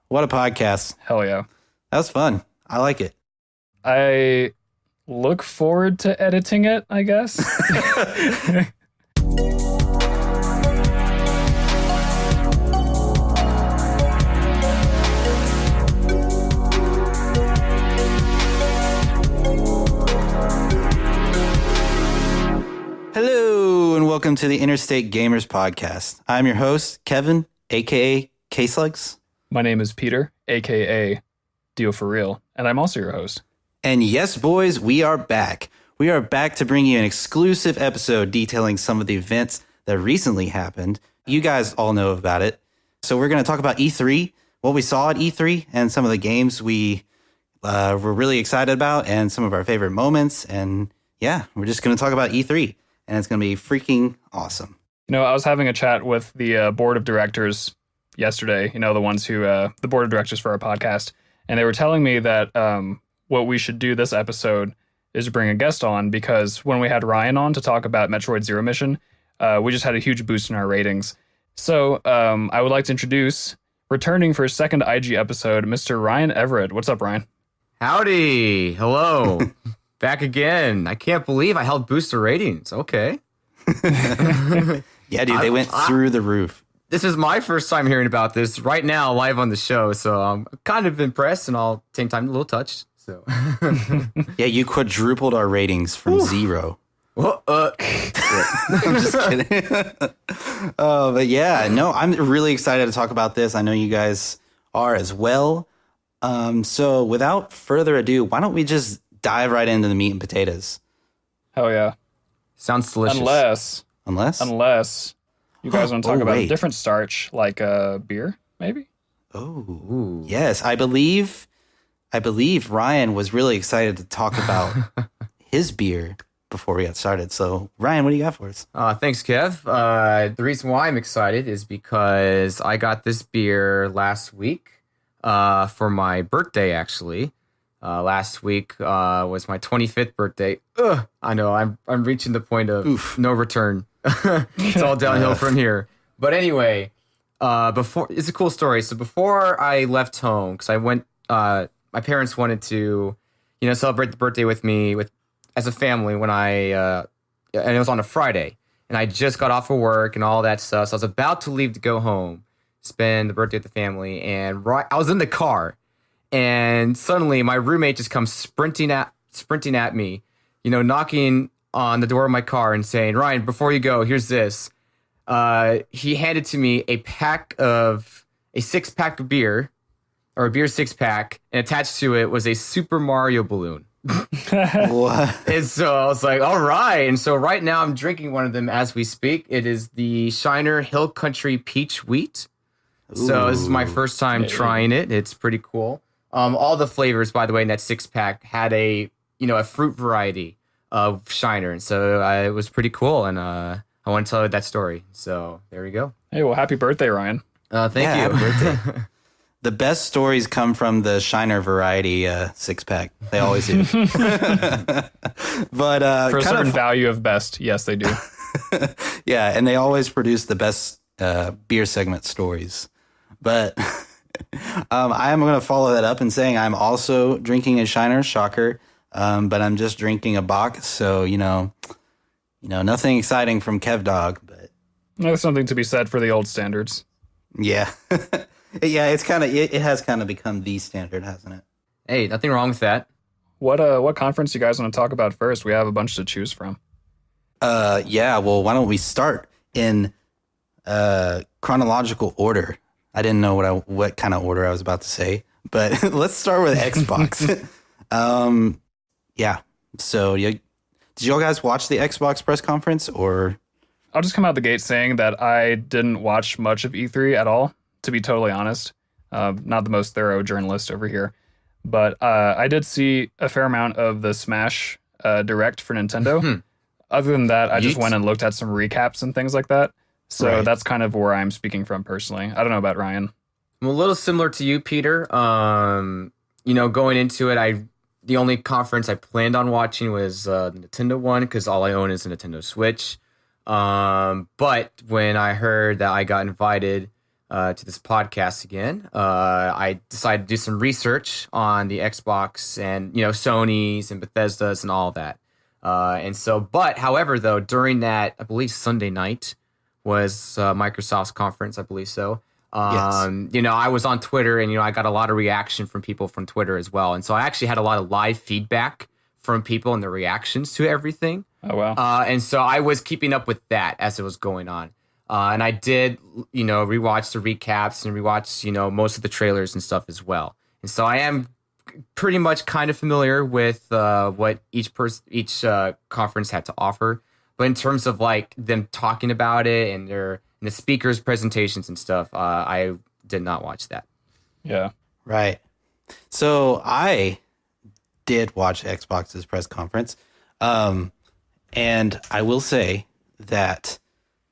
What a podcast. Hell yeah. That was fun. I like it. I look forward to editing it, I guess. Hello, and welcome to the Interstate Gamers podcast. I'm your host, Kevin, a.k.a. K-Slugs. My name is Peter, a.k.a. Deal For Real, and I'm also your host. And yes, boys, we are back. We are back to bring you an exclusive episode detailing some of the events that recently happened. You guys all know about it. So we're going to talk about E3, what we saw at E3, and some of the games we were really excited about, and some of our favorite moments. And yeah, we're just going to talk about E3, and it's going to be freaking awesome. You know, I was having a chat with the board of directors yesterday, you know, the ones who, the board of directors for our podcast, and they were telling me that what we should do this episode is bring a guest on, because when we had Ryan on to talk about Metroid Zero Mission, we just had a huge boost in our ratings. So I would like to introduce, returning for his second IG episode, Mr. Ryan Everitt. What's up, Ryan? Howdy. Hello. Back again. I can't believe I helped boost the ratings. Okay. Yeah, dude, they went through the roof. This is my first time hearing about this right now live on the show, so I'm kind of impressed and I'll take time a little touched. So Yeah, you quadrupled our ratings from zero. I'm just kidding. But yeah, no, I'm really excited to talk about this. I know you guys are as well. So without further ado, why don't we just dive right into the meat and potatoes? Hell yeah. Sounds delicious. Unless you guys want to talk about a wait. different starch, like beer, maybe? Oh, yes. I believe Ryan was really excited to talk about his beer before we got started. So, Ryan, what do you got for us? Thanks, Kev. The reason why I'm excited is because I got this beer last week for my birthday, actually. Last week was my 25th birthday. I know, I'm reaching the point of no return. It's all downhill from here. But anyway, before, it's a cool story. So before I left home, because I went, my parents wanted to, celebrate the birthday with me as a family when and it was on a Friday, and I just got off of work and all that stuff. So I was about to leave to go home, spend the birthday with the family, and I was in the car, and suddenly my roommate just comes sprinting at me, knocking on the door of my car and saying, "Ryan, before you go, here's this." He handed to me a 6-pack of beer, or a beer 6-pack, and attached to it was a Super Mario balloon. What? And so I was like, all right. And so right now I'm drinking one of them as we speak. It is the Shiner Hill Country Peach Wheat. So this is my first time trying it. It's pretty cool. All the flavors, by the way, in that 6-pack had a fruit variety of Shiner. And so it was pretty cool. And I want to tell you that story. So there we go. Hey, well, happy birthday, Ryan. Thank you. Happy birthday. The best stories come from the Shiner variety 6-pack. They always do. But For a certain value of best, yes, they do. yeah, and they always produce the best beer segment stories. But I am going to follow that up and saying I'm also drinking a Shiner, shocker, but I'm just drinking a Bach. So, nothing exciting from Kev Dog. But There's something to be said for the old standards. yeah. Yeah, it has kind of become the standard, hasn't it? Hey, nothing wrong with that. What conference do you guys want to talk about first? We have a bunch to choose from. Yeah, well, why don't we start in chronological order? I didn't know what kind of order I was about to say, but let's start with Xbox. Yeah. So, did y'all guys watch the Xbox press conference, or? I'll just come out the gate saying that I didn't watch much of E3 at all, to be totally honest. Not the most thorough journalist over here. But I did see a fair amount of the Smash Direct for Nintendo. Other than that, I just went and looked at some recaps and things like that. So that's kind of where I'm speaking from personally. I don't know about Ryan. I'm a little similar to you, Peter. Going into it, the only conference I planned on watching was the Nintendo one, because all I own is a Nintendo Switch. But when I heard that I got invited to this podcast again. I decided to do some research on the Xbox and Sony's and Bethesda's and all that. However, though, during that, I believe Sunday night was Microsoft's conference, I believe so. Yes. I was on Twitter and, I got a lot of reaction from people from Twitter as well. And so I actually had a lot of live feedback from people and their reactions to everything. Oh, wow. And so I was keeping up with that as it was going on. And I did, rewatch the recaps and rewatch, most of the trailers and stuff as well. And so I am pretty much kind of familiar with what each conference had to offer. But in terms of like them talking about it and the speakers' presentations and stuff, I did not watch that. Yeah. Right. So I did watch Xbox's press conference. And I will say that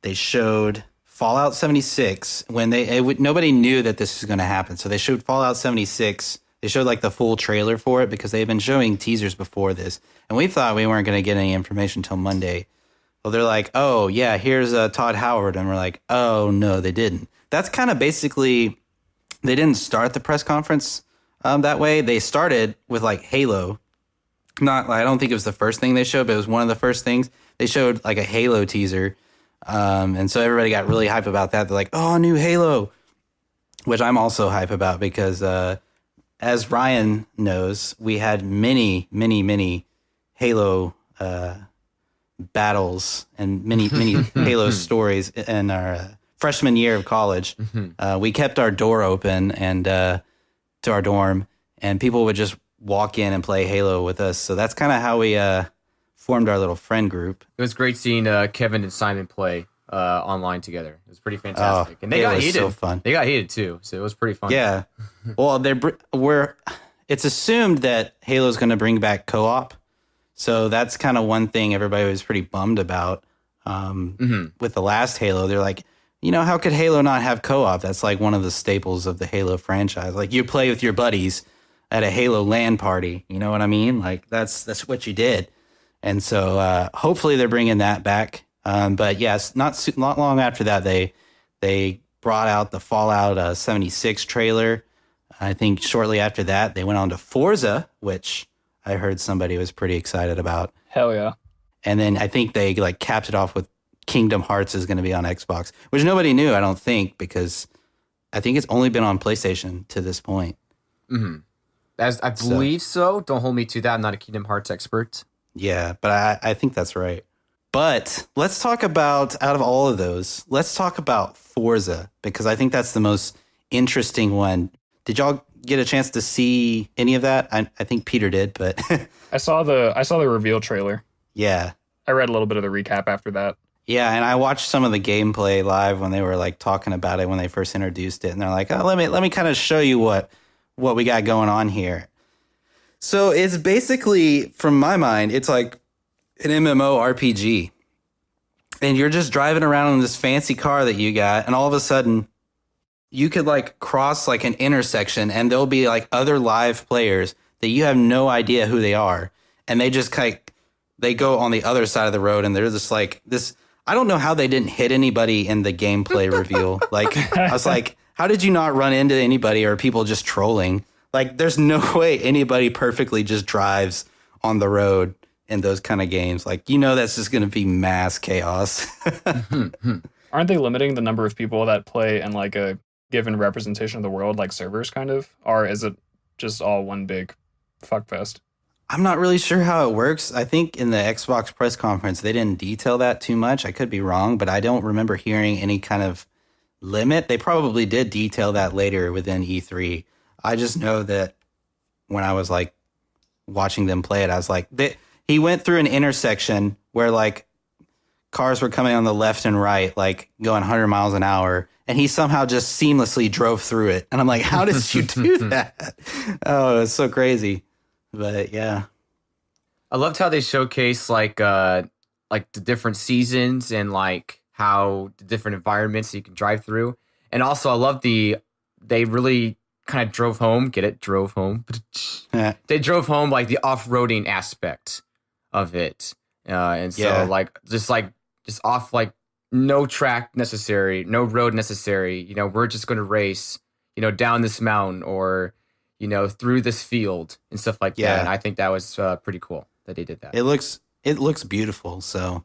they showed Fallout 76 when nobody knew that this was going to happen. So they showed Fallout 76. They showed like the full trailer for it because they've been showing teasers before this. And we thought we weren't going to get any information until Monday. Well, they're like, oh, yeah, here's Todd Howard. And we're like, oh, no, they didn't. That's kind of basically, they didn't start the press conference that way. They started with like Halo. I don't think it was the first thing they showed, but it was one of the first things. They showed like a Halo teaser. And so everybody got really hype about that. They're like, oh, new Halo, which I'm also hype about because as Ryan knows, we had many, many, many Halo battles and many Halo stories in our freshman year of college. We kept our door open and to our dorm, and people would just walk in and play Halo with us. So that's kind of how we formed our little friend group. It was great seeing Kevin and Simon play online together. It was pretty fantastic, and they got heated. So fun. They got heated too, so it was pretty fun. Yeah. Well, it's assumed that Halo's going to bring back co-op. So that's kind of one thing everybody was pretty bummed about with the last Halo. They're like, how could Halo not have co-op? That's like one of the staples of the Halo franchise. Like you play with your buddies at a Halo LAN party. You know what I mean? Like that's what you did. And so hopefully they're bringing that back. But yes, not long after that, they brought out the Fallout 76 trailer. I think shortly after that, they went on to Forza, which I heard somebody was pretty excited about. Hell yeah. And then I think they like capped it off with Kingdom Hearts is going to be on Xbox, which nobody knew, I don't think, because I think it's only been on PlayStation to this point. Mm-hmm. As I believe so. Don't hold me to that. I'm not a Kingdom Hearts expert. Yeah, but I think that's right. But let's talk about, out of all of those, let's talk about Forza, because I think that's the most interesting one. Did y'all get a chance to see any of that? I think Peter did, but I saw the reveal trailer. Yeah. I read a little bit of the recap after that. Yeah, and I watched some of the gameplay live when they were like talking about it when they first introduced it, and they're like, "Oh, let me kind of show you what we got going on here." So it's basically, from my mind, it's like an MMORPG, and you're just driving around in this fancy car that you got, and all of a sudden, you could like cross like an intersection, and there'll be like other live players that you have no idea who they are, and they just they go on the other side of the road, and they're just like this. I don't know how they didn't hit anybody in the gameplay reveal. Like, I was like, how did you not run into anybody, or people just trolling? Like, there's no way anybody perfectly just drives on the road in those kind of games. Like, that's just going to be mass chaos. Aren't they limiting the number of people that play in like a given representation of the world, like servers kind of? Or is it just all one big fuckfest? I'm not really sure how it works. I think in the Xbox press conference, they didn't detail that too much. I could be wrong, but I don't remember hearing any kind of limit. They probably did detail that later within E3. I just know that when I was like watching them play it, I was like, he went through an intersection where like cars were coming on the left and right, like going 100 miles an hour, and he somehow just seamlessly drove through it. And I'm like, how did you do that? Oh, it's so crazy. But yeah, I loved how they showcase like the different seasons and like how the different environments you can drive through. And also I love they really kind of drove home. Get it? Drove home. They drove home like the off-roading aspect of it. And so just off like no track necessary, no road necessary. We're just going to race, down this mountain or, through this field and stuff like that. And I think that was pretty cool that they did that. It looks beautiful. So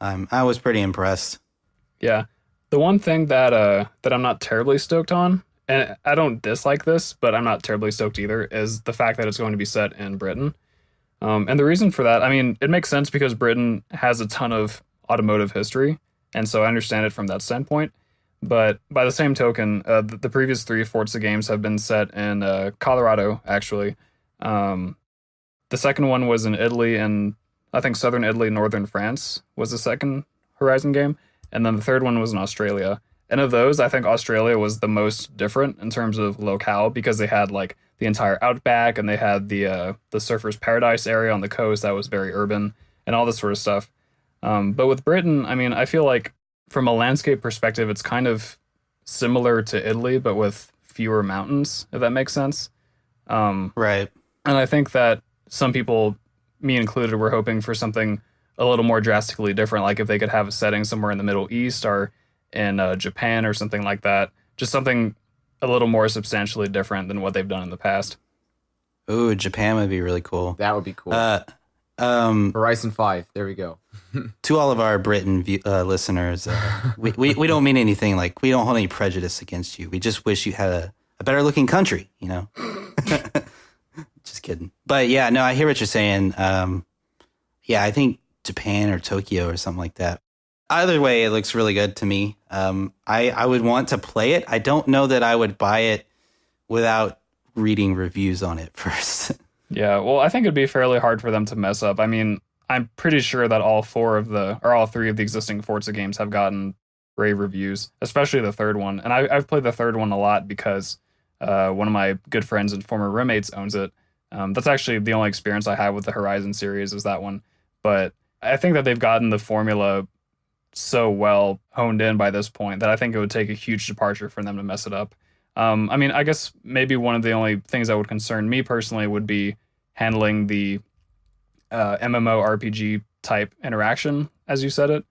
I was pretty impressed. Yeah. The one thing that I'm not terribly stoked on, and I don't dislike this, but I'm not terribly stoked either, is the fact that it's going to be set in Britain. And the reason for that, I mean, it makes sense because Britain has a ton of automotive history, and so I understand it from that standpoint. But by the same token, the previous 3 Forza games have been set in Colorado, actually. The second one was in Italy, and I think southern Italy, northern France was the second Horizon game. And then the third one was in Australia. And of those, I think Australia was the most different in terms of locale because they had like the entire outback and they had the Surfer's Paradise area on the coast that was very urban and all this sort of stuff. But with Britain, I mean, I feel like from a landscape perspective, it's kind of similar to Italy, but with fewer mountains, if that makes sense. Right. And I think that some people, me included, were hoping for something a little more drastically different, like if they could have a setting somewhere in the Middle East or in Japan or something like that. Just something a little more substantially different than what they've done in the past. Ooh, Japan would be really cool. That would be cool. Horizon 5. There we go. To all of our Britain listeners, we don't mean anything, like we don't hold any prejudice against you. We just wish you had a better looking country, Just kidding. But yeah, no, I hear what you're saying. Yeah, I think Japan or Tokyo or something like that. Either way, it looks really good to me. I would want to play it. I don't know that I would buy it without reading reviews on it first. Yeah, well, I think it'd be fairly hard for them to mess up. I mean, I'm pretty sure that all 3 of the existing Forza games have gotten rave reviews, especially the third one. And I've played the third one a lot because one of my good friends and former roommates owns it. That's actually the only experience I have with the Horizon series is that one. But I think that they've gotten the formula so well honed in by this point that I think it would take a huge departure for them to mess it up. I mean, I guess maybe one of the only things that would concern me personally would be handling the MMORPG type interaction, as you said it.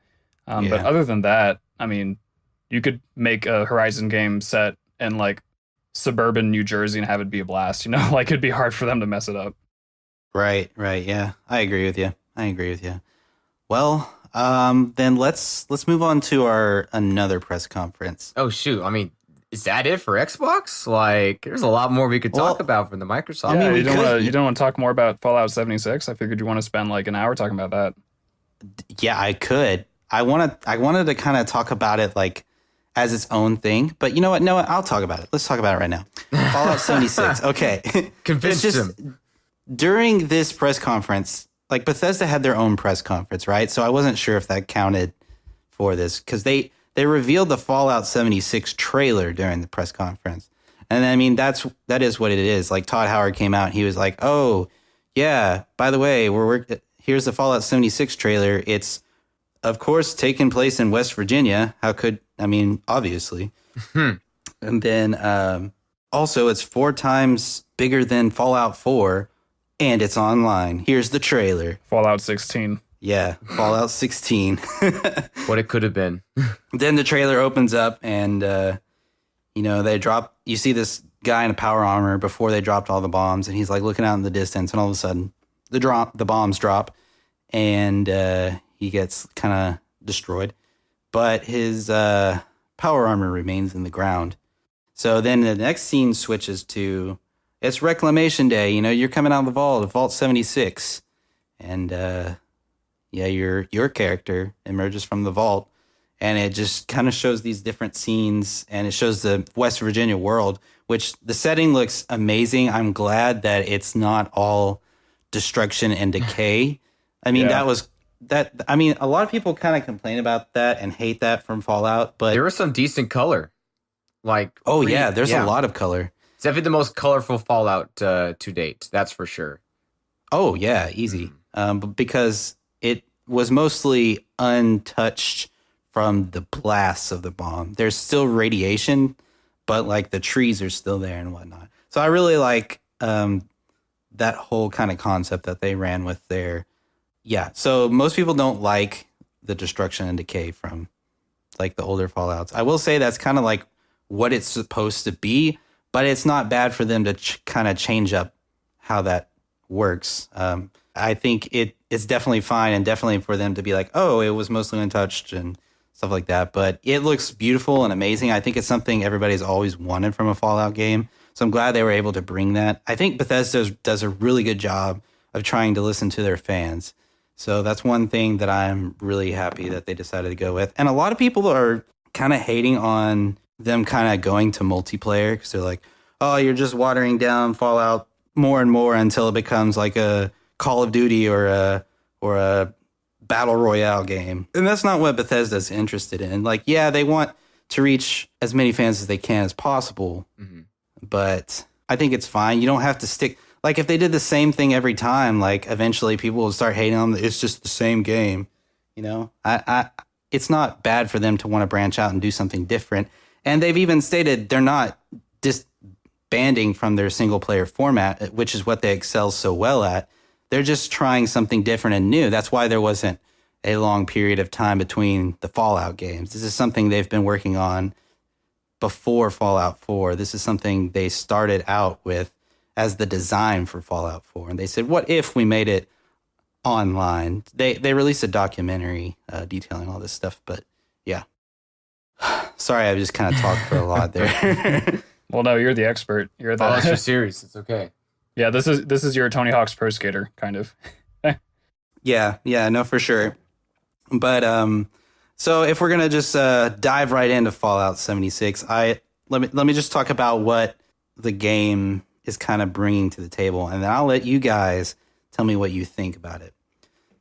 But other than that, I mean, you could make a Horizon game set in like suburban New Jersey and have it be a blast, like it'd be hard for them to mess it up. Right. Yeah, I agree with you. Well, then let's move on to our another press conference. Oh shoot! I mean, is that it for Xbox? Like, there's a lot more we could talk about from the Microsoft. Yeah, you don't want to talk more about Fallout 76? I figured you want to spend like an hour talking about that. Yeah, I could. I wanted to kind of talk about it like as its own thing, but you know what? No, I'll talk about it. Let's talk about it right now. Fallout 76. Okay, convince him. During this press conference, like Bethesda had their own press conference, right? So I wasn't sure if that counted for this because they revealed the Fallout 76 trailer during the press conference. And I mean, that is what it is. Like Todd Howard came out and he was like, oh yeah, by the way, here's the Fallout 76 trailer. It's of course taking place in West Virginia. Obviously. And then also it's 4 times bigger than Fallout 4 and it's online. Here's the trailer. Fallout 16. Yeah, Fallout 16. What it could have been. Then the trailer opens up and, they drop, you see this guy in a power armor before they dropped all the bombs and he's like looking out in the distance and all of a sudden the bombs drop and he gets kind of destroyed. But his power armor remains in the ground. So then the next scene switches to, it's Reclamation Day. You're coming out of the Vault 76. And your character emerges from the vault. And it just kind of shows these different scenes. And it shows the West Virginia world, which the setting looks amazing. I'm glad that it's not all destruction and decay. I mean, Yeah. A lot of people kind of complain about that and hate that from Fallout, but There was some decent color. Like, there's a lot of color. It's definitely the most colorful Fallout to date. That's for sure. Oh yeah, easy. But because it was mostly untouched from the blasts of the bomb. There's still radiation, but like the trees are still there and whatnot. So I really like that whole kind of concept that they ran with there. Yeah. So most people don't like the destruction and decay from like the older Fallouts. I will say that's kind of like what it's supposed to be, but it's not bad for them to kind of change up how that works. I think it's definitely fine, and definitely for them to be like, oh, it was mostly untouched and stuff like that. But it looks beautiful and amazing. I think it's something everybody's always wanted from a Fallout game. So I'm glad they were able to bring that. I think Bethesda does a really good job of trying to listen to their fans. So that's one thing that I'm really happy that they decided to go with. And a lot of people are kind of hating on them kind of going to multiplayer because they're like, oh, you're just watering down Fallout more and more until it becomes like a Call of Duty or a Battle Royale game. And that's not what Bethesda's interested in. Like, yeah, they want to reach as many fans as they can as possible. Mm-hmm. But I think it's fine. You don't have to stick. Like, if they did the same thing every time, like, eventually people will start hating on them. It's just the same game. You know, it's not bad for them to want to branch out and do something different. And they've even stated they're not disbanding from their single player format, which is what they excel so well at. They're just trying something different and new. That's why there wasn't a long period of time between the Fallout games. This is something they've been working on before Fallout 4. This is something they started out with as the design for Fallout 4. And they said, what if we made it online? They released a documentary detailing all this stuff. But yeah. Sorry, I just kind of talked for a lot there. Well, no, you're the expert. You're the it's your series. It's okay. Yeah, this is your Tony Hawk's Pro Skater, kind of. Yeah, no, for sure. But so if we're gonna just dive right into Fallout 76, let me just talk about what the game is kind of bringing to the table, and then I'll let you guys tell me what you think about it.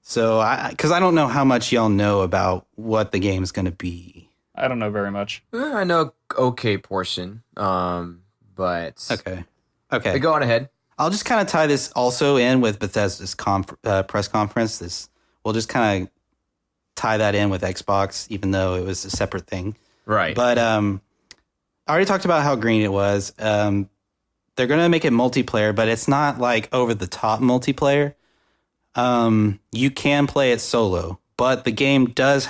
So, because I don't know how much y'all know about what the game is gonna be. I don't know very much. I know okay portion, but okay. Go on ahead. I'll just kind of tie this also in with Bethesda's press conference. We'll just kind of tie that in with Xbox, even though it was a separate thing. Right. But I already talked about how green it was. They're going to make it multiplayer, but it's not like over the top multiplayer. You can play it solo, but the game does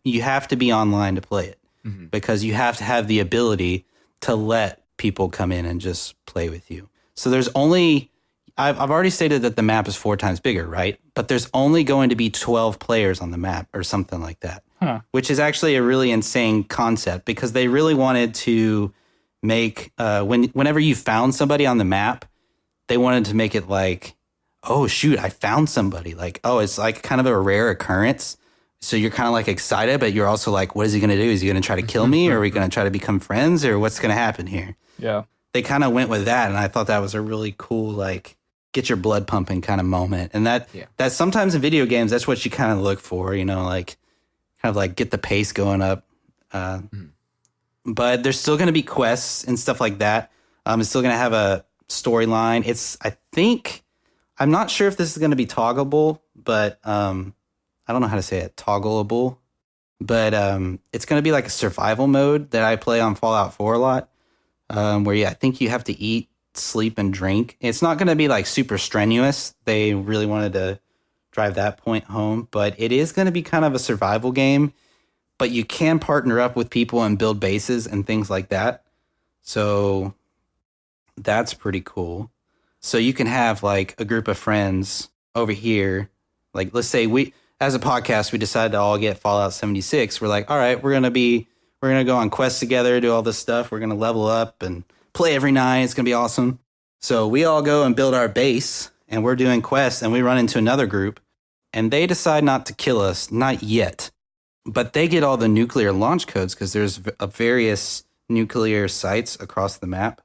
you have to be online to play it because you have to have the ability to let people come in and just play with you. So there's only, I've already stated that the map is 4 times bigger, right? But there's only going to be 12 players on the map or something like that, which is actually a really insane concept because they really wanted to make, whenever you found somebody on the map, they wanted to make it like, oh, shoot, I found somebody. Like, oh, it's like kind of a rare occurrence. So you're kind of like excited, but you're also like, what is he going to do? Is he going to try to kill me? Or are we going to try to become friends? Or what's going to happen here? Yeah. They kind of went with that, and I thought that was a really cool, like, get your blood pumping kind of moment. And that sometimes in video games, that's what you kind of look for, you know, like, kind of like get the pace going up. But there's still going to be quests and stuff like that. It's still going to have a storyline. I'm not sure if this is going to be toggleable, but I don't know how to say it, toggleable. But it's going to be like a survival mode that I play on Fallout 4 a lot. Where I think you have to eat, sleep, and drink. It's not going to be like super strenuous. They really wanted to drive that point home, but it is going to be kind of a survival game, but you can partner up with people and build bases and things like that. So that's pretty cool. So you can have like a group of friends over here. Like, let's say as a podcast, we decided to all get Fallout 76. We're like, all right, we're going to go on quests together, do all this stuff. We're going to level up and play every night. It's going to be awesome. So we all go and build our base, and we're doing quests, and we run into another group, and they decide not to kill us, not yet. But they get all the nuclear launch codes because there's various nuclear sites across the map,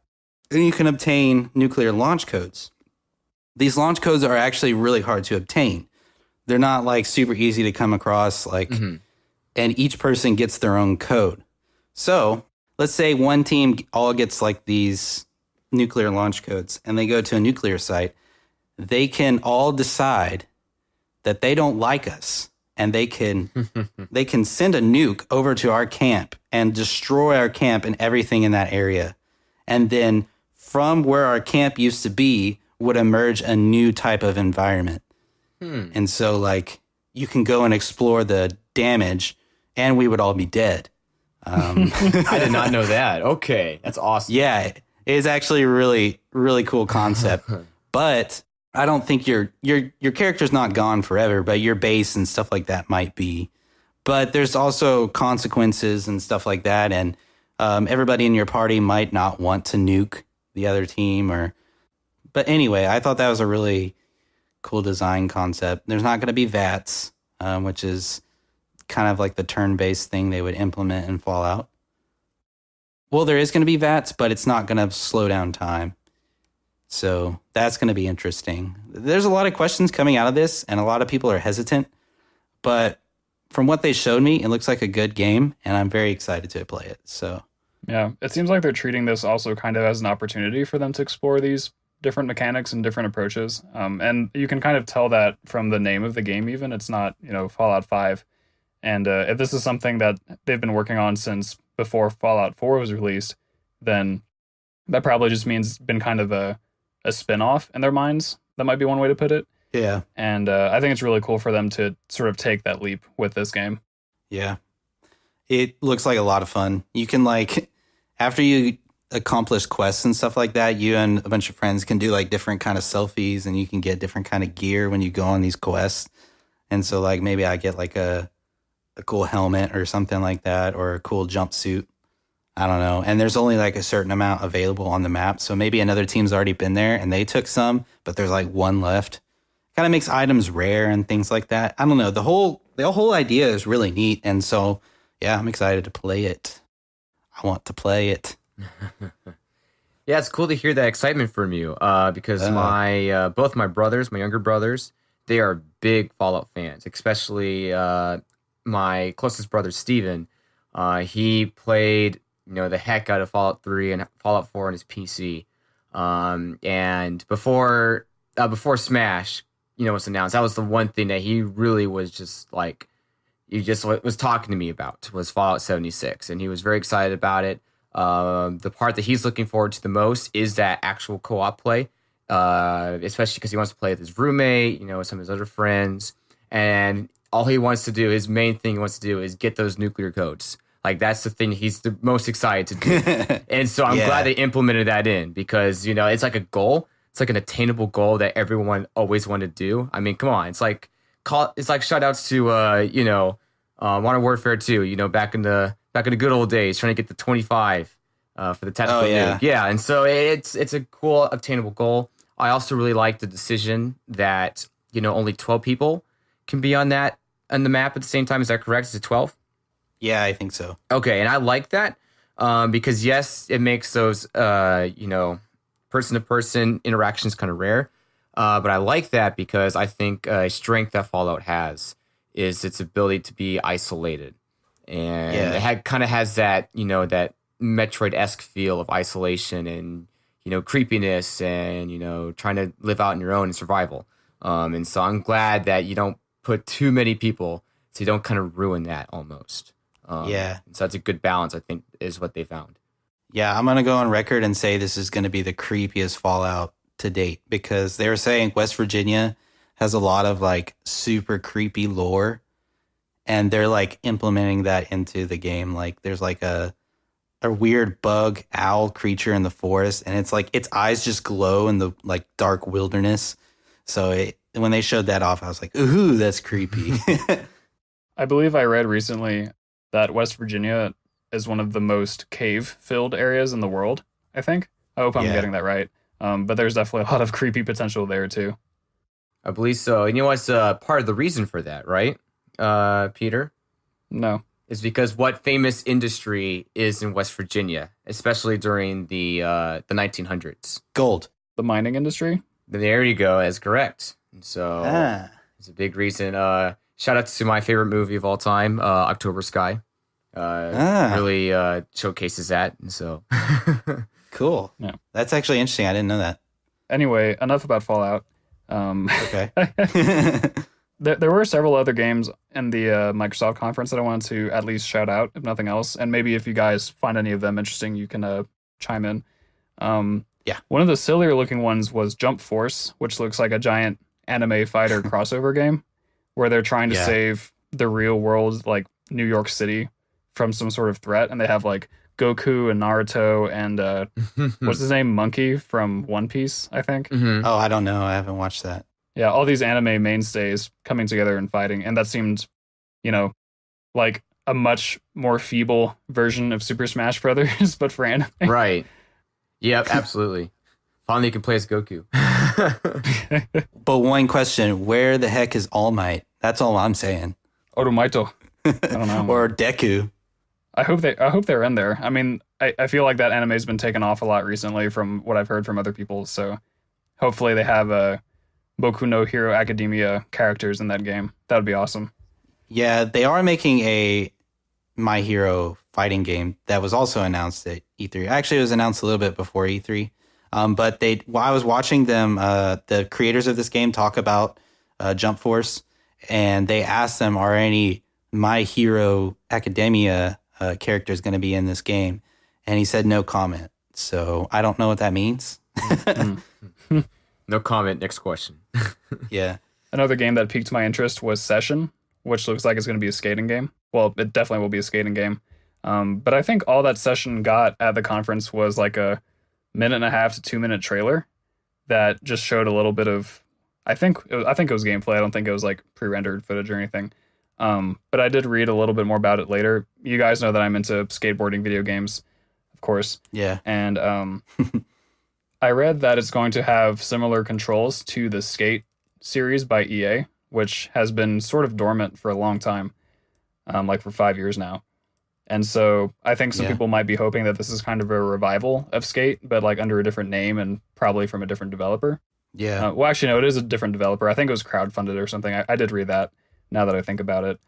and you can obtain nuclear launch codes. These launch codes are actually really hard to obtain. They're not like super easy to come across, like... And each person gets their own code. So let's say one team all gets like these nuclear launch codes and they go to a nuclear site. They can all decide that they don't like us and they can send a nuke over to our camp and destroy our camp and everything in that area. And then from where our camp used to be would emerge a new type of environment. And so like you can go and explore the damage and we would all be dead. I did not know that. Okay, that's awesome. Yeah, it's actually a really, really cool concept. But I don't think your character's not gone forever, but your base and stuff like that might be. But there's also consequences and stuff like that, and everybody in your party might not want to nuke the other team. But anyway, I thought that was a really cool design concept. There's not going to be VATS, which is kind of like the turn-based thing they would implement in Fallout. Well, there is going to be VATS, but it's not going to slow down time. So that's going to be interesting. There's a lot of questions coming out of this, and a lot of people are hesitant. But from what they showed me, it looks like a good game, and I'm very excited to play it. So Yeah, it seems like they're treating this also kind of as an opportunity for them to explore these different mechanics and different approaches. And you can kind of tell that from the name of the game even. It's not, Fallout 5. And if this is something that they've been working on since before Fallout 4 was released, then that probably just means it's been kind of a spin-off in their minds. That might be one way to put it. yeah. And I think it's really cool for them to sort of take that leap with this game. Yeah. It looks like a lot of fun. You can after you accomplish quests and stuff like that, you and a bunch of friends can do different kind of selfies, and you can get different kind of gear when you go on these quests. And so maybe I get a cool helmet or something like that, or a cool jumpsuit. I don't know. And there's only a certain amount available on the map. So maybe another team's already been there and they took some, but there's one left. Kind of makes items rare and things like that. I don't know. The whole idea is really neat. And so, yeah, I'm excited to play it. I want to play it. Yeah, it's cool to hear that excitement from you. Because both my brothers, my younger brothers, they are big Fallout fans, especially my closest brother, Steven. He played, the heck out of Fallout 3 and Fallout 4 on his PC. And before Smash, was announced, that was the one thing that he really was just was talking to me about, was Fallout 76. And he was very excited about it. The part that he's looking forward to the most is that actual co-op play, especially because he wants to play with his roommate, some of his other friends. And all he wants to do, his main thing he wants to do is get those nuclear codes. That's the thing he's the most excited to do. And so I'm glad they implemented that in, because, it's like a goal. It's like an attainable goal that everyone always wanted to do. I mean, come on. It's like shout outs to, Modern Warfare 2, back in the good old days, trying to get the 25 for the tactical league. Yeah. And so it's a cool, obtainable goal. I also really like the decision that, only 12 people can be on the map at the same time. Is that correct? Is it 12? Yeah, I think so. Okay, and I like that because, yes, it makes those, person-to-person interactions kind of rare. But I like that because I think a strength that Fallout has is its ability to be isolated. And it kind of has that, that Metroid-esque feel of isolation and, creepiness and, trying to live out on your own in survival. And so I'm glad that you don't put too many people so you don't kind of ruin that almost. So that's a good balance, I think, is what they found. Yeah, I'm going to go on record and say this is going to be the creepiest Fallout to date, because they were saying West Virginia has a lot of super creepy lore, and they're implementing that into the game. There's a weird bug owl creature in the forest, and it's its eyes just glow in the dark wilderness. So when they showed that off, I was like, ooh, that's creepy. I believe I read recently that West Virginia is one of the most cave-filled areas in the world, I think. I hope I'm getting that right. But there's definitely a lot of creepy potential there, too. I believe so. And what's part of the reason for that, right, Peter? No. Is because what famous industry is in West Virginia, especially during the 1900s? Gold. The mining industry? There you go. That's correct. And so it's a big reason. Shout out to my favorite movie of all time, October Sky. Really showcases that. And so cool. Yeah. That's actually interesting. I didn't know that. Anyway, enough about Fallout. Okay. There were several other games in the Microsoft conference that I wanted to at least shout out, if nothing else. And maybe if you guys find any of them interesting, you can chime in. One of the sillier looking ones was Jump Force, which looks like a giant anime fighter crossover game where they're trying to save the real world, New York City, from some sort of threat, and they have like Goku and Naruto and what's his name, Monkey from One Piece, I think. Mhm. Oh, I don't know. I haven't watched that. Yeah, all these anime mainstays coming together and fighting, and that seemed, like a much more feeble version of Super Smash Brothers, but for anime. Right. Yep, absolutely. Finally, you can play as Goku. But one question, where the heck is All Might? That's all I'm saying. Orumaito. I don't know. Or Deku. I hope they're in there. I mean, I feel like that anime's been taken off a lot recently from what I've heard from other people. So hopefully they have Boku no Hero Academia characters in that game. That would be awesome. Yeah, they are making a My Hero fighting game that was also announced at E3. Actually, it was announced a little bit before E3. But while I was watching them, the creators of this game talk about Jump Force, and they asked them, are any My Hero Academia characters going to be in this game? And he said no comment. So I don't know what that means. No comment. Next question. Yeah. Another game that piqued my interest was Session, which looks like it's going to be a skating game. Well, it definitely will be a skating game. But I think all that Session got at the conference was like a 1.5 to 2 minute trailer that just showed a little bit of, I think it was gameplay. I don't think it was like pre-rendered footage or anything. But I did read a little bit more about it later. You guys know that I'm into skateboarding video games, of course. Yeah. And I read that it's going to have similar controls to the Skate series by EA, which has been sort of dormant for a long time, like for 5 years now. And so I think some people might be hoping that this is kind of a revival of Skate, but like under a different name and probably from a different developer. Yeah. Well, actually, no, it is a different developer. I think it was crowdfunded or something. I did read that now that I think about it.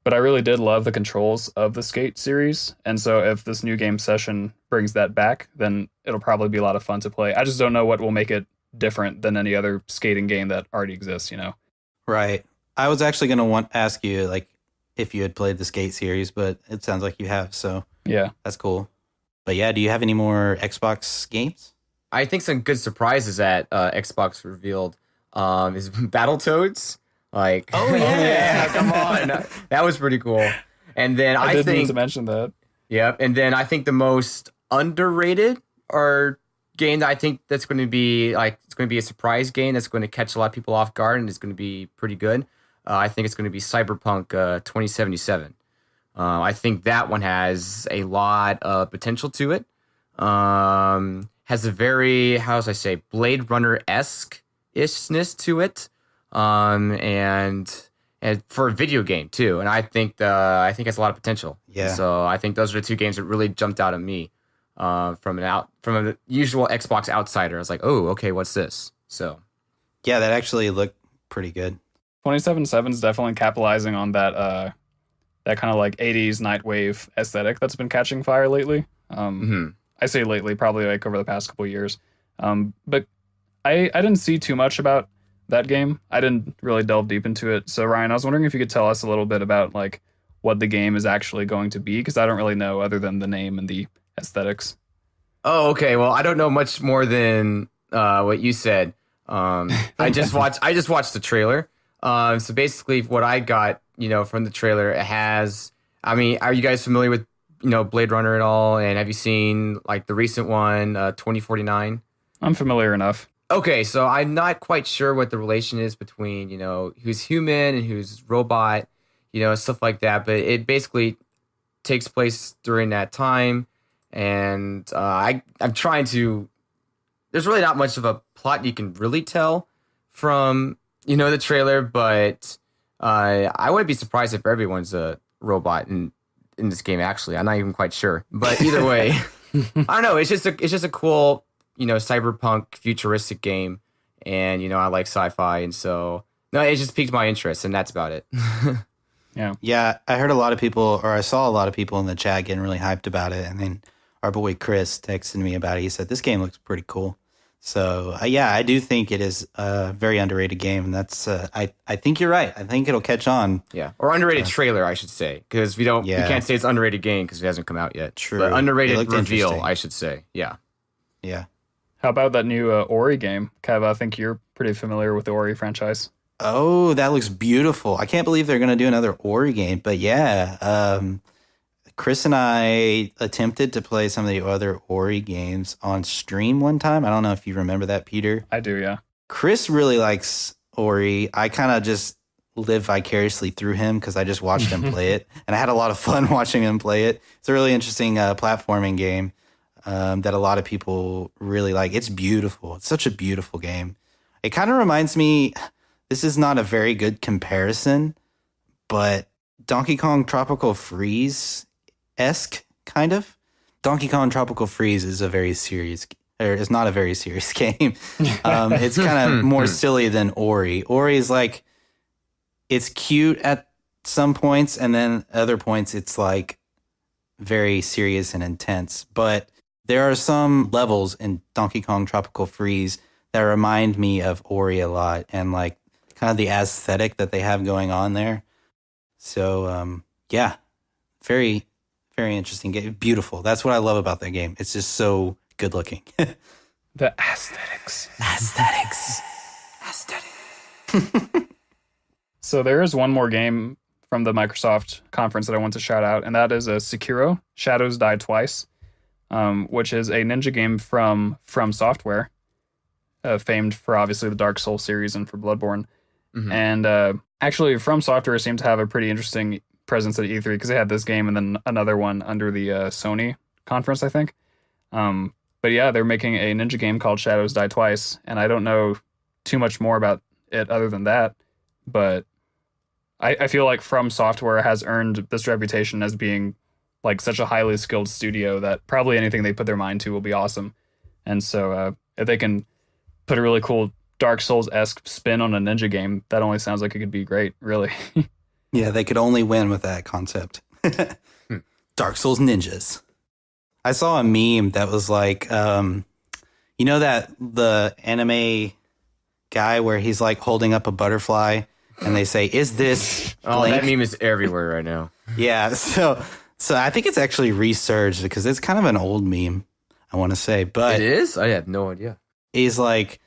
But I really did love the controls of the Skate series. And so if this new game Session brings that back, then it'll probably be a lot of fun to play. I just don't know what will make it different than any other skating game that already exists, Right. I was actually going to ask you, like, if you had played the Skate series, but it sounds like you have. So Yeah. that's cool. But yeah, do you have any more Xbox games? I think some good surprises that Xbox revealed is Battletoads. Like, Oh, yeah. come on, that was pretty cool. And then I I did mean think, to mention that. yep. And then I think the most underrated or game that I think that's going to be like it's going to be a surprise game that's going to catch a lot of people off guard and is going to be pretty good. I think it's going to be Cyberpunk 2077. I think that one has a lot of potential to it. Has a very, how does I say, Blade Runner-esque ishness to it. And for a video game too. And I think it has a lot of potential. Yeah. So I think those are the two games that really jumped out at me. From a usual Xbox outsider. I was like, oh, okay, what's this? So Yeah, that actually looked pretty good. 2077 is definitely capitalizing on that that kind of like 80s nightwave aesthetic that's been catching fire lately. I say lately, probably like over the past couple of years. But I didn't see too much about that game. I didn't really delve deep into it. So Ryan, I was wondering if you could tell us a little bit about like what the game is actually going to be, because I don't really know other than the name and the aesthetics. Oh, okay. Well, I don't know much more than what you said. I just watched the trailer. So basically, what I got, from the trailer, it has. I mean, are you guys familiar with Blade Runner at all? And have you seen like the recent one, 2049? I'm familiar enough. Okay, so I'm not quite sure what the relation is between who's human and who's robot, stuff like that. But it basically takes place during that time. And I'm trying to. There's really not much of a plot you can really tell from the trailer, but I wouldn't be surprised if everyone's a robot in this game. Actually, I'm not even quite sure. But either way, I don't know. It's just a cool cyberpunk futuristic game, and I like sci-fi, and so no, it just piqued my interest, and that's about it. Yeah, I heard a lot of people, or I saw a lot of people in the chat getting really hyped about it, and then our boy Chris texted me about it. He said this game looks pretty cool. So yeah, I do think it is a very underrated game, and that's I think you're right. I think it'll catch on. Yeah, or underrated trailer, I should say, because we can't say it's underrated game because it hasn't come out yet. True, but underrated reveal, interesting. I should say. Yeah. How about that new Ori game? Kev, I think you're pretty familiar with the Ori franchise. Oh, that looks beautiful. I can't believe they're going to do another Ori game, but yeah. Chris and I attempted to play some of the other Ori games on stream one time. I don't know if you remember that, Peter. I do, yeah. Chris really likes Ori. I kind of just live vicariously through him because I just watched him play it, and I had a lot of fun watching him play it. It's a really interesting platforming game that a lot of people really like. It's beautiful. It's such a beautiful game. It kind of reminds me, this is not a very good comparison, but Donkey Kong Tropical Freeze-esque, kind of. Donkey Kong Tropical Freeze is a very serious, or is not a very serious game. It's kind of more silly than Ori. Ori is like, it's cute at some points, and then other points it's like very serious and intense. But there are some levels in Donkey Kong Tropical Freeze that remind me of Ori a lot, and like kind of the aesthetic that they have going on there. So yeah, very, very interesting game. Beautiful. That's what I love about that game. It's just so good looking. The aesthetics. So there is one more game from the Microsoft conference that I want to shout out, and that is Sekiro: Shadows Die Twice, which is a ninja game from Software, famed for obviously the Dark Souls series and for Bloodborne. Mm-hmm. And actually, From Software seemed to have a pretty interesting presence at E3 because they had this game and then another one under the Sony conference, I think. But yeah, they're making a ninja game called Shadows Die Twice, and I don't know too much more about it other than that, but I feel like From Software has earned this reputation as being like such a highly skilled studio that probably anything they put their mind to will be awesome. And so if they can put a really cool Dark Souls-esque spin on a ninja game, that only sounds like it could be great, really. Yeah, they could only win with that concept. Dark Souls ninjas. I saw a meme that was like, you know that the anime guy where he's like holding up a butterfly and they say, "Is this blank?" Oh, that meme is everywhere right now. Yeah, so I think it's actually resurged because it's kind of an old meme, I want to say. But it is? I have no idea. He's like,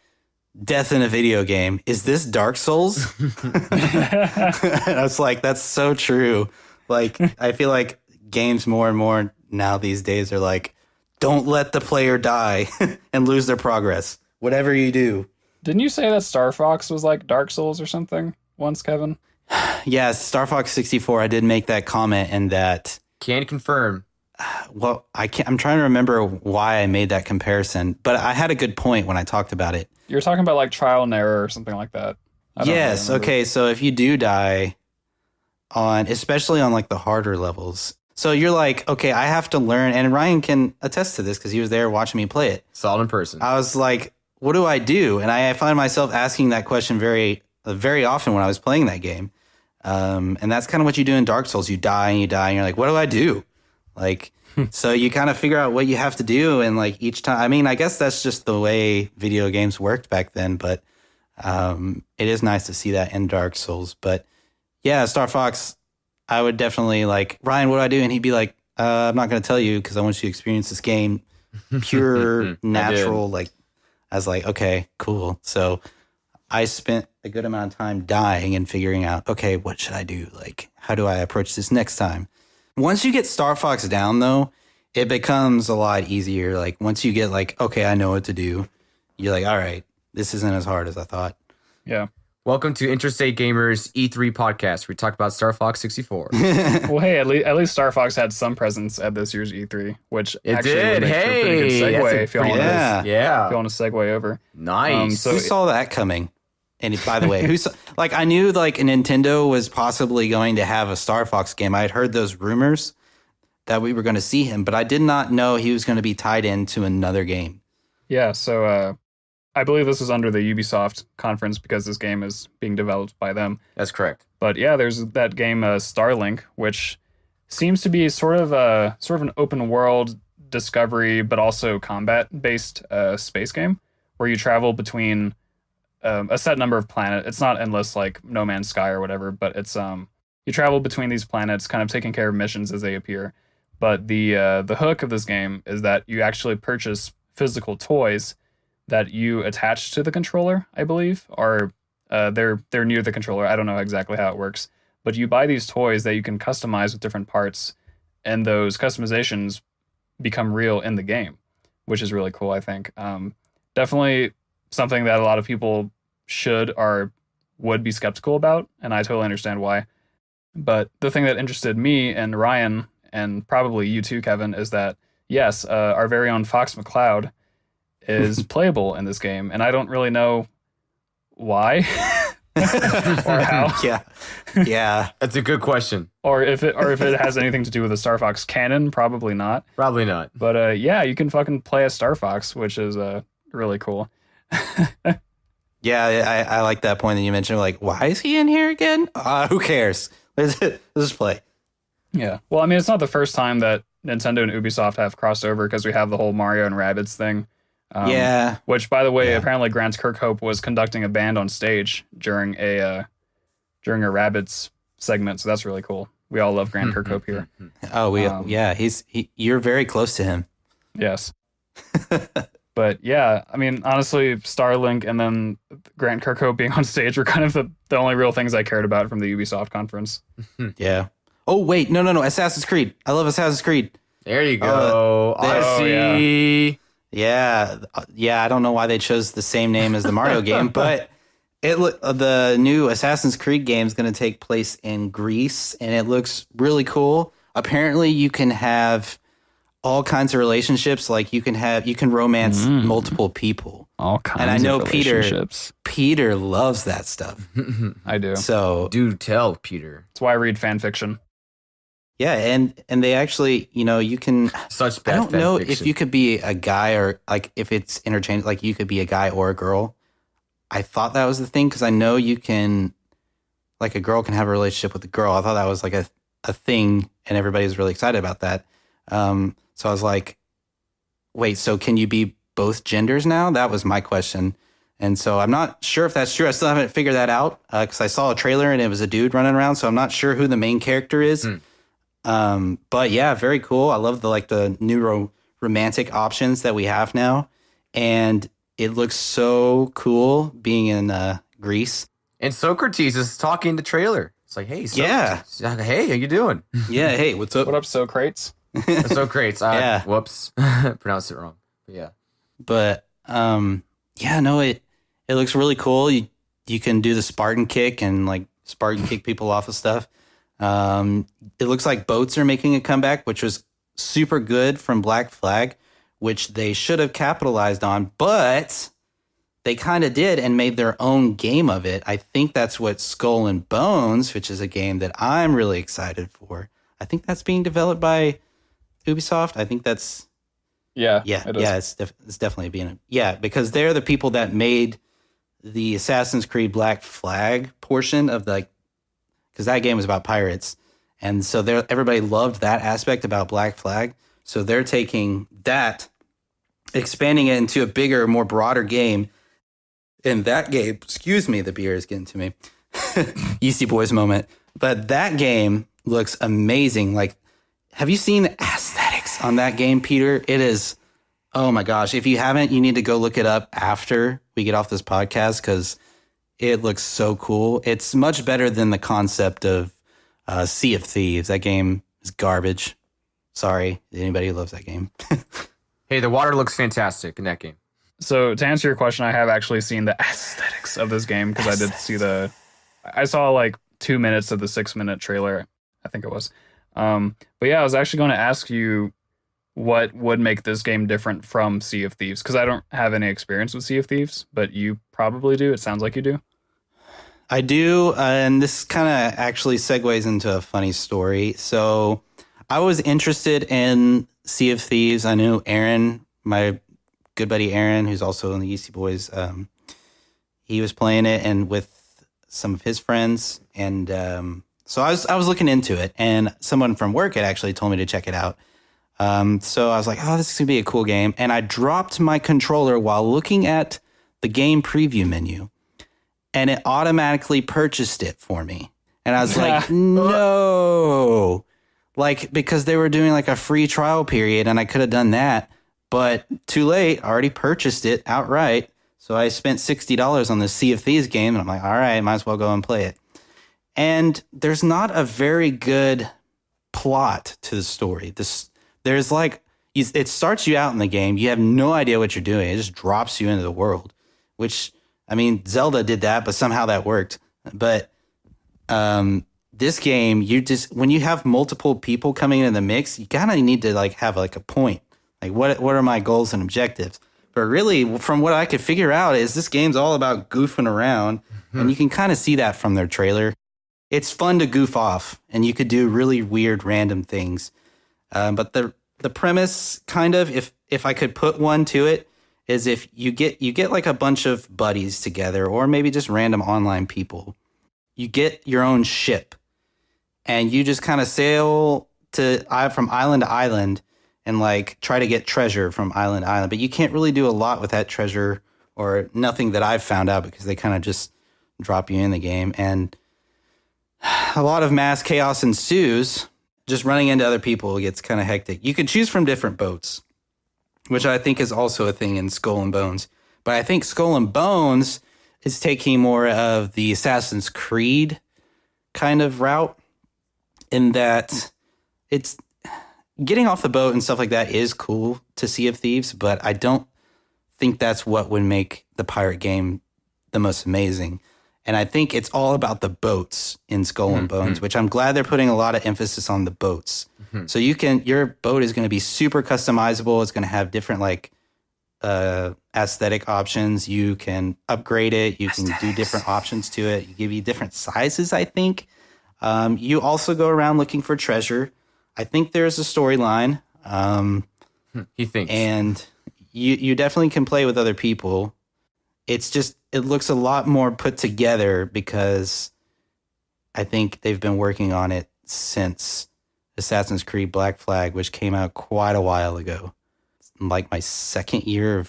"Death in a video game. Is this Dark Souls?" And I was like, that's so true. Like, I feel like games more and more now these days are like, don't let the player die and lose their progress. Whatever you do. Didn't you say that Star Fox was like Dark Souls or something once, Kevin? Yeah, Star Fox 64. I did make that comment, and that. Can confirm. Well, I'm trying to remember why I made that comparison, but I had a good point when I talked about it. You're talking about like trial and error or something like that. Yes. Okay. So if you do die especially on like the harder levels, so you're like, okay, I have to learn, and Ryan can attest to this because he was there watching me play it. Saw it in person. I was like, what do I do? And I find myself asking that question very, very often when I was playing that game. And that's kind of what you do in Dark Souls. You die and you're like, what do I do? Like, so you kind of figure out what you have to do. And like each time, I mean, I guess that's just the way video games worked back then, but it is nice to see that in Dark Souls. But yeah, Star Fox, I would definitely like, Ryan, what do I do? And he'd be like, I'm not going to tell you because I want you to experience this game pure, natural. Like, I was like, okay, cool. So I spent a good amount of time dying and figuring out, okay, what should I do? Like, how do I approach this next time? Once you get Star Fox down, though, it becomes a lot easier. Like, once you get like, okay, I know what to do, you're like, all right, this isn't as hard as I thought. Yeah. Welcome to Interstate Gamers E3 podcast. We talk about Star Fox 64. Well, hey, at least Star Fox had some presence at this year's E3, which it actually did. Makes for a pretty good segue if you want to segue over. Nice. Who saw that coming? And by the way, I knew like Nintendo was possibly going to have a Star Fox game. I had heard those rumors that we were going to see him, but I did not know he was going to be tied into another game. Yeah, so I believe this was under the Ubisoft conference because this game is being developed by them. That's correct. But yeah, there's that game Starlink, which seems to be sort of an open world discovery, but also combat based space game where you travel between a set number of planets. It's not endless like No Man's Sky or whatever, but it's you travel between these planets, kind of taking care of missions as they appear. But the hook of this game is that you actually purchase physical toys that you attach to the controller, I believe, or they're near the controller. I don't know exactly how it works, but you buy these toys that you can customize with different parts and those customizations become real in the game, which is really cool, I think. Definitely something that a lot of people would be skeptical about, and I totally understand why. But the thing that interested me and Ryan, and probably you too, Kevin, is that, yes, our very own Fox McCloud is playable in this game, and I don't really know why or how. Yeah. That's a good question. or if it has anything to do with the Star Fox canon. Probably not. Probably not. But yeah, you can fucking play as Star Fox, which is really cool. Yeah, I like that point that you mentioned. Like, why is he in here again? Who cares? Let's just play. Yeah. Well, I mean, it's not the first time that Nintendo and Ubisoft have crossed over, because we have the whole Mario and Rabbids thing. Yeah. Which, by the way, apparently Grant Kirkhope was conducting a band on stage during a Rabbids segment, so that's really cool. We all love Grant Kirkhope here. Oh, you're very close to him. Yes. But yeah, I mean, honestly, Starlink and then Grant Kirkhope being on stage were kind of the only real things I cared about from the Ubisoft conference. Yeah. Oh, wait. No. Assassin's Creed. I love Assassin's Creed. There you go. Odyssey. Yeah. I don't know why they chose the same name as the Mario game, but the new Assassin's Creed game is going to take place in Greece, and it looks really cool. Apparently, you can have all kinds of relationships. Like you can romance multiple people. All kinds and I know of relationships. Peter loves that stuff. I do. So do tell, Peter. That's why I read fan fiction. Yeah, and they actually, you can. Such bad. I don't know if you could be a guy or like if it's interchangeable. Like you could be a guy or a girl. I thought that was the thing because I know you can, like a girl can have a relationship with a girl. I thought that was like a thing, and everybody was really excited about that. So I was like, wait, so can you be both genders now? That was my question. And so I'm not sure if that's true. I still haven't figured that out because I saw a trailer and it was a dude running around. So I'm not sure who the main character is. But yeah, very cool. I love the new romantic options that we have now. And it looks so cool being in Greece. And Socrates is talking to trailer. It's like, hey, Socrates. Yeah. Hey, how you doing? Yeah, hey, what's up? What up, Socrates? Socrates. Yeah. Whoops. Pronounced it wrong. But yeah. But yeah, no, it looks really cool. You can do the Spartan kick and like Spartan kick people off of stuff. It looks like boats are making a comeback, which was super good from Black Flag, which they should have capitalized on, but they kind of did and made their own game of it. I think that's what Skull and Bones, which is a game that I'm really excited for. I think that's being developed by Ubisoft. I think that's it's definitely being because they're the people that made the Assassin's Creed Black Flag portion of because that game was about pirates, and so everybody loved that aspect about Black Flag. So they're taking that, expanding it into a bigger, more broader game. In that game, excuse me, the beer is getting to me. Yeasty Boys moment, but that game looks amazing. Like, have you seen the aesthetics on that game, Peter? It is, oh my gosh. If you haven't, you need to go look it up after we get off this podcast because it looks so cool. It's much better than the concept of Sea of Thieves. That game is garbage. Sorry, anybody who loves that game. Hey, the water looks fantastic in that game. So to answer your question, I have actually seen the aesthetics of this game because I did see I saw like 2 minutes of the 6-minute trailer, I think it was. But yeah, I was actually going to ask you what would make this game different from Sea of Thieves, because I don't have any experience with Sea of Thieves, but you probably do. It sounds like you do. I do, and this kind of actually segues into a funny story. So I was interested in Sea of Thieves. I knew Aaron, my good buddy Aaron, who's also in the Yeasty Boys, he was playing it and with some of his friends. And so I was looking into it, and someone from work had actually told me to check it out. So I was like, oh, this is going to be a cool game. And I dropped my controller while looking at the game preview menu, and it automatically purchased it for me. And I was like, no, because they were doing like a free trial period and I could have done that, but too late. I already purchased it outright. So I spent $60 on the Sea of Thieves game, and I'm like, all right, might as well go and play it. And there's not a very good plot to the story. There's like, it starts you out in the game. You have no idea what you're doing. It just drops you into the world, which, I mean, Zelda did that, but somehow that worked. But this game, when you have multiple people coming into the mix, you kind of need to like have like a point. Like what are my goals and objectives? But really, from what I could figure out, is this game's all about goofing around, and you can kind of see that from their trailer. It's fun to goof off, and you could do really weird, random things. But the premise, kind of, if I could put one to it, is if you get like a bunch of buddies together, or maybe just random online people, you get your own ship, and you just kind of sail from island to island, and like try to get treasure from island to island. But you can't really do a lot with that treasure, or nothing that I've found out, because they kind of just drop you in the game. And a lot of mass chaos ensues. Just running into other people gets kind of hectic. You can choose from different boats, which I think is also a thing in Skull and Bones. But I think Skull and Bones is taking more of the Assassin's Creed kind of route, in that it's getting off the boat and stuff like that is cool to Sea of Thieves, but I don't think that's what would make the pirate game the most amazing. And I think it's all about the boats in Skull and Bones, which I'm glad they're putting a lot of emphasis on the boats. So your boat is going to be super customizable. It's going to have different like aesthetic options. You can upgrade it. You can do different options to it. You give you different sizes, I think. You also go around looking for treasure. I think there's a storyline. He thinks. And you definitely can play with other people. It's just, it looks a lot more put together, because I think they've been working on it since Assassin's Creed Black Flag, which came out quite a while ago. Like my second or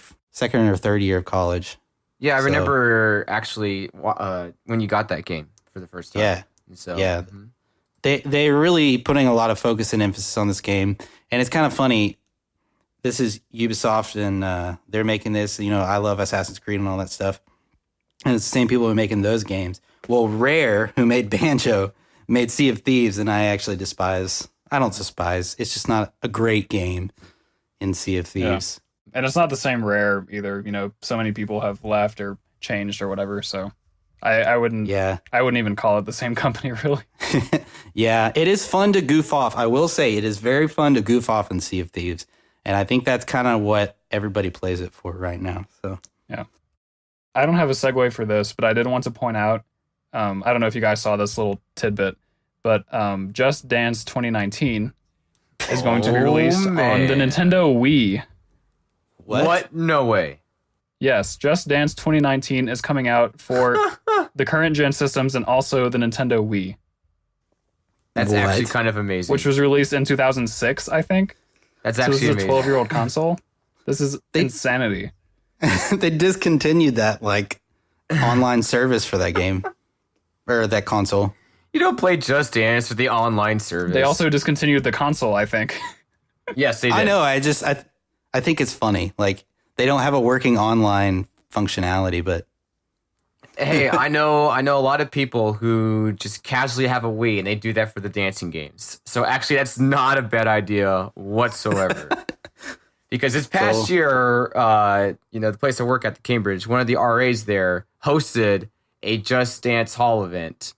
third year of college. Yeah, I remember actually when you got that game for the first time. Yeah. So, yeah. They're really putting a lot of focus and emphasis on this game. And it's kind of funny. This is Ubisoft, and they're making this. You know, I love Assassin's Creed and all that stuff. And it's the same people who are making those games. Well, Rare, who made Banjo, made Sea of Thieves, and I don't despise. It's just not a great game in Sea of Thieves. Yeah. And it's not the same Rare either. You know, so many people have left or changed or whatever. So I wouldn't even call it the same company, really. Yeah, it is fun to goof off. I will say it is very fun to goof off in Sea of Thieves. And I think that's kind of what everybody plays it for right now. So yeah. I don't have a segue for this, but I did want to point out, I don't know if you guys saw this little tidbit, but Just Dance 2019 is going to be released on the Nintendo Wii. What? No way. Yes, Just Dance 2019 is coming out for the current gen systems and also the Nintendo Wii. That's actually kind of amazing. Which was released in 2006, I think. That's actually this is amazing. a 12-year-old console. This is insanity. They discontinued that like online service for that game, or that console. You don't play Just Dance with the online service. They also discontinued the console, I think. Yes, they did. I know. I think it's funny. Like, they don't have a working online functionality, but hey, I know a lot of people who just casually have a Wii, and they do that for the dancing games. So actually, that's not a bad idea whatsoever. Because this past year, the place I work at, the Cambridge, one of the RAs there hosted a Just Dance Hall event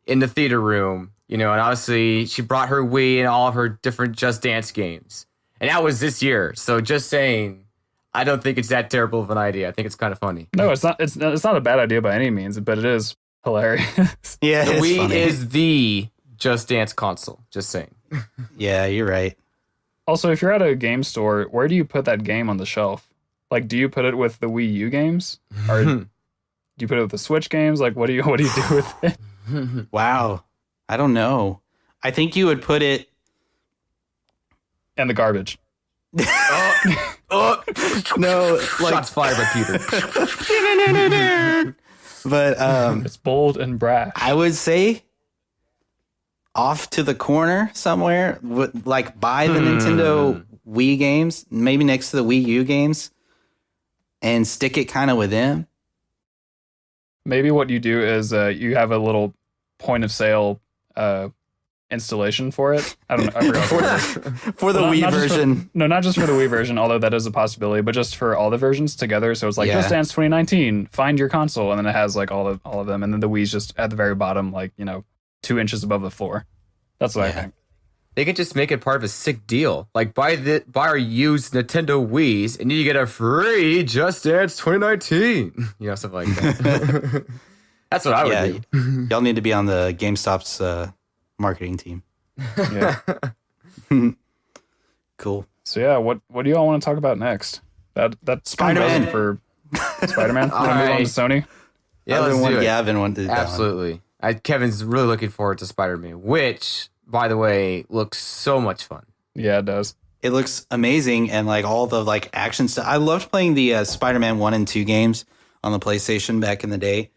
in the theater room. And obviously she brought her Wii and all of her different Just Dance games, and that was this year. So just saying, I don't think it's that terrible of an idea. I think it's kind of funny. No, it's not. It's not a bad idea by any means, but it is hilarious. Yeah, the Wii funny. is the Just Dance console. Just saying. Yeah, you're right. Also, if you're at a game store, where do you put that game on the shelf? Like, do you put it with the Wii U games, or do you put it with the Switch games? Like, what do you do with it? Wow, I don't know. I think you would put it in the garbage. No, like Shots fired by Peter. But It's bold and brash. I would say off to the corner somewhere, like by the Nintendo Wii games, maybe next to the Wii U games, and stick it kind of with them. Maybe what you do is you have a little point of sale installation for it. I forgot what it is. For the Wii version. Not just for the Wii version, although that is a possibility, but just for all the versions together. So it's like Yeah. Just Dance 2019, find your console, and then it has like all of them, and then the Wii's just at the very bottom, like 2 inches above the floor. That's what I think. They could just make it part of a sick deal. Like buy our used Nintendo Wii's and you get a free Just Dance 2019. Something like that. That's what I would do. Y'all need to be on the GameStop's marketing team. Yeah. Cool. So yeah, what do you all want to talk about next? That Spider-Man. for Spider-Man. All Move on right. to Sony. Yeah, let's do it. I've been wanting to do that one. Absolutely. Kevin's really looking forward to Spider-Man, which, by the way, looks so much fun. Yeah, it does. It looks amazing, and like all the like action stuff. I loved playing the Spider-Man 1 and 2 games on the PlayStation back in the day.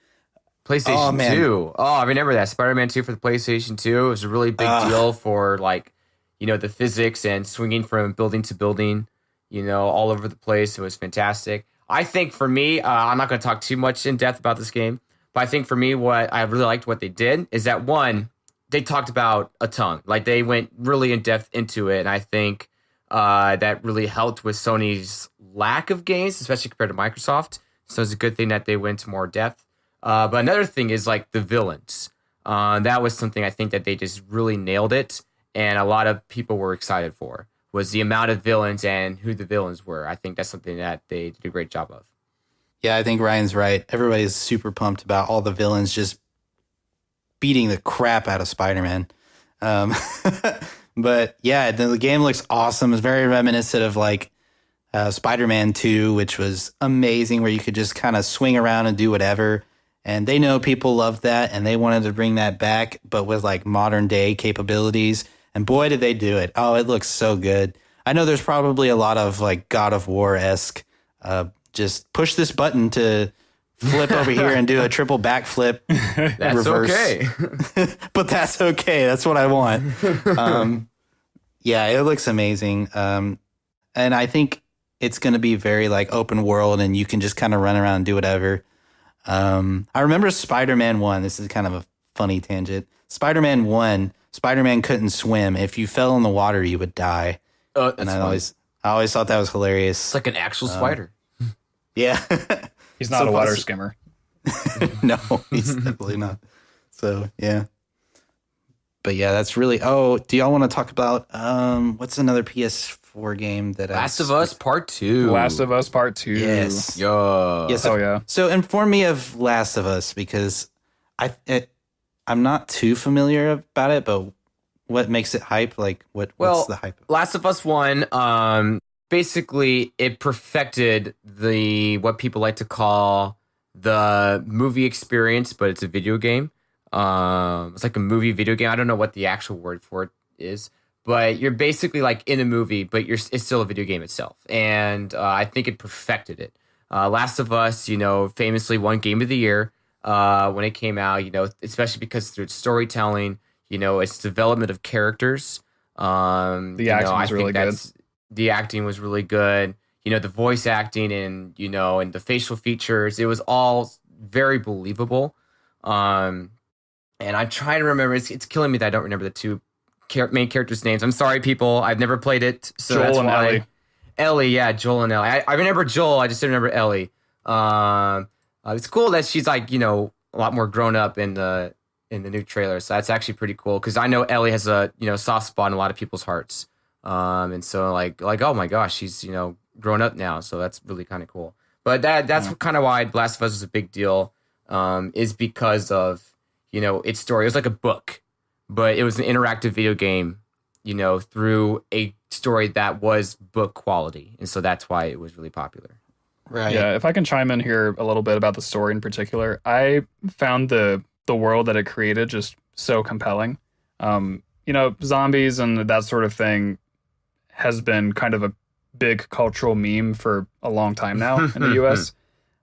PlayStation man. 2. Oh, I remember that. Spider-Man 2 for the PlayStation 2. It was a really big deal for the physics and swinging from building to building, all over the place. It was fantastic. I think for me, I'm not going to talk too much in depth about this game, but I think for me, what I really liked what they did is that one, they talked about a ton. Like they went really in depth into it. And I think that really helped with Sony's lack of games, especially compared to Microsoft. So it's a good thing that they went to more depth. But another thing is like the villains. That was something I think that they just really nailed it. And a lot of people were excited for was the amount of villains and who the villains were. I think that's something that they did a great job of. Yeah, I think Ryan's right. Everybody's super pumped about all the villains just beating the crap out of Spider-Man. But yeah, the game looks awesome. It's very reminiscent of like Spider-Man 2, which was amazing, where you could just kind of swing around and do whatever. And they know people love that, and they wanted to bring that back, but with like modern day capabilities. And boy, did they do it. Oh, it looks so good. I know there's probably a lot of like God of War-esque, just push this button to flip over here and do a triple backflip. That's reverse. okay. But that's okay. That's what I want. Yeah, it looks amazing. And I think it's going to be very like open world, and you can just kind of run around and do whatever. I remember Spider-Man 1. This is kind of a funny tangent. Spider-Man 1, Spider-Man couldn't swim. If you fell in the water, you would die. That's And I funny. always thought that was hilarious. It's like an actual spider. Yeah. He's not So a water plus- skimmer. No, he's definitely not. So, yeah. But yeah, that's really... Oh, do y'all want to talk about... what's another PS4 game that... Last of Us Part 2. Last of Us Part 2. Yes. Yo. Yes. Oh yeah. So inform me of Last of Us, because I'm not too familiar about it, but what makes it hype? Like, what's the hype? Last of Us 1, basically it perfected what people like to call the movie experience, but it's a video game. It's like a movie video game. I don't know what the actual word for it is, but you're basically like in a movie, but it's still a video game itself. And I think it perfected it. Last of Us, famously won Game of the Year when it came out, especially because through its storytelling, its development of characters. The acting was really good. The acting was really good. The voice acting and, and the facial features, it was all very believable. And I'm trying to remember, it's killing me that I don't remember the two main characters' names. I'm sorry, people. I've never played it. So Joel that's and why. Ellie. Ellie, yeah, Joel and Ellie. I remember Joel, I just didn't remember Ellie. It's cool that she's like, a lot more grown up in the new trailer. So that's actually pretty cool, because I know Ellie has a soft spot in a lot of people's hearts. And so like oh my gosh, she's grown up now, so that's really kind of cool. But that's kind of why Last of Us is a big deal, is because of its story. It was like a book, but it was an interactive video game, through a story that was book quality, and so that's why it was really popular. Right. Yeah, if I can chime in here a little bit about the story in particular, I found the world that it created just so compelling. Zombies and that sort of thing has been kind of a big cultural meme for a long time now in the US.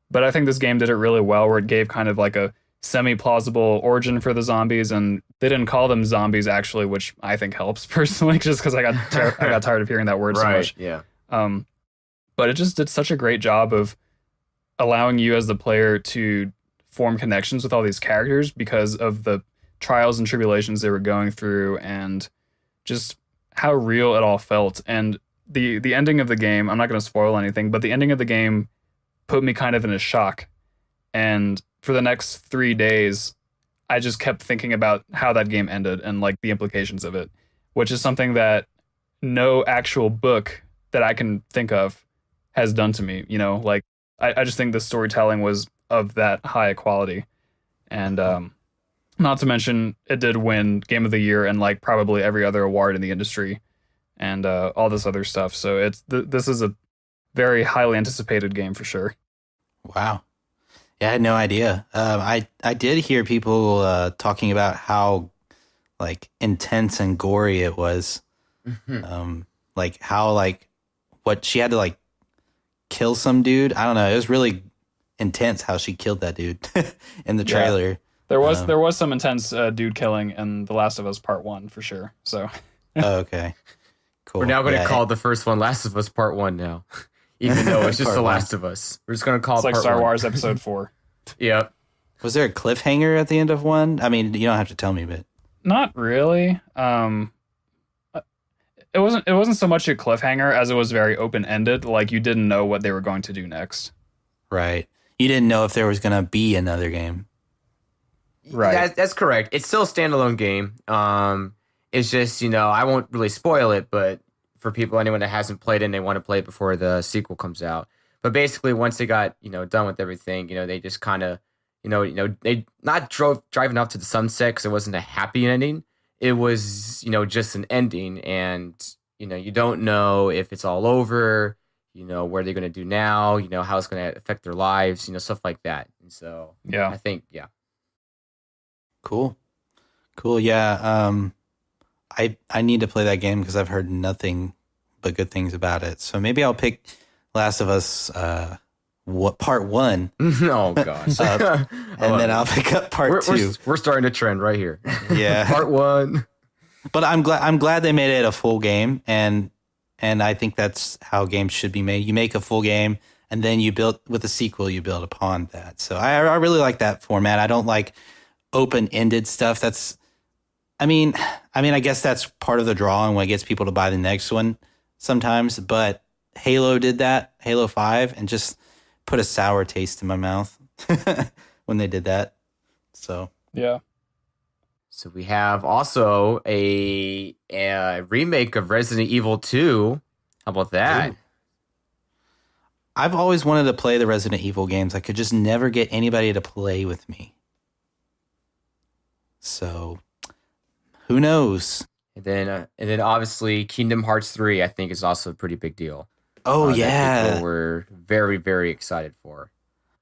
But I think this game did it really well, where it gave kind of like a semi-plausible origin for the zombies, and they didn't call them zombies actually, which I think helps personally, just because I got tired of hearing that word so much. Yeah. But it just did such a great job of allowing you as the player to form connections with all these characters because of the trials and tribulations they were going through and just how real it all felt. And the ending of the game, I'm not going to spoil anything, but the ending of the game put me kind of in a shock. And for the next 3 days, I just kept thinking about how that game ended and like the implications of it, which is something that no actual book that I can think of has done to me. You know, like I just think the storytelling was of that high quality. And not to mention it did win Game of the Year and like probably every other award in the industry and all this other stuff. So this is a very highly anticipated game for sure. Wow. Yeah, I had no idea. I did hear people talking about how like intense and gory it was. Like how like what she had to like kill some dude. I don't know. It was really intense how she killed that dude in the trailer. Yeah. There was some intense dude killing in The Last of Us Part 1 for sure. So okay. Cool. We're now going to call the first one Last of Us Part 1 now. Even though it's just The Last of Us. We're just going to call it like Part Star 1. Wars Episode 4. Yep. Was there a cliffhanger at the end of 1? I mean, you don't have to tell me, but Not really. It wasn't so much a cliffhanger as it was very open-ended. Like you didn't know what they were going to do next. right. You didn't know if there was going to be another game. Right. That's correct. It's still a standalone game. It's just, I won't really spoil it, but for anyone that hasn't played it and they want to play it before the sequel comes out. But basically, once they got, done with everything, they just kind of, they not driving off to the sunset because it wasn't a happy ending. It was, just an ending. And, you don't know if it's all over, what are they going to do now, how it's going to affect their lives, stuff like that. And so, Yeah. I think, yeah. Cool. Yeah. I need to play that game because I've heard nothing but good things about it. So maybe I'll pick Last of Us Part 1. Oh, gosh. And then I'll pick up Part 2. We're starting to trend right here. Yeah. Part 1. But I'm glad they made it a full game, and I think that's how games should be made. You make a full game, and then you build with a sequel. You build upon that. So I really like that format. I don't like open-ended stuff. I guess that's part of the draw and what gets people to buy the next one sometimes. But Halo did that, Halo 5, and just put a sour taste in my mouth when they did that. So Yeah. So we have also a remake of Resident Evil 2. How about that? Ooh. I've always wanted to play the Resident Evil games. I could just never get anybody to play with me. So who knows? And then obviously Kingdom Hearts 3, I think, is also a pretty big deal. Oh, That yeah. people were very, very excited for.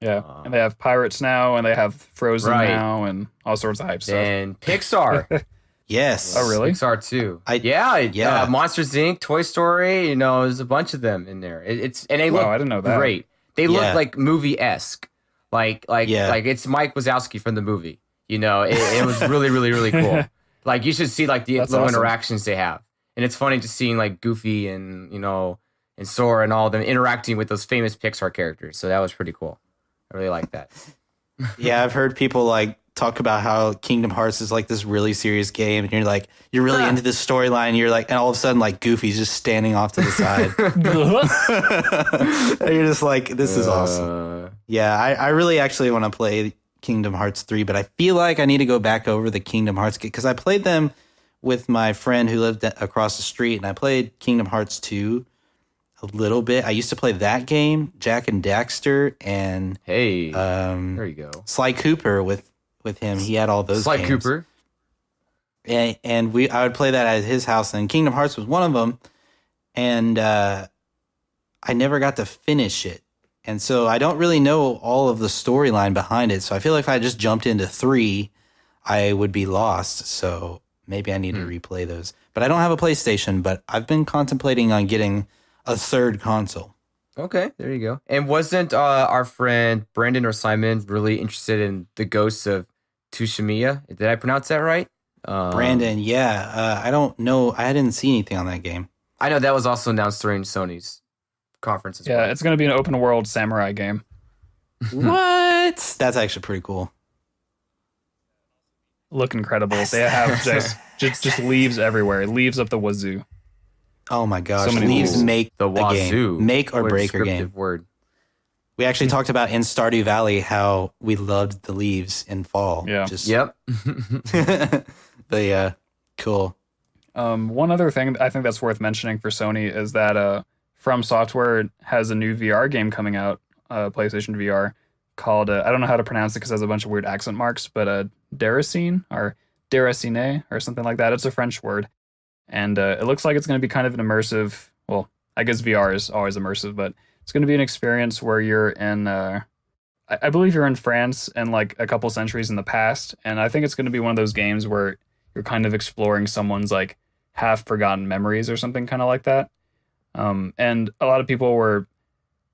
Yeah. And they have Pirates now, and they have Frozen Right. now, and all sorts of hype stuff. And Pixar. Yes. Oh, really? Pixar too. Yeah. Monsters Inc., Toy Story. There's a bunch of them in there. And they Wow, look I didn't know that. great. They Yeah. look like movie-esque. Like it's Mike Wazowski from the movie. It was really, really, really cool. Like you should see like the That's little awesome. interactions they have, and it's funny just seeing like Goofy and and Sora and all of them interacting with those famous Pixar characters. So that was pretty cool. I really like that. Yeah, I've heard people like talk about how Kingdom Hearts is like this really serious game, and you're really into this storyline. You're like, and all of a sudden, like Goofy's just standing off to the side. And you're just like, this is awesome. Yeah, I really actually want to play Kingdom Hearts 3, but I feel like I need to go back over the Kingdom Hearts because I played them with my friend who lived across the street, and I played Kingdom Hearts 2 a little bit. I used to play that game, Jack and Daxter, and Hey, there you go. Sly Cooper with him. He had all those Sly games. Cooper. And I would play that at his house, and Kingdom Hearts was one of them. And I never got to finish it. And so I don't really know all of the storyline behind it. So I feel like if I just jumped into 3, I would be lost. So maybe I need to replay those. But I don't have a PlayStation, but I've been contemplating on getting a third console. Okay, there you go. And wasn't our friend Brandon or Simon really interested in the Ghosts of Tsushima? Did I pronounce that right? Brandon, yeah. I don't know. I didn't see anything on that game. I know that was also announced during Sony's conference as Yeah, well. it's going to be an open world samurai game. What? That's actually pretty cool. look incredible. They have just leaves everywhere, leaves up the wazoo. Oh my gosh, So many leaves leaves. make The a wazoo. game, make or What a break a game. descriptive word. We actually talked about in Stardew Valley how we loved the leaves in fall. Yeah. Yep. But yeah, cool. One other thing I think that's worth mentioning for Sony is that From Software has a new VR game coming out, PlayStation VR, called, I don't know how to pronounce it because it has a bunch of weird accent marks, but Deracine or Deracine or something like that. It's a French word. And it looks like it's going to be kind of an immersive, well, I guess VR is always immersive, but it's going to be an experience where you're in, I believe you're in France in like a couple centuries in the past. And I think it's going to be one of those games where you're kind of exploring someone's like half forgotten memories or something kind of like that. And a lot of people were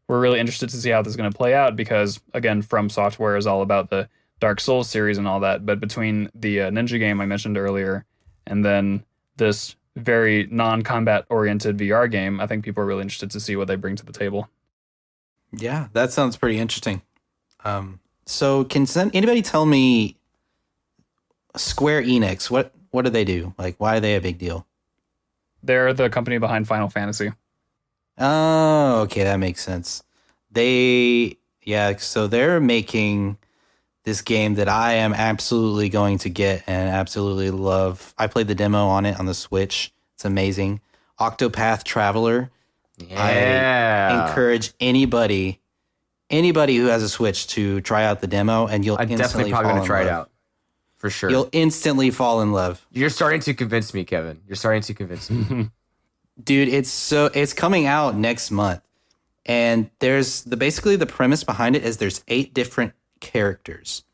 really interested to see how this is going to play out because, again, From Software is all about the Dark Souls series and all that. But between the Ninja game I mentioned earlier and then this very non-combat oriented VR game, I think people are really interested to see what they bring to the table. Yeah, that sounds pretty interesting. So can anybody tell me Square Enix, what do they do? Like, why are they a big deal? They're the company behind Final Fantasy. Oh, okay, that makes sense. So they're making this game that I am absolutely going to get and absolutely love. I played the demo on it on the Switch. It's amazing. Octopath Traveler. Yeah. I encourage anybody who has a Switch to try out the demo, and you'll I'm instantly definitely probably fall going in to try it love. out. For sure. You'll instantly fall in love. You're starting to convince me, Kevin. You're starting to convince me. Dude, it's coming out next month. And there's basically the premise behind it is there's 8 different characters.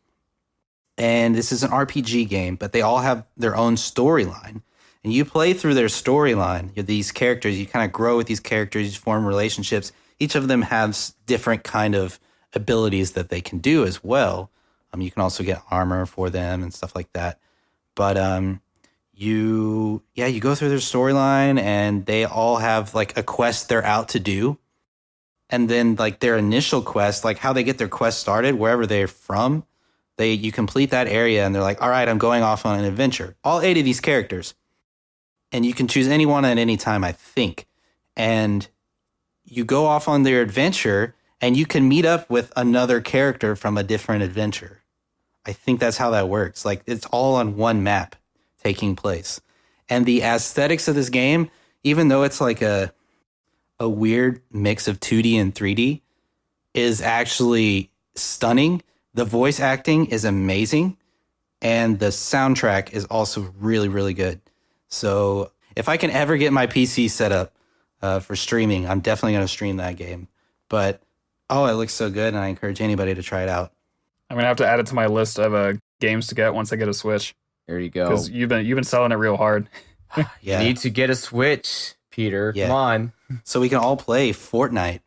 And this is an RPG game, but they all have their own storyline. And you play through their storyline. You're these characters, you kind of grow with these characters, you form relationships. Each of them has different kind of abilities that they can do as well. You can also get armor for them and stuff like that. But you go through their storyline and they all have like a quest they're out to do. And then like their initial quest, like how they get their quest started, wherever they're from, you complete that area and they're like, all right, I'm going off on an adventure. All 8 of these characters. And you can choose anyone at any time, I think. And you go off on their adventure and you can meet up with another character from a different adventure. I think that's how that works. Like it's all on one map taking place. And the aesthetics of this game, even though it's like a weird mix of 2D and 3D, is actually stunning. The voice acting is amazing. And the soundtrack is also really, really good. So if I can ever get my PC set up for streaming, I'm definitely going to stream that game. But, it looks so good, and I encourage anybody to try it out. I'm going to have to add it to my list of games to get once I get a Switch. There you go. Because you've been selling it real hard. Yeah. You need to get a Switch, Peter. Yeah. Come on. So we can all play Fortnite.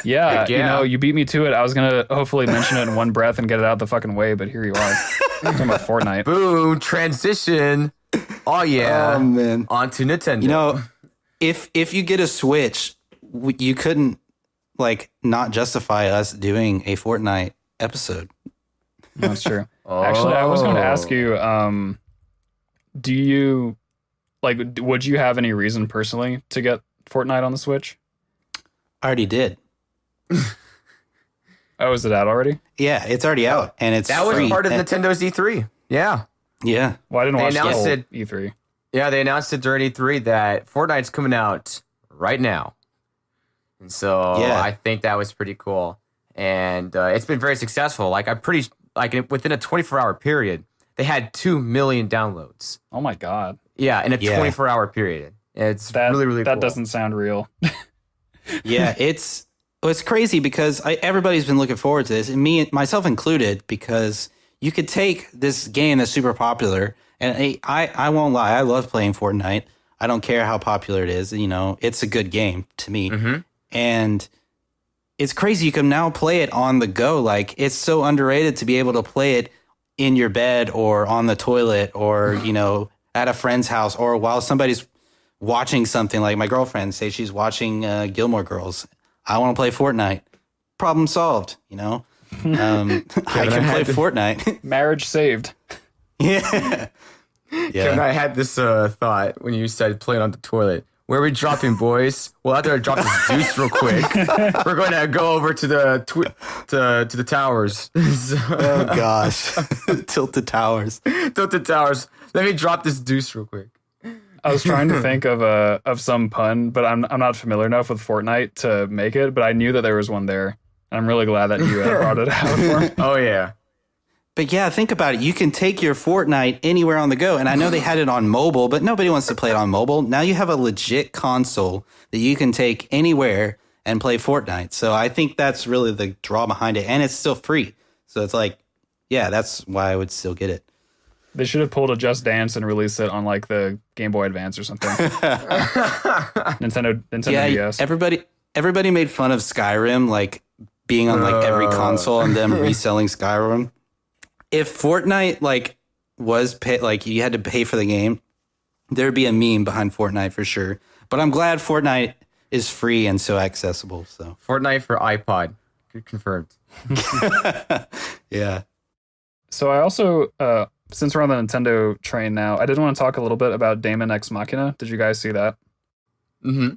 Yeah, Heck yeah. you beat me to it. I was going to hopefully mention it in one breath and get it out the fucking way, but here you are. Talking about Fortnite. Boom. Transition. Oh, yeah. Oh, man. Onto Nintendo. You know, if you get a Switch, you couldn't like not justify us doing a Fortnite episode. That's true. Actually, I was going to ask you, do you, like, would you have any reason personally to get Fortnite on the Switch? I already did. Oh, is it out already? Yeah, it's already out, and it's that was free. part of And- Nintendo's E3. Yeah. Yeah. Well, I didn't They watch the announced whole it- E3. Yeah, they announced it during E3 that Fortnite's coming out right now. And so Yeah. I think that was pretty cool. And it's been very successful. Like, within a 24-hour period, they had 2 million downloads. Oh my God. Yeah, in a Yeah. 24-hour period. It's That, really, really that cool. doesn't sound real. Yeah, it's crazy because everybody's been looking forward to this, and myself included, because you could take this game that's super popular, and I won't lie, I love playing Fortnite. I don't care how popular it is, it's a good game to me. Mhm. And it's crazy you can now play it on the go. Like, it's so underrated to be able to play it in your bed or on the toilet or, at a friend's house or while somebody's watching something. Like my girlfriend, say she's watching Gilmore Girls. I want to play Fortnite. Problem solved, I can play Fortnite. Marriage saved. Yeah. Kevin, I had this thought when you said playing on the toilet. Where are we dropping, boys? Well, after I drop this deuce real quick, we're going to go over to the to the towers. Oh gosh, Tilted Towers. Tilted Towers. Let me drop this deuce real quick. I was trying to think of some pun, but I'm not familiar enough with Fortnite to make it. But I knew that there was one there. I'm really glad that you brought it out for me. Oh yeah. But yeah, think about it. You can take your Fortnite anywhere on the go. And I know they had it on mobile, but nobody wants to play it on mobile. Now you have a legit console that you can take anywhere and play Fortnite. So I think that's really the draw behind it. And it's still free. So it's like, yeah, that's why I would still get it. They should have pulled a Just Dance and released it on like the Game Boy Advance or something. Nintendo Yeah, DS. everybody made fun of Skyrim, like being on like every console and them reselling Skyrim. If Fortnite like was like you had to pay for the game, there'd be a meme behind Fortnite for sure. But I'm glad Fortnite is free and so accessible. So Fortnite for iPod. Confirmed. Yeah. So I also, since we're on the Nintendo train now, I did want to talk a little bit about Daemon X Machina. Did you guys see that? Mm-hmm.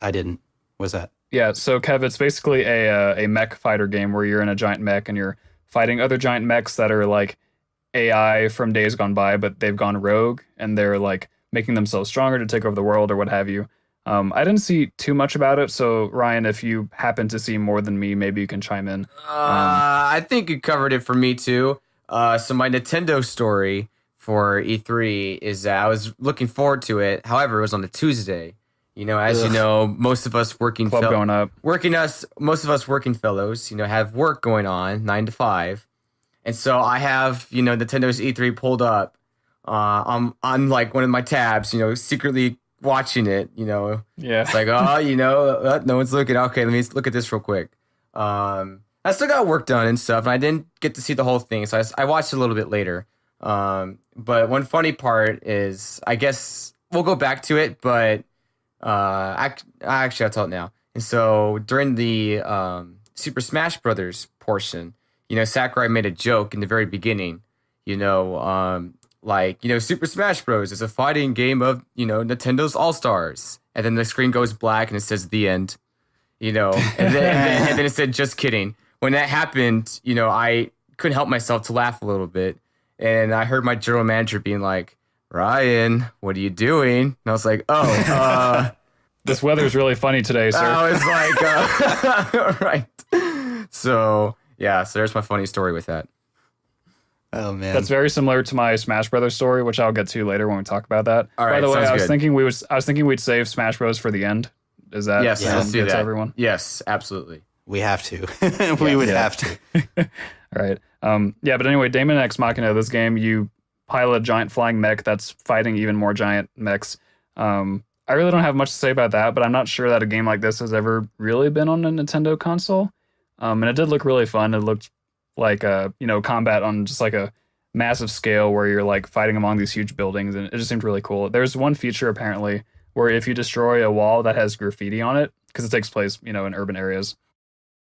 I didn't. What's that? Yeah, so Kev, it's basically a mech fighter game where you're in a giant mech and you're fighting other giant mechs that are like AI from days gone by, but they've gone rogue and they're like making themselves stronger to take over the world or what have you. I didn't see too much about it, so Ryan, if you happen to see more than me, maybe you can chime in. I think you covered it for me too. So my Nintendo story for E3 is that I was looking forward to it. However, it was on a Tuesday. You know, as you know, most of us working Club going up. most of us working fellows, you know, have work going on 9 to 5. And so I have, you know, Nintendo's E3 pulled up on like one of my tabs, you know, secretly watching it, you know. Yeah. It's like, oh, you know, no one's looking. Okay, let me look at this real quick. I still got work done and stuff, and I didn't get to see the whole thing, so I watched it a little bit later. But one funny part is, I guess we'll go back to it, but actually I'll tell it now. And so during the Super Smash Brothers portion, you know, Sakurai made a joke in the very beginning, you know, like, you know, Super Smash Bros. Is a fighting game of, you know, Nintendo's All-Stars. And then the screen goes black and it says the end, you know, and then it said, just kidding. When that happened, you know, I couldn't help myself to laugh a little bit. And I heard my general manager being like, Ryan, what are you doing? And I was like, oh, this weather's really funny today, sir. I was like, right. So, yeah, so there's my funny story with that. Oh man, That's very similar to my Smash Brothers story, which I'll get to later when we talk about that. All right, By the way, sounds I was good. thinking we'd save Smash Bros for the end. Is that Yes, let's do good to that. everyone? Yes, absolutely. we have to. We would have to. All right. Yeah, but anyway, Daemon X Machina, this game, you pilot a giant flying mech that's fighting even more giant mechs. I really don't have much to say about that, but I'm not sure that a game like this has ever really been on a Nintendo console. And it did look really fun. It looked like you know, combat on just like a massive scale where you're like fighting among these huge buildings, and it just seemed really cool. There's one feature apparently where if you destroy a wall that has graffiti on it, because it takes place, you know, in urban areas,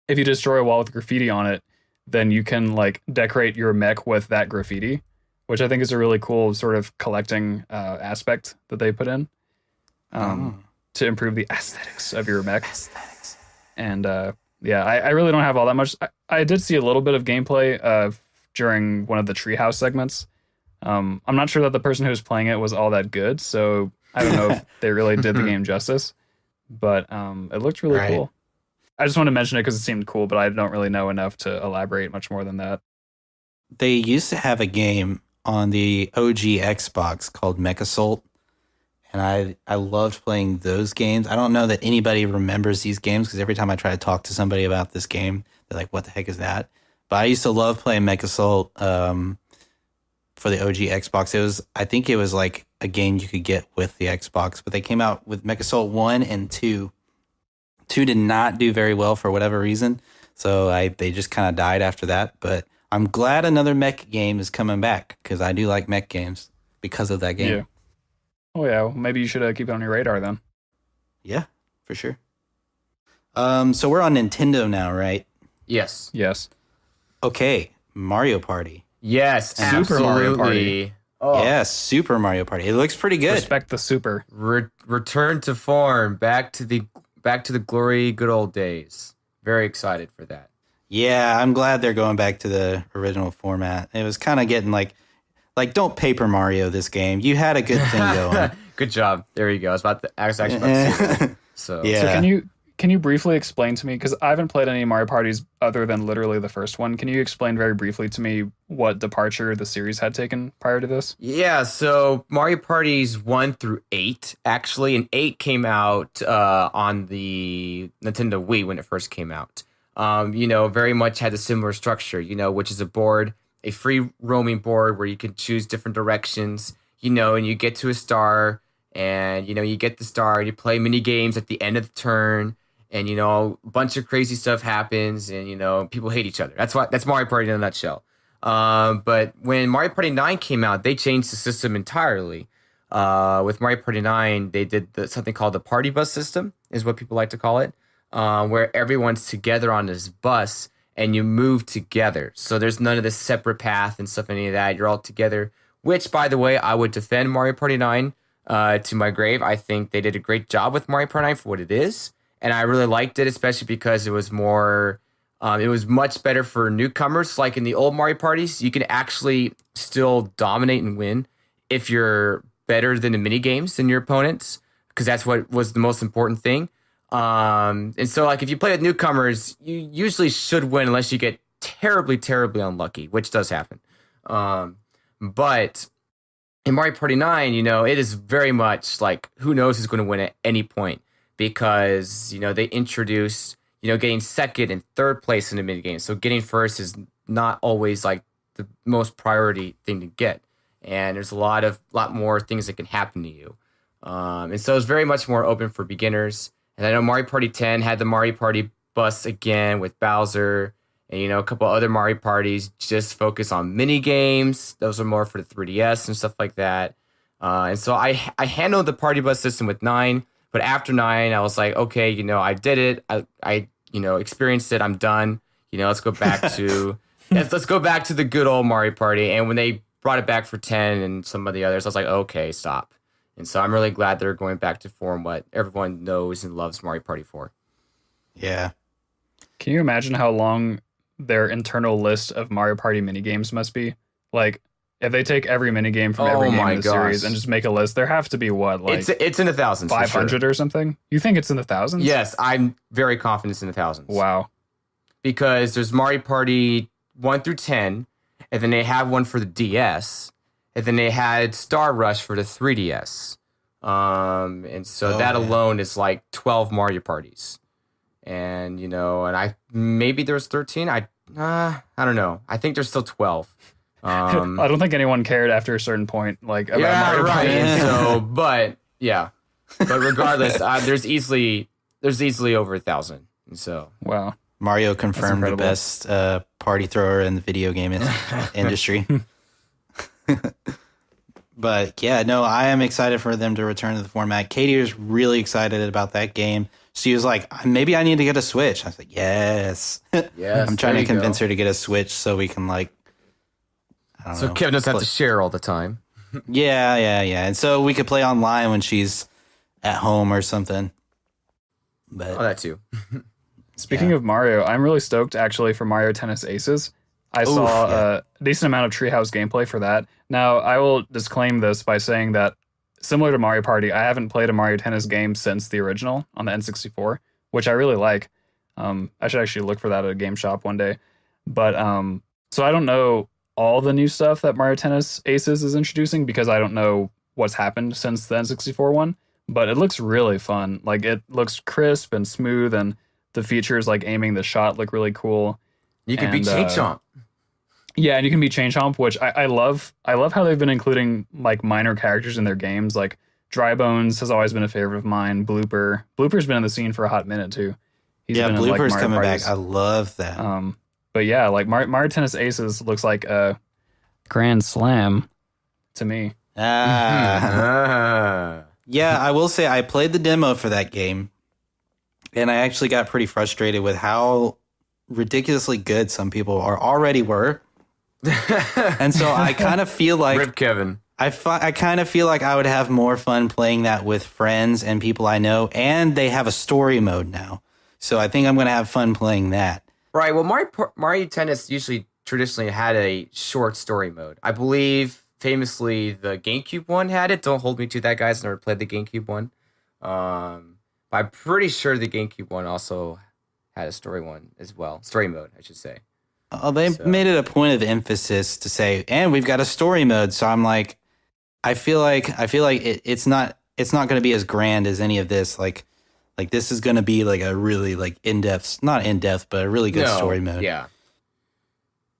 if you destroy a wall with graffiti on it, then you can like decorate your mech with that graffiti, which I think is a really cool sort of collecting aspect that they put in to improve the aesthetics of your mech. And yeah, I really don't have all that much. I did see a little bit of gameplay during one of the treehouse segments. I'm not sure that the person who was playing it was all that good, so I don't know if they really did the game justice, but it looked really cool. I just want to mention it because it seemed cool, but I don't really know enough to elaborate much more than that. They used to have a game on the OG Xbox called MechAssault, and I loved playing those games. I don't know that anybody remembers these games because every time I try to talk to somebody about this game, they're like, what the heck is that? But I used to love playing MechAssault for the OG Xbox. I think it was like a game you could get with the Xbox, but they came out with MechAssault 1 and 2. 2 did not do very well for whatever reason, so they just kind of died after that. But I'm glad another mech game is coming back because I do like mech games because of that game. Yeah. Oh yeah, well, maybe you should keep it on your radar then. Yeah, for sure. So we're on Nintendo now, right? Yes. Yes. Okay, Mario Party. Yes, Super Mario absolutely. Party. Oh, Yeah, Super Mario Party. It looks pretty good. Respect the super. return to form, back to the glory, good old days. Very excited for that. Yeah, I'm glad they're going back to the original format. It was kind of getting like don't Paper Mario this game. You had a good thing going. Good job. There you go. I was actually about to say that. So Yeah. So can you briefly explain to me, because I haven't played any Mario Parties other than literally the first one. Can you explain very briefly to me what departure the series had taken prior to this? Yeah, so Mario Parties 1 through 8, actually, and 8 came out on the Nintendo Wii when it first came out. Very much had a similar structure, which is a free roaming board where you can choose different directions, and you get to a star, and, you get the star, and you play mini games at the end of the turn, and, a bunch of crazy stuff happens, and, people hate each other. That's Mario Party in a nutshell. But when Mario Party 9 came out, they changed the system entirely. With Mario Party 9, they did something called the party bus system, is what people like to call it, where everyone's together on this bus and you move together. So there's none of this separate path and stuff, any of that. You're all together, which, by the way, I would defend Mario Party 9 to my grave. I think they did a great job with Mario Party 9 for what it is. And I really liked it, especially because it was more... it was much better for newcomers. Like in the old Mario parties, you can actually still dominate and win if you're better than the mini games than your opponents, because that's what was the most important thing. And so, like, if you play with newcomers, you usually should win unless you get terribly, terribly unlucky, which does happen. But in Mario Party 9, it is very much like who knows who's going to win at any point, because, they introduced... getting second and third place in the mini game. So getting first is not always like the most priority thing to get. And there's a lot more things that can happen to you. And so it's very much more open for beginners. And I know Mario Party 10 had the Mario Party bus again with Bowser, and, a couple other Mario parties just focus on mini games. Those are more for the 3DS and stuff like that. And so I handled the party bus system with 9. But after 9, I was like, okay, I did it. I experienced it. I'm done. Let's go back to let's go back to the good old Mario Party. And when they brought it back for 10 and some of the others, I was like, okay, stop. And so I'm really glad they're going back to form what everyone knows and loves Mario Party for. Yeah. Can you imagine how long their internal list of Mario Party minigames must be? Like, if they take every minigame from every game in the series and just make a list, there have to be what, like it's in the thousands, 500 or something? You think it's in the thousands? Yes, I'm very confident it's in the thousands. Wow. Because there's Mario Party 1 through 10, and then they have one for the DS, and then they had Star Rush for the 3DS. And so that alone is like 12 Mario parties. And, and maybe there's 13. I don't know. I think there's still 12. I don't think anyone cared after a certain point, like about yeah, Mario Party. right. So, but regardless, there's easily over 1,000. And so, Wow. Mario confirmed the best party thrower in the video game industry. But yeah, no, I am excited for them to return to the format. Katie is really excited about that game. She was like, maybe I need to get a Switch. I was like, yes. yes, I'm trying to convince her to get a Switch so we can so Kevin doesn't have to share all the time. Yeah. And so we could play online when she's at home or something. But that too. Speaking of Mario, I'm really stoked actually for Mario Tennis Aces. I saw a decent amount of Treehouse gameplay for that. Now, I will disclaim this by saying that, similar to Mario Party, I haven't played a Mario Tennis game since the original on the N64, which I really like. I should actually look for that at a game shop one day. But so I don't know all the new stuff that Mario Tennis Aces is introducing, because I don't know what's happened since the N64 one. But it looks really fun. Like, it looks crisp and smooth, and the features like aiming the shot look really cool. You could be Chain Chomp. Yeah, and you can be Chain Chomp, which I love. I love how they've been including like minor characters in their games. Like Dry Bones has always been a favorite of mine. Blooper's been in the scene for a hot minute too. He's been Blooper's in, coming back. I love that. But yeah, like Mario Tennis Aces looks like a grand slam to me. Yeah, I will say I played the demo for that game, and I actually got pretty frustrated with how ridiculously good some people already were. And so I kind of feel like Rip Kevin. I kind of feel like I would have more fun playing that with friends and people I know, and they have a story mode now. So I think I'm going to have fun playing that. Right. Well, Mario Tennis traditionally had a short story mode. I believe famously the GameCube one had it. Don't hold me to that, guys. I never played the GameCube one. But I'm pretty sure the GameCube one also had a story one as well. Story mode, I should say. Oh, they made it a point of emphasis to say, and we've got a story mode. So I'm like, I feel like it's not going to be as grand as any of this. Like this is going to be like a really like in-depth, not in-depth, but a really good story mode. Yeah.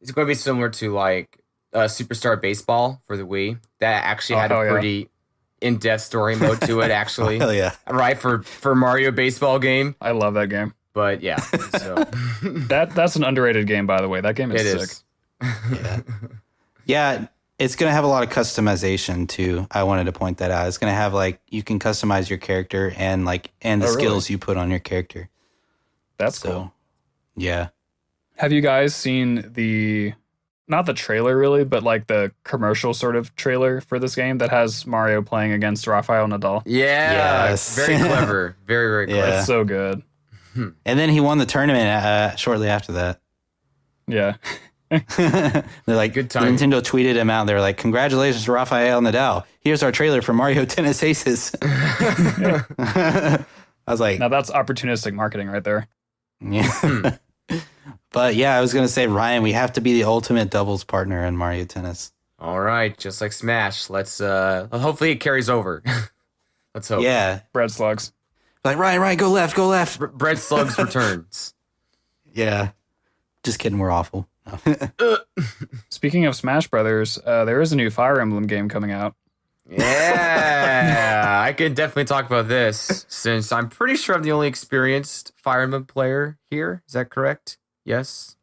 It's going to be similar to like Superstar Baseball for the Wii. That actually had a pretty in-depth story mode to it, actually. Hell yeah. Right, for Mario Baseball game. I love that game. But yeah, so that's an underrated game, by the way. That game is sick. Yeah, it's going to have a lot of customization too. I wanted to point that out. It's going to have like you can customize your character and the skills you put on your character. That's cool. Yeah. Have you guys seen not the trailer really, but like the commercial sort of trailer for this game that has Mario playing against Rafael Nadal? Yeah, yes. Very clever. Very, very clever. It's so good. And then he won the tournament shortly after that. Yeah. They're like, good time. Nintendo tweeted him out. They're like, congratulations, Rafael Nadal. Here's our trailer for Mario Tennis Aces. I was like, now that's opportunistic marketing right there. Yeah. But yeah, I was going to say, Ryan, we have to be the ultimate doubles partner in Mario Tennis. All right. Just like Smash. Let's, hopefully it carries over. Let's hope. Yeah. Bread slugs. Like, Ryan, go left. Bread Slugs returns. Yeah. Just kidding. We're awful. Speaking of Smash Brothers, there is a new Fire Emblem game coming out. Yeah. I can definitely talk about this since I'm pretty sure I'm the only experienced Fire Emblem player here. Is that correct? Yes?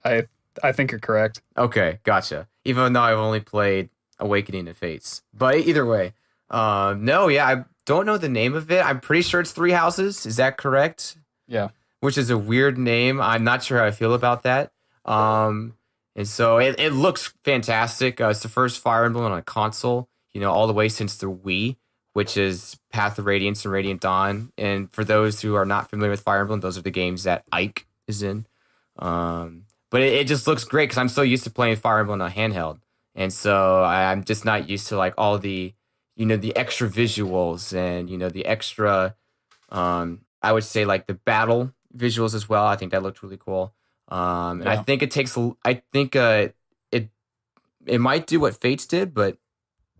I think you're correct. Okay. Gotcha. Even though I've only played Awakening of Fates. But either way, no, yeah, I don't know the name of it. I'm pretty sure it's Three Houses. Is that correct? Yeah. Which is a weird name. I'm not sure how I feel about that. And so it looks fantastic. It's the first Fire Emblem on a console, all the way since the Wii, which is Path of Radiance and Radiant Dawn. And for those who are not familiar with Fire Emblem, those are the games that Ike is in. But it just looks great because I'm so used to playing Fire Emblem on a handheld. And so I'm just not used to like all the the extra visuals and, the extra, I would say like the battle visuals as well. I think that looked really cool. And I think it might do what Fates did, but,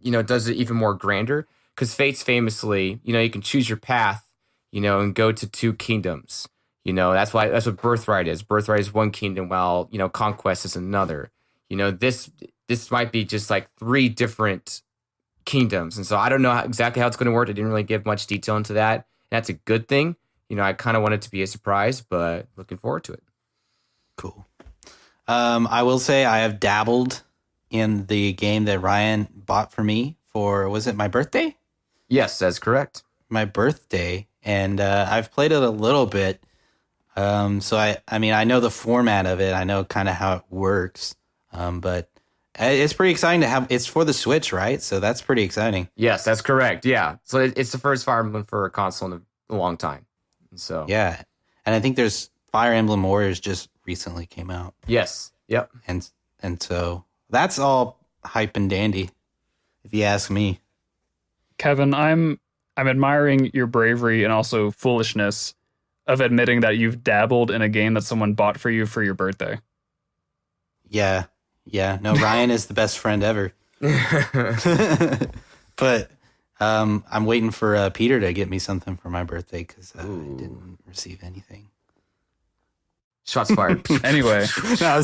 it does it even more grander because Fates famously, you can choose your path, and go to two kingdoms. That's what Birthright is. Birthright is one kingdom while, Conquest is another. This might be just like three different kingdoms. And so I don't know exactly how it's going to work. I didn't really give much detail into that. And that's a good thing. I kind of want it to be a surprise, but looking forward to it. Cool. I will say I have dabbled in the game that Ryan bought for me for, was it my birthday? Yes, that's correct. My birthday. And I've played it a little bit. So I mean, I know the format of it. I know kind of how it works. But it's pretty exciting to have. It's for the Switch, right? So that's pretty exciting. Yes, that's correct. Yeah. So it's the first Fire Emblem for a console in a long time. So yeah, and I think there's Fire Emblem Warriors just recently came out. Yes. Yep. And so that's all hype and dandy, if you ask me. Kevin, I'm admiring your bravery and also foolishness of admitting that you've dabbled in a game that someone bought for you for your birthday. Yeah. No, Ryan is the best friend ever. But I'm waiting for Peter to get me something for my birthday because I didn't receive anything. Shots fired. Anyway, No,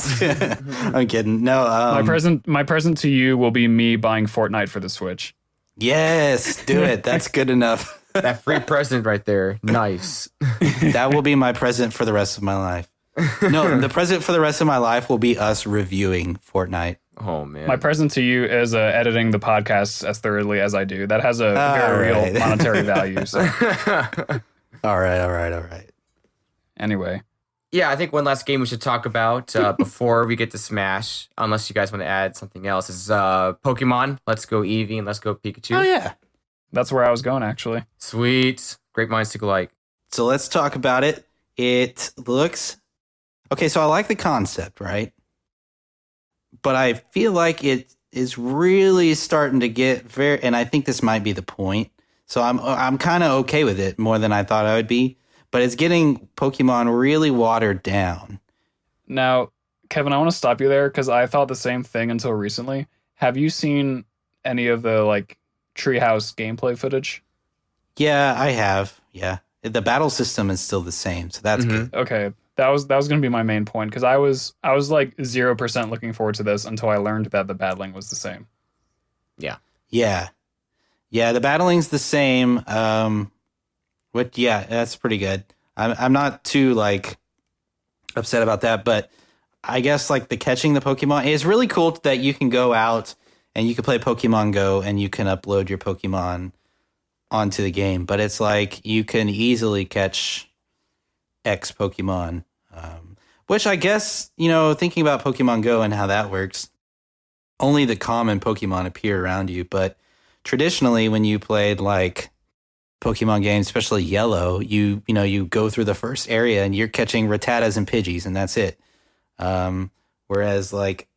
I'm kidding. No, my present to you will be me buying Fortnite for the Switch. Yes, do it. That's good enough. That free present right there. Nice. That will be my present for the rest of my life. No, the present for the rest of my life will be us reviewing Fortnite. Oh, man. My present to you is editing the podcast as thoroughly as I do. That has a very real monetary value. So. All right. Anyway, Yeah, I think one last game we should talk about before we get to Smash, unless you guys want to add something else, is Pokemon. Let's go Eevee and let's go Pikachu. Oh, yeah. That's where I was going, actually. Sweet. Great minds think alike. So let's talk about it. It looks... Okay, so I like the concept, right? But I feel like it is really starting to get very... And I think this might be the point. So I'm kind of okay with it more than I thought I would be. But it's getting Pokemon really watered down. Now, Kevin, I want to stop you there because I thought the same thing until recently. Have you seen any of the like Treehouse gameplay footage? Yeah, I have. Yeah. The battle system is still the same, so that's good. Okay. That was going to be my main point because I was like 0% looking forward to this until I learned that the battling was the same. Yeah. Yeah. Yeah, the battling's the same. That's pretty good. I'm not too like upset about that, but I guess like the catching the Pokemon is really cool that you can go out and you can play Pokemon Go and you can upload your Pokemon onto the game, but it's like you can easily catch X Pokemon, which I guess, thinking about Pokemon Go and how that works, only the common Pokemon appear around you, but traditionally when you played like Pokemon games, especially Yellow, you go through the first area and you're catching Rattatas and Pidgeys and that's it. Whereas like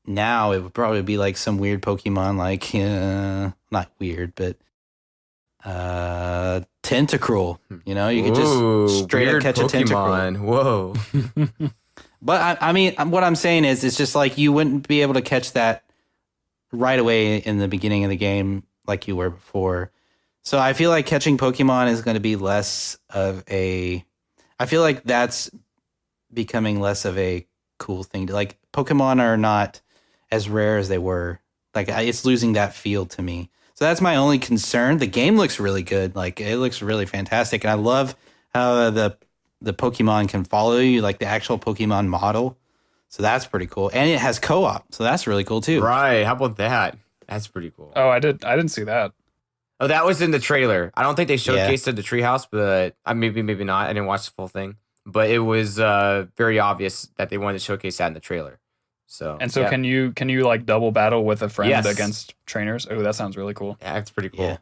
now it would probably be like some weird Pokemon like not weird, but Tentacruel. You could just straight up catch Pokemon. a Tentacruel. Whoa. But I mean, what I'm saying is, it's just like you wouldn't be able to catch that right away in the beginning of the game like you were before. So I feel like catching Pokemon is going to be less of a... I feel like that's becoming less of a cool thing. Like, Pokemon are not as rare as they were. Like, it's losing that feel to me. So that's my only concern. The game looks really good. Like, it looks really fantastic. And I love how the Pokemon can follow you, like the actual Pokemon model. So that's pretty cool. And it has co-op. So that's really cool, too. Right. How about that? That's pretty cool. Oh, I didn't see that. Oh, that was in the trailer. I don't think they showcased it at the Treehouse, but maybe not. I didn't watch the full thing, but it was very obvious that they wanted to showcase that in the trailer. So yeah. can you like double battle with a friend Yes. against trainers? Oh, that sounds really cool. Yeah, it's pretty cool.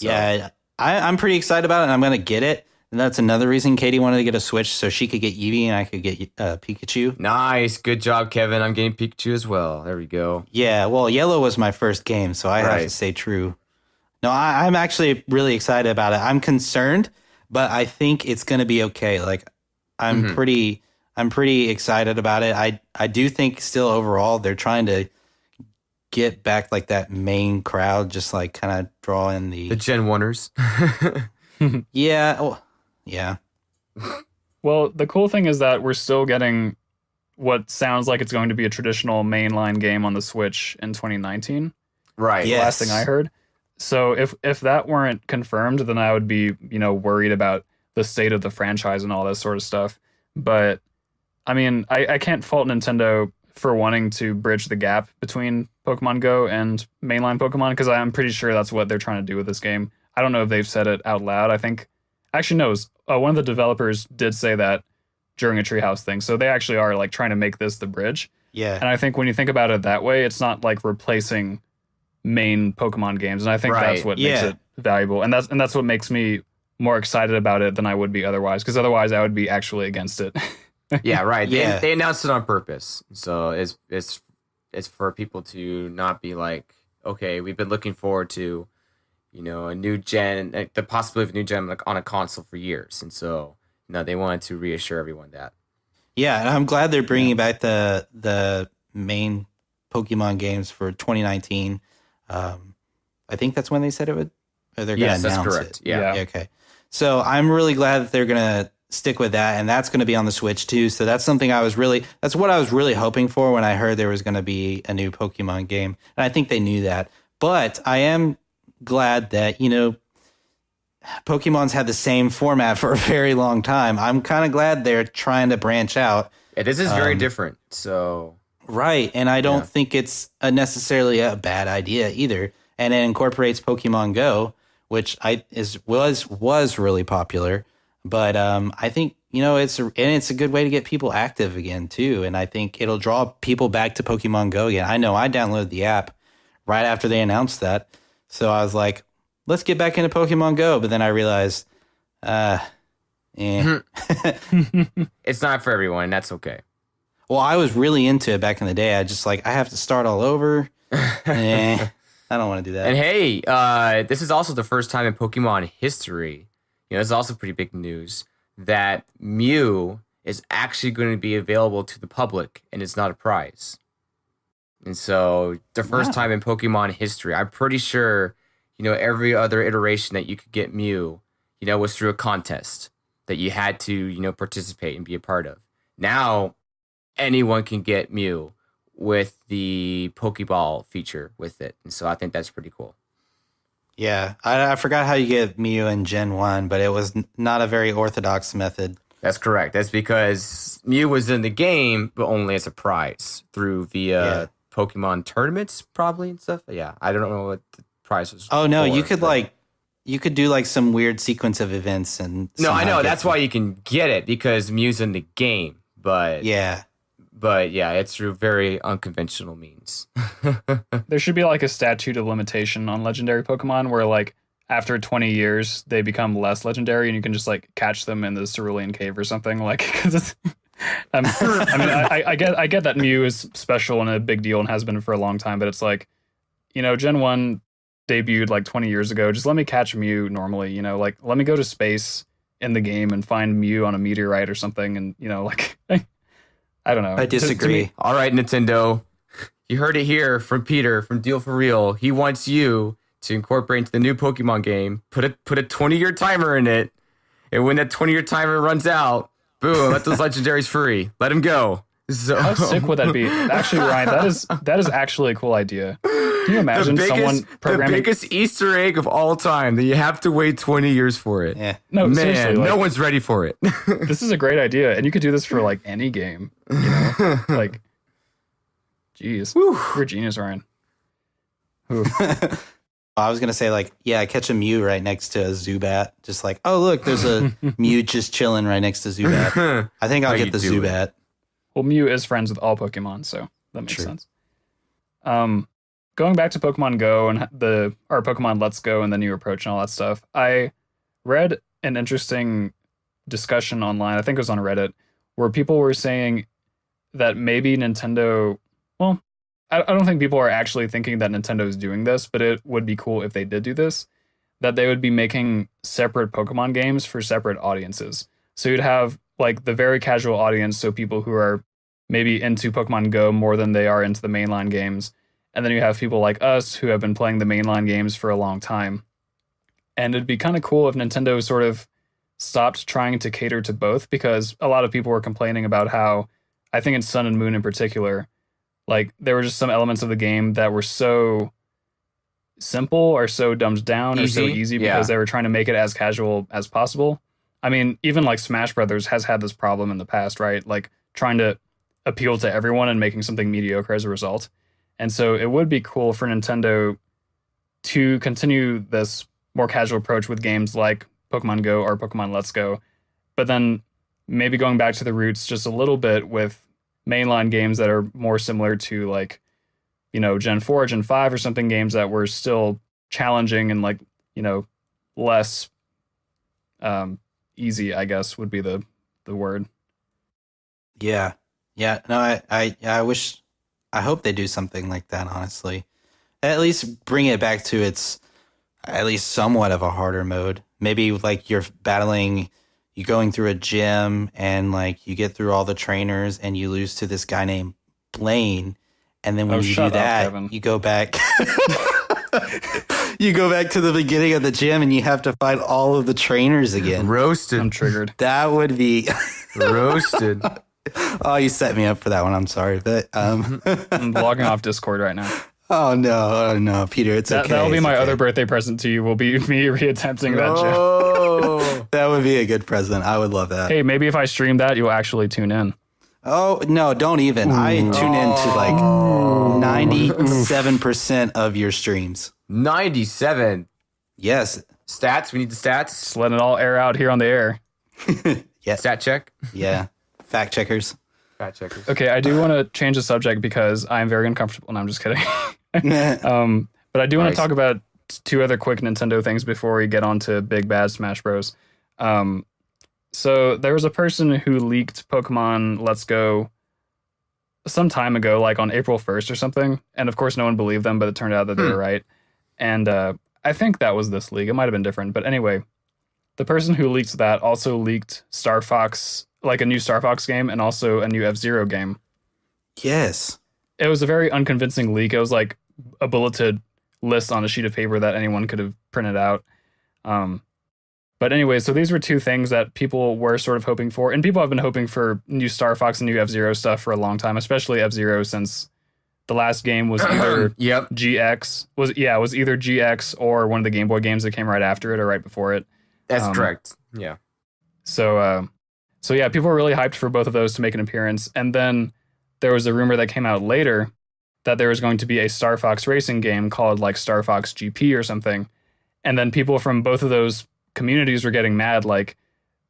Yeah, So, I'm pretty excited about it, and I'm gonna get it. And that's another reason Katie wanted to get a Switch, so she could get Eevee and I could get Pikachu. Nice, good job, Kevin. I'm getting Pikachu as well. There we go. Yeah, well, Yellow was my first game, so I have Right. to stay true. No, I'm actually really excited about it. I'm concerned, but I think it's going to be okay. Like, I'm pretty excited about it. I do think still overall they're trying to get back like that main crowd, just like kind of draw in The Gen 1ers. yeah. Oh, yeah. Well, the cool thing is that we're still getting what sounds like it's going to be a traditional mainline game on the Switch in 2019. Right. Yeah. Last thing I heard. So if that weren't confirmed, then I would be, worried about the state of the franchise and all this sort of stuff. But I mean, I can't fault Nintendo for wanting to bridge the gap between Pokemon Go and mainline Pokemon, because I'm pretty sure that's what they're trying to do with this game. I don't know if they've said it out loud. I think, actually, no, one of the developers did say that during a Treehouse thing. So they actually are like trying to make this the bridge. Yeah. And I think when you think about it that way, it's not like replacing main Pokemon games, and I think Right. that's what makes Yeah. it valuable, and that's what makes me more excited about it than I would be otherwise, because otherwise I would be actually against it. Yeah, right. Yeah. They announced it on purpose. So it's for people to not be like, okay, we've been looking forward to, a new gen, like the possibility of a new gen like on a console for years. And so, they wanted to reassure everyone that. Yeah, and I'm glad they're bringing back the main Pokemon games for 2019. I think that's when they said it would. Or they're going to Yes, that's announce correct. it. Yeah. Okay. So I'm really glad that they're going to stick with that, and that's going to be on the Switch too. So that's something that's what I was really hoping for when I heard there was going to be a new Pokemon game, and I think they knew that. But I am glad that Pokemon's had the same format for a very long time. I'm kind of glad they're trying to branch out. Yeah, this is very different. So Right, and I don't Yeah. think it's necessarily a bad idea either. And it incorporates Pokemon Go, which was really popular. But I think it's a good way to get people active again too. And I think it'll draw people back to Pokemon Go again. I know I downloaded the app right after they announced that. So I was like, let's get back into Pokemon Go. But then I realized, It's not for everyone. That's okay. Well, I was really into it back in the day. I just I have to start all over. I don't want to do that. And hey, this is also the first time in Pokemon history, it's also pretty big news, that Mew is actually going to be available to the public and it's not a prize. And so the first time in Pokemon history, I'm pretty sure, every other iteration that you could get Mew, was through a contest that you had to, participate and be a part of. Now, anyone can get Mew with the Pokeball feature with it. And so I think that's pretty cool. Yeah, I forgot how you get Mew in Gen 1, but it was not a very orthodox method. That's correct. That's because Mew was in the game, but only as a prize via Pokemon tournaments, probably, and stuff. Yeah, I don't know what the prize was. Oh, no, for, you could do some weird sequence of events and... No, I know. That's why you can get it, because Mew's in the game, but... Yeah. But yeah, it's through very unconventional means. There should be a statute of limitation on legendary Pokemon where after 20 years they become less legendary and you can just catch them in the Cerulean Cave or something because it's I get that Mew is special and a big deal and has been for a long time, but it's Gen 1 debuted 20 years ago. Just let me catch Mew normally, let me go to space in the game and find Mew on a meteorite or something and I don't know. I disagree. All right, Nintendo. You heard it here from Peter from Deal for Real. He wants you to incorporate into the new Pokemon game, put a 20-year timer in it, and when that 20-year timer runs out, boom, let those legendaries free. Let them go. So, how sick would that be? Actually, Ryan, that is actually a cool idea. Can you imagine someone programming the biggest Easter egg of all time that you have to wait 20 years for it? Yeah. No, man, seriously, no one's ready for it. This is a great idea, and you could do this for any game. Jeez, you're a genius, Ryan. I was gonna say catch a Mew right next to a Zubat. Just oh look, there's a Mew just chilling right next to Zubat. I think I'll get the Zubat. Well, Mew is friends with all Pokemon, so that makes sense. Going back to Pokemon Go and our Pokemon Let's Go and the new approach and all that stuff, I read an interesting discussion online, I think it was on Reddit, where people were saying that maybe Nintendo, well, I don't think people are actually thinking that Nintendo is doing this, but it would be cool if they did do this, that they would be making separate Pokemon games for separate audiences. So you'd have the very casual audience, so people who are maybe into Pokemon Go more than they are into the mainline games. And then you have people like us who have been playing the mainline games for a long time. And it'd be kind of cool if Nintendo sort of stopped trying to cater to both, because a lot of people were complaining about how, I think in Sun and Moon in particular, there were just some elements of the game that were so simple or so dumbed down or so easy because they were trying to make it as casual as possible. I mean, even Smash Brothers has had this problem in the past, right? Trying to appeal to everyone and making something mediocre as a result. And so it would be cool for Nintendo to continue this more casual approach with games like Pokemon Go or Pokemon Let's Go, but then maybe going back to the roots just a little bit with mainline games that are more similar to Gen 4, Gen 5 or something, games that were still challenging and less easy, I guess would be the word. Yeah. No, I hope they do something like that, honestly. At least bring it back to its at least somewhat of a harder mode. Maybe you're battling, you're going through a gym and you get through all the trainers and you lose to this guy named Blaine. And then when you do that, Kevin. you go back. You go back to the beginning of the gym and you have to fight all of the trainers again. Roasted. I'm triggered. That would be roasted. Oh, you set me up for that one. I'm sorry, but I'm logging off Discord right now. Oh no, Peter, it's okay. That'll be my other birthday present to you. Will be me reattempting that joke. Oh, that would be a good present. I would love that. Hey, maybe if I stream that, you'll actually tune in. Oh no, don't even. I tune in to 97% of your streams. 97. Yes. Stats. We need the stats. Just letting it all air out here on the air. Yeah. Stat check. Yeah. Fact checkers. Fact checkers. Okay, I do want to change the subject because I'm very uncomfortable. And I'm just kidding. But I do want to Nice. talk about two other quick Nintendo things before we get on to Big Bad Smash Bros. So there was a person who leaked Pokemon Let's Go some time ago, like on April 1st or something. And of course, no one believed them, but it turned out that they were right. And I think that was this leak. It might have been different. But anyway, the person who leaked that also leaked Star Fox, like a new Star Fox game and also a new F-Zero game. Yes. It was a very unconvincing leak. It was like a bulleted list on a sheet of paper that anyone could have printed out. But anyway, so these were two things that people were sort of hoping for. And people have been hoping for new Star Fox and new F-Zero stuff for a long time, especially F-Zero, since the last game was either GX, was either GX or one of the Game Boy games that came right after it or right before it. That's correct. Yeah. So yeah, people were really hyped for both of those to make an appearance. And then there was a rumor that came out later that there was going to be a Star Fox racing game called like Star Fox GP or something. And then people from both of those communities were getting mad, like,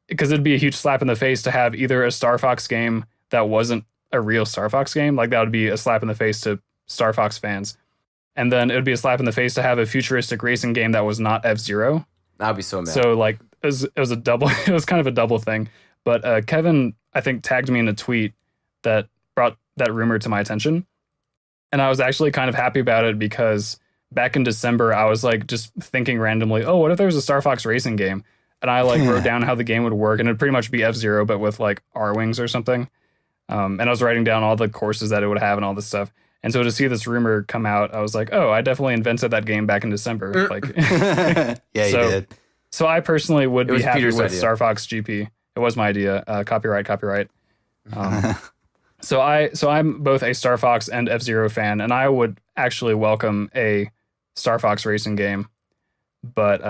because it'd be a huge slap in the face to have either a Star Fox game that wasn't a real Star Fox game. Like, that would be a slap in the face to Star Fox fans. And then it would be a slap in the face to have a futuristic racing game that was not F-Zero. I'd be so mad. So like it was a double. It was kind of a double thing. But Kevin, I think, tagged me in a tweet that brought that rumor to my attention, and I was actually kind of happy about it because back in December I was like just thinking randomly, oh, what if there was a Star Fox racing game? And I like wrote down how the game would work, and it'd pretty much be F-Zero but with like R-wings or something. And I was writing down all the courses that it would have and all this stuff. And so to see this rumor come out, I was like, oh, I definitely invented that game back in December. Like, Yeah, you did. So I personally would be happy Peter's with idea. Star Fox GP. It was my idea. Copyright. So I'm both a Star Fox and F-Zero fan, and I would actually welcome a Star Fox racing game. But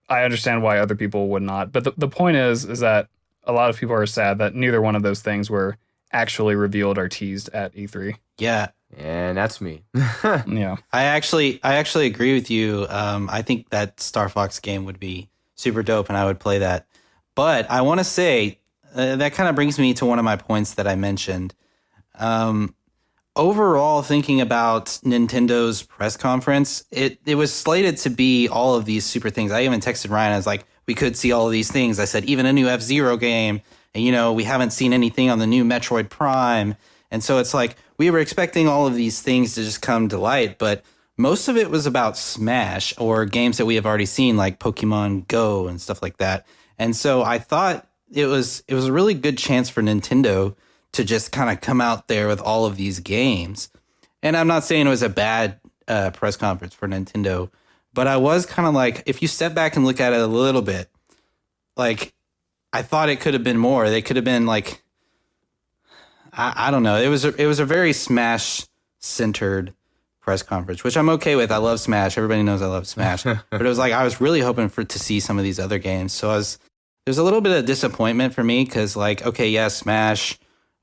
I understand why other people would not. But the point is that a lot of people are sad that neither one of those things were actually revealed or teased at E3. Yeah. And that's me. Yeah. I actually agree with you. I think that Star Fox game would be super dope, and I would play that. But I want to say that kind of brings me to one of my points that I mentioned. Overall, thinking about Nintendo's press conference, it was slated to be all of these super things. I even texted Ryan. I was like, we could see all of these things. I said, even a new F-Zero game. And, we haven't seen anything on the new Metroid Prime. And so it's like, we were expecting all of these things to just come to light, but most of it was about Smash or games that we have already seen, like Pokemon Go and stuff like that. And so I thought it was a really good chance for Nintendo to just kind of come out there with all of these games. And I'm not saying it was a bad press conference for Nintendo, but I was kind of like, if you step back and look at it a little bit, like, I thought it could have been more. They could have been like, I don't know. It was a very Smash centered press conference, which I'm okay with. I love Smash. Everybody knows I love Smash. But it was like I was really hoping to see some of these other games. So there's a little bit of disappointment for me because, like, okay, yeah, Smash,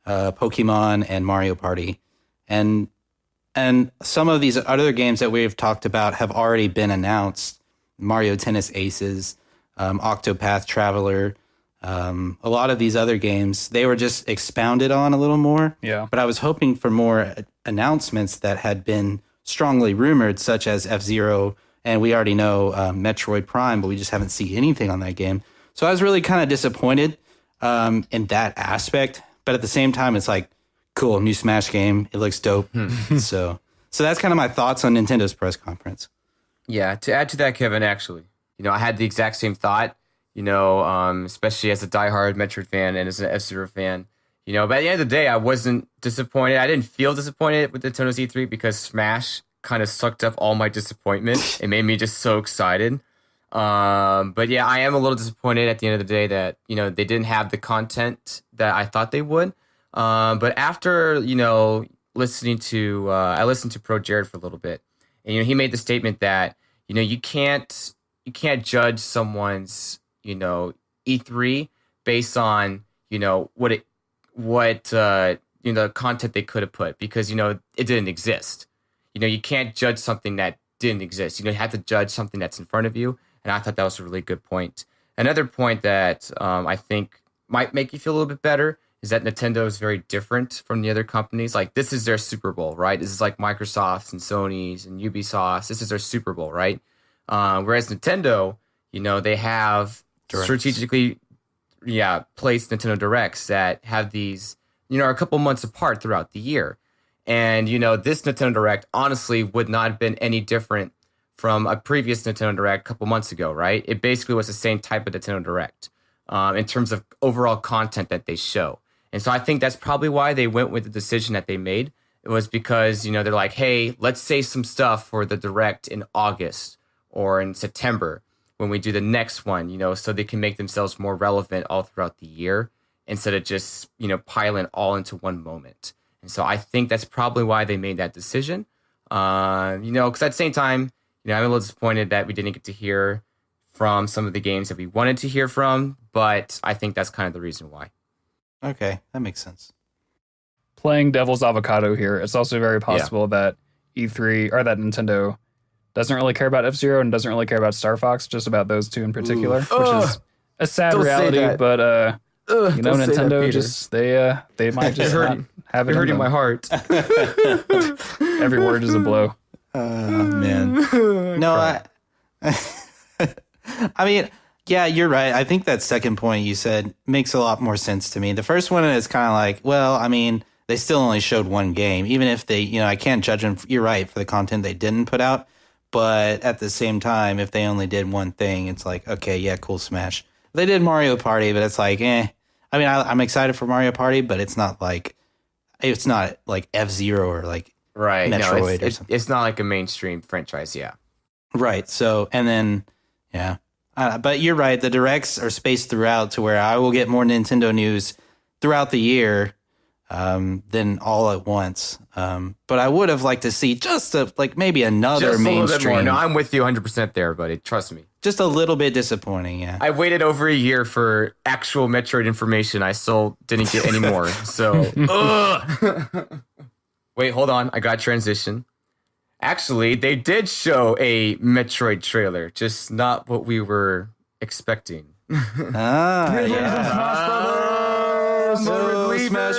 Pokemon, and Mario Party, and some of these other games that we've talked about have already been announced. Mario Tennis Aces, Octopath Traveler. A lot of these other games, they were just expounded on a little more. Yeah. But I was hoping for more announcements that had been strongly rumored, such as F-Zero, and we already know Metroid Prime, but we just haven't seen anything on that game. So I was really kind of disappointed in that aspect. But at the same time, it's like, cool, new Smash game. It looks dope. So that's kind of my thoughts on Nintendo's press conference. Yeah, to add to that, Kevin, actually, I had the exact same thought. Especially as a diehard Metroid fan and as an F-Zero fan, but at the end of the day, I wasn't disappointed. I didn't feel disappointed with Nintendo's E3 because Smash kind of sucked up all my disappointment. It made me just so excited. But yeah, I am a little disappointed at the end of the day that, they didn't have the content that I thought they would. But after, listening to, I listened to Pro Jared for a little bit, and, he made the statement that, you can't judge someone's, E3 based on, the content they could have put because, it didn't exist. You can't judge something that didn't exist. You have to judge something that's in front of you. And I thought that was a really good point. Another point that I think might make you feel a little bit better is that Nintendo is very different from the other companies. Like, this is their Super Bowl, right? This is like Microsoft's and Sony's and Ubisoft's. This is their Super Bowl, right? Whereas Nintendo, they have strategically, placed Nintendo Directs that have these, are a couple months apart throughout the year. And, this Nintendo Direct honestly would not have been any different from a previous Nintendo Direct a couple months ago, right? It basically was the same type of Nintendo Direct in terms of overall content that they show. And so I think that's probably why they went with the decision that they made. It was because, they're like, hey, let's say some stuff for the Direct in August or in September when we do the next one, so they can make themselves more relevant all throughout the year instead of just, piling all into one moment. And so I think that's probably why they made that decision. Because at the same time, I'm a little disappointed that we didn't get to hear from some of the games that we wanted to hear from, but I think that's kind of the reason why. Okay, that makes sense. Playing devil's avocado here, it's also very possible that E3 or that Nintendo doesn't really care about F-Zero and doesn't really care about Star Fox, just about those two in particular, which is a sad reality, but Nintendo just they might just not have it. You're hurting my heart. Every word is a blow. Man. No, I mean, yeah, you're right. I think that second point you said makes a lot more sense to me. The first one is kind of like, well, I mean, they still only showed one game, even if they, I can't judge them. You're right for the content they didn't put out. But at the same time, if they only did one thing, it's like, okay, yeah, cool, Smash. They did Mario Party, but it's like, I mean, I'm excited for Mario Party, but it's not like F-Zero or like right. Metroid or something. It's not like a mainstream franchise, yeah. Right. So, and then, yeah. But you're right. The directs are spaced throughout to where I will get more Nintendo news throughout the year than all at once. But I would have liked to see just maybe another just mainstream. A little bit more. No, I'm with you 100% there, buddy. Trust me. Just a little bit disappointing, yeah. I waited over a year for actual Metroid information. I still didn't get any more. So, wait, hold on. I got transition. Actually, they did show a Metroid trailer, just not what we were expecting. Smash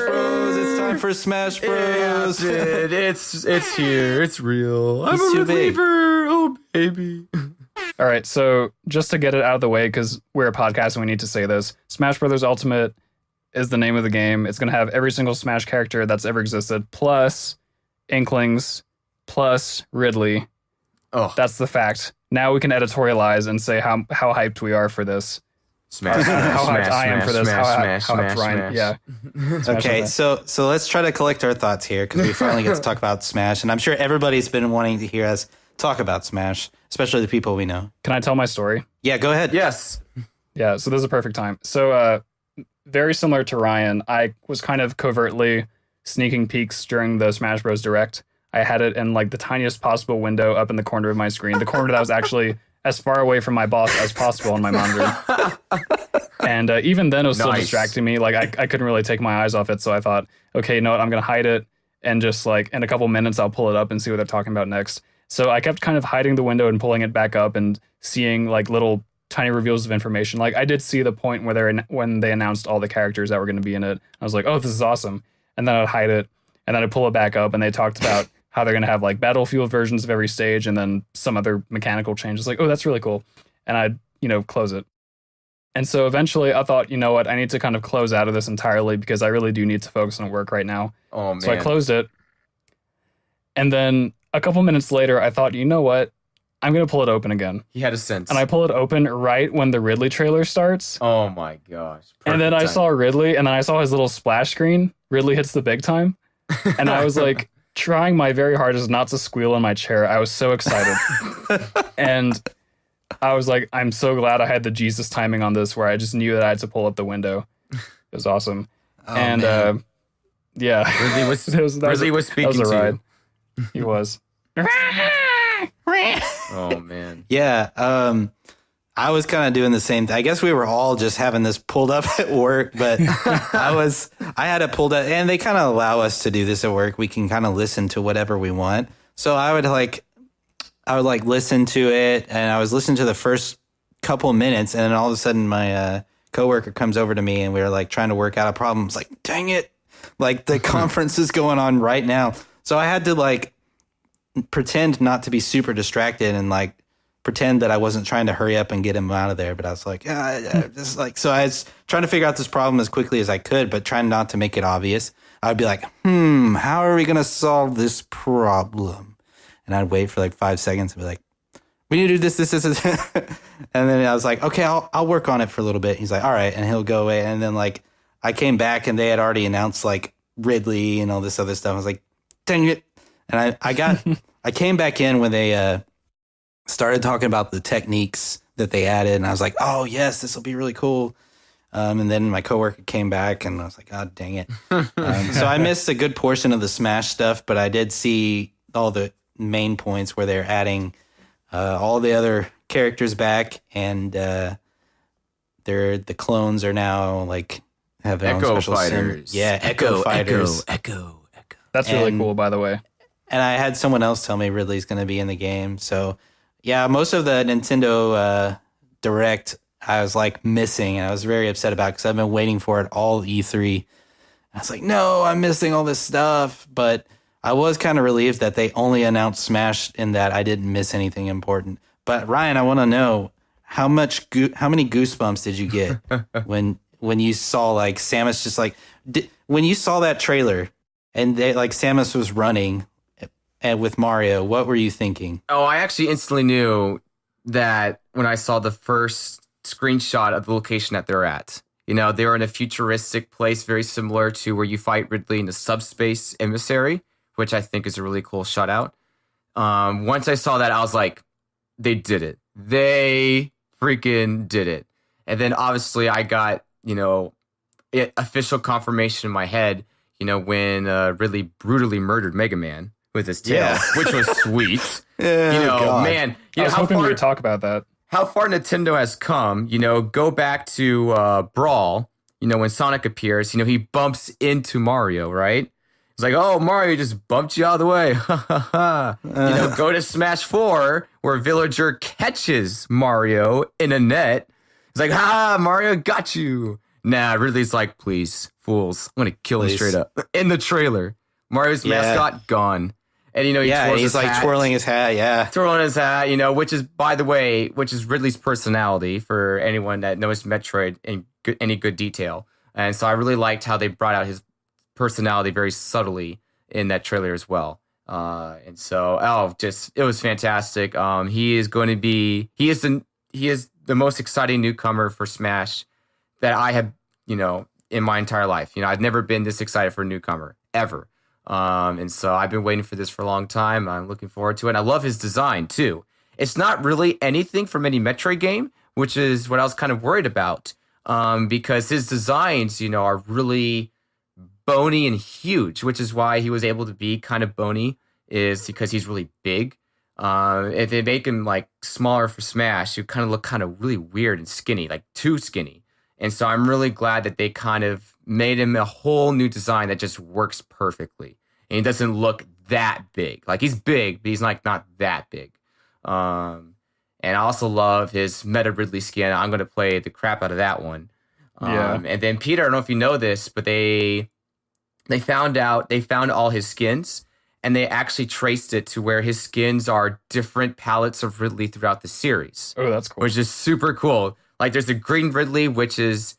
Bros. It's time for Smash Bros. It's here. It's real. I'm He's a too big. believer. Oh, baby. All right, so just to get it out of the way, because we're a podcast and we need to say this, Smash Brothers Ultimate is the name of the game. It's going to have every single Smash character that's ever existed, plus Inklings, plus Ridley. Oh, that's the fact. Now we can editorialize and say how hyped we are for this. Smash, how hyped smash, I am for this. smash, how hyped Ryan. smash. Yeah. Okay, so let's try to collect our thoughts here because we finally get to talk about Smash, and I'm sure everybody's been wanting to hear us talk about Smash, especially the people we know. Can I tell my story? Yeah, go ahead. Yes. Yeah, so this is a perfect time. So very similar to Ryan, I was kind of covertly sneaking peeks during the Smash Bros. Direct. I had it in like the tiniest possible window up in the corner of my screen, the corner that was actually as far away from my boss as possible on my monitor. And even then, it was still distracting me. Like I couldn't really take my eyes off it. So I thought, okay, you know what? I'm going to hide it. And just like in a couple minutes, I'll pull it up and see what they're talking about next. So I kept kind of hiding the window and pulling it back up and seeing like little tiny reveals of information. Like I did see the point where when they announced all the characters that were going to be in it. I was like, oh, this is awesome. And then I'd hide it. And then I'd pull it back up and they talked about how they're going to have like Battlefield versions of every stage and then some other mechanical changes. Like, oh, that's really cool. And I'd, close it. And so eventually I thought, you know what, I need to kind of close out of this entirely because I really do need to focus on work right now. Oh, man. So I closed it. And then a couple minutes later, I thought, you know what, I'm going to pull it open again. He had a sense. And I pull it open right when the Ridley trailer starts. Oh, my gosh. And then I saw Ridley and then I saw his little splash screen. Ridley hits the big time. And I was like, trying my very hardest not to squeal in my chair. I was so excited. And I was like, I'm so glad I had the Jesus timing on this where I just knew that I had to pull up the window. It was awesome. Oh, and man. Yeah. Ridley was speaking that was a ride. to you. He was. Oh, man. Yeah. I was kind of doing the same thing. I guess we were all just having this pulled up at work, but I had it pulled up and they kind of allow us to do this at work. We can kind of listen to whatever we want. So I would listen to it and I was listening to the first couple of minutes and then all of a sudden my coworker comes over to me and we were like trying to work out a problem. It's like, dang it. Like the conference is going on right now. So I had to like pretend not to be super distracted and like pretend that I wasn't trying to hurry up and get him out of there. But I was like, this is like, so I was trying to figure out this problem as quickly as I could, but trying not to make it obvious. I'd be like, how are we going to solve this problem? And I'd wait for like 5 seconds and be like, we need to do this. And then I was like, okay, I'll work on it for a little bit. He's like, all right. And he'll go away. And then like, I came back and they had already announced like Ridley and all this other stuff. I was like, dang it. And I came back in when they started talking about the techniques that they added. And I was like, oh yes, this will be really cool. And then my coworker came back and I was like, God dang it. So I missed a good portion of the Smash stuff, but I did see all the main points where they're adding all the other characters back, and the clones are now like have their own special fighters. Echo fighters. Echo. That's really cool, by the way. And I had someone else tell me Ridley's going to be in the game. So yeah, most of the Nintendo Direct I was like missing, and I was very upset about because I've been waiting for it all E3. I was like, no, I'm missing all this stuff. But I was kind of relieved that they only announced Smash and that I didn't miss anything important. But Ryan, I want to know how many goosebumps did you get when you saw like Samus just like when you saw that trailer and they like Samus was running and with Mario, what were you thinking? Oh, I actually instantly knew that when I saw the first screenshot of the location that they're at. You know, they're in a futuristic place very similar to where you fight Ridley in the subspace emissary, which I think is a really cool shout out. Once I saw that, I was like, they did it. They freaking did it. And then obviously I got, official confirmation in my head, when Ridley brutally murdered Mega Man with his tail, which was sweet. God. Man, I was hoping we would talk about that. How far Nintendo has come, go back to Brawl, when Sonic appears, he bumps into Mario, right? It's like, oh, Mario just bumped you out of the way. Go to Smash 4, where Villager catches Mario in a net. It's like, Mario got you. Nah, Ridley's like, please, fools, I'm going to kill him straight up. In the trailer, Mario's mascot gone. And, he's like hat. twirling his hat, Twirling his hat, which is, by the way, Ridley's personality for anyone that knows Metroid in any good detail. And so I really liked how they brought out his personality very subtly in that trailer as well. And so, it was fantastic. He is the most exciting newcomer for Smash that I have, in my entire life. I've never been this excited for a newcomer, ever. And so I've been waiting for this for a long time. I'm looking forward to it. And I love his design too. It's not really anything from any Metroid game, which is what I was kind of worried about. Because his designs, are really bony and huge, which is why he was able to be kind of bony, is because he's really big. If they make him like smaller for Smash, he kind of look kind of really weird and skinny, like too skinny. And so I'm really glad that they kind of made him a whole new design that just works perfectly. And he doesn't look that big. Like he's big, but he's like not that big. And I also love his Meta Ridley skin. I'm going to play the crap out of that one. And then Peter, I don't know if you know this, but they found all his skins, and they actually traced it to where his skins are different palettes of Ridley throughout the series. Oh, that's cool. Which is super cool. Like there's the green Ridley, which is,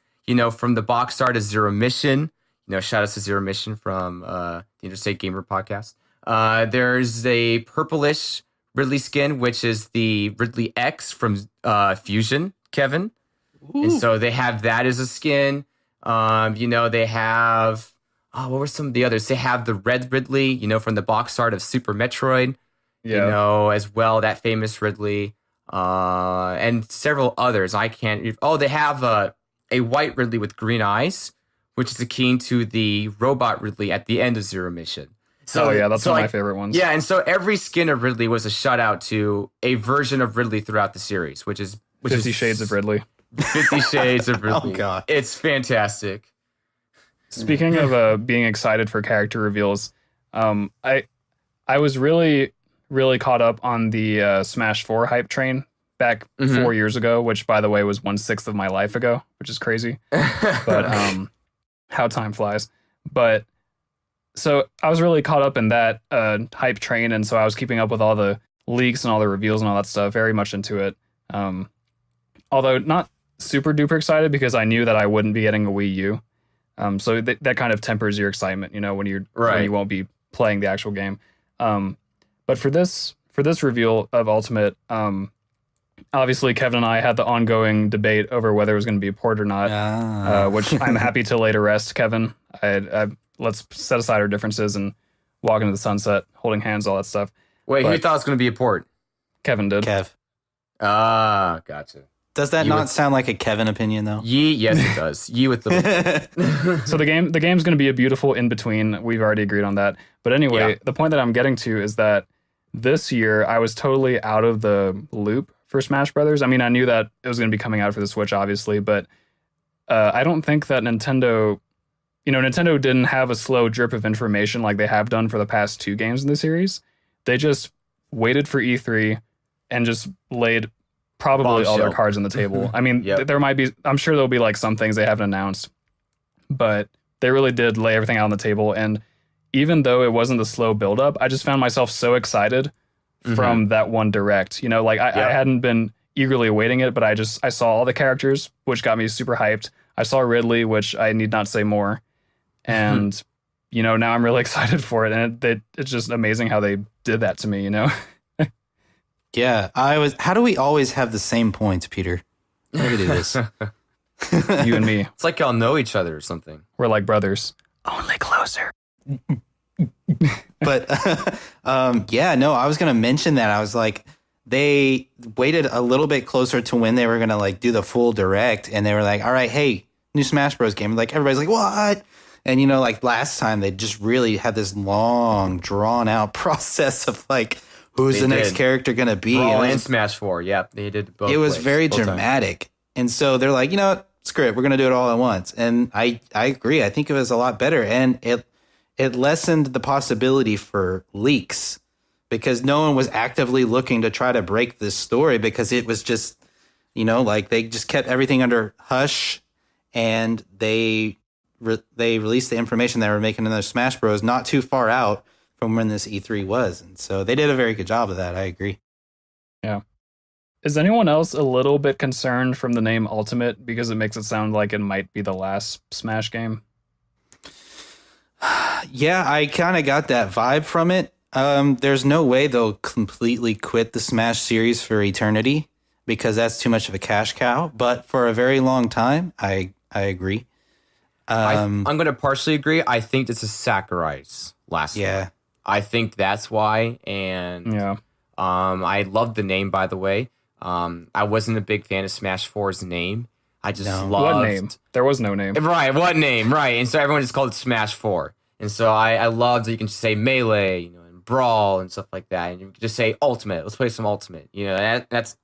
from the box art of Zero Mission. Shout out to Zero Mission from the Interstate Gamer podcast. There's a purplish Ridley skin, which is the Ridley X from Fusion, Kevin. Ooh. And so they have that as a skin. They have... what were some of the others? They have the red Ridley, from the box art of Super Metroid, as well, that famous Ridley, and several others. I can't... Oh, they have a white Ridley with green eyes, which is akin to the robot Ridley at the end of Zero Mission. So, that's one of my favorite ones. Yeah, and so every skin of Ridley was a shout out to a version of Ridley throughout the series, which is 50 Shades of Ridley. 50 Shades of Ridley. Oh, God. It's fantastic. Speaking of being excited for character reveals, I was really, really caught up on the Smash 4 hype train back 4 years ago, which by the way was 1/6 of my life ago, which is crazy. But how time flies. But so I was really caught up in that hype train, and so I was keeping up with all the leaks and all the reveals and all that stuff, very much into it. Although not super duper excited because I knew that I wouldn't be getting a Wii U. So that kind of tempers your excitement, when when you won't be playing the actual game. But for this reveal of Ultimate, obviously Kevin and I had the ongoing debate over whether it was going to be a port or not, which I'm happy to lay to rest, Kevin. Let's set aside our differences and walk into the sunset, holding hands, all that stuff. Wait, who thought it was going to be a port? Kevin did. Kev. Ah, gotcha. Does that not sound like a Kevin opinion, though? Yes, it does. With the So the game's going to be a beautiful in between. We've already agreed on that. But anyway, the point that I'm getting to is that this year I was totally out of the loop for Smash Brothers. I mean, I knew that it was going to be coming out for the Switch, obviously, but I don't think that Nintendo didn't have a slow drip of information like they have done for the past 2 games in the series. They just waited for E3 and just laid probably all their cards on the table. I mean, there might be, I'm sure there'll be like some things they haven't announced, but they really did lay everything out on the table. And even though it wasn't the slow buildup, I just found myself so excited from that one direct. I hadn't been eagerly awaiting it, but I saw all the characters, which got me super hyped. I saw Ridley, which I need not say more. And, now I'm really excited for it. And it's just amazing how they did that to me, Yeah, how do we always have the same points, Peter? How do we do this? You and me. It's like y'all know each other or something. We're like brothers. Only closer. But I was going to mention that. I was like, they waited a little bit closer to when they were going to like do the full direct. And they were like, all right, hey, new Smash Bros. Game. Like everybody's like, what? And like last time they just really had this long drawn out process of like, who's the next character going to be? Brawl and Smash 4. Yep, they did both. It was very dramatic. And so they're like, screw it. We're going to do it all at once. And I agree. I think it was a lot better. And it lessened the possibility for leaks because no one was actively looking to try to break this story because it was just, like they just kept everything under hush and they released the information they were making in their Smash Bros. Not too far out from when this E3 was. And so they did a very good job of that. I agree. Yeah. Is anyone else a little bit concerned from the name Ultimate because it makes it sound like it might be the last Smash game? Yeah, I kind of got that vibe from it. There's no way they'll completely quit the Smash series for eternity because that's too much of a cash cow. But for a very long time, I agree. I'm going to partially agree. I think this is Sakurai's last one. I think that's why. And I love the name, by the way. I wasn't a big fan of Smash 4's name. I just loved... What name? There was no name. Right, what name? Right. And so everyone just called it Smash 4. And so I loved that you can just say Melee, and Brawl and stuff like that. And you can just say Ultimate. Let's play some Ultimate. That's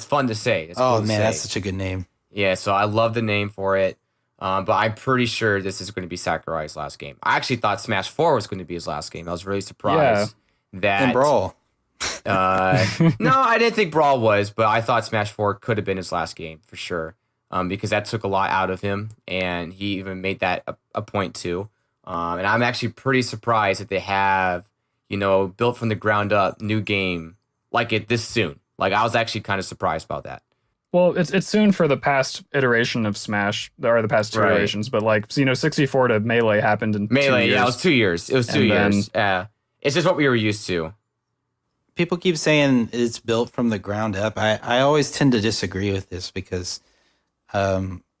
fun to say. That's cool to say. That's such a good name. Yeah, so I love the name for it. But I'm pretty sure this is going to be Sakurai's last game. I actually thought Smash 4 was going to be his last game. I was really surprised that... And Brawl. No, I didn't think Brawl was, but I thought Smash 4 could have been his last game for sure. Because that took a lot out of him, and he even made that a point too. And I'm actually pretty surprised that they have, built from the ground up new game like it this soon. Like I was actually kind of surprised about that. Well, it's soon for the past iteration of Smash, or the past 2 iterations, but 64 to Melee happened in 2 years. Yeah, it was 2 years. It was 2 years. It's just what we were used to. People keep saying it's built from the ground up. I always tend to disagree with this because, Sakurai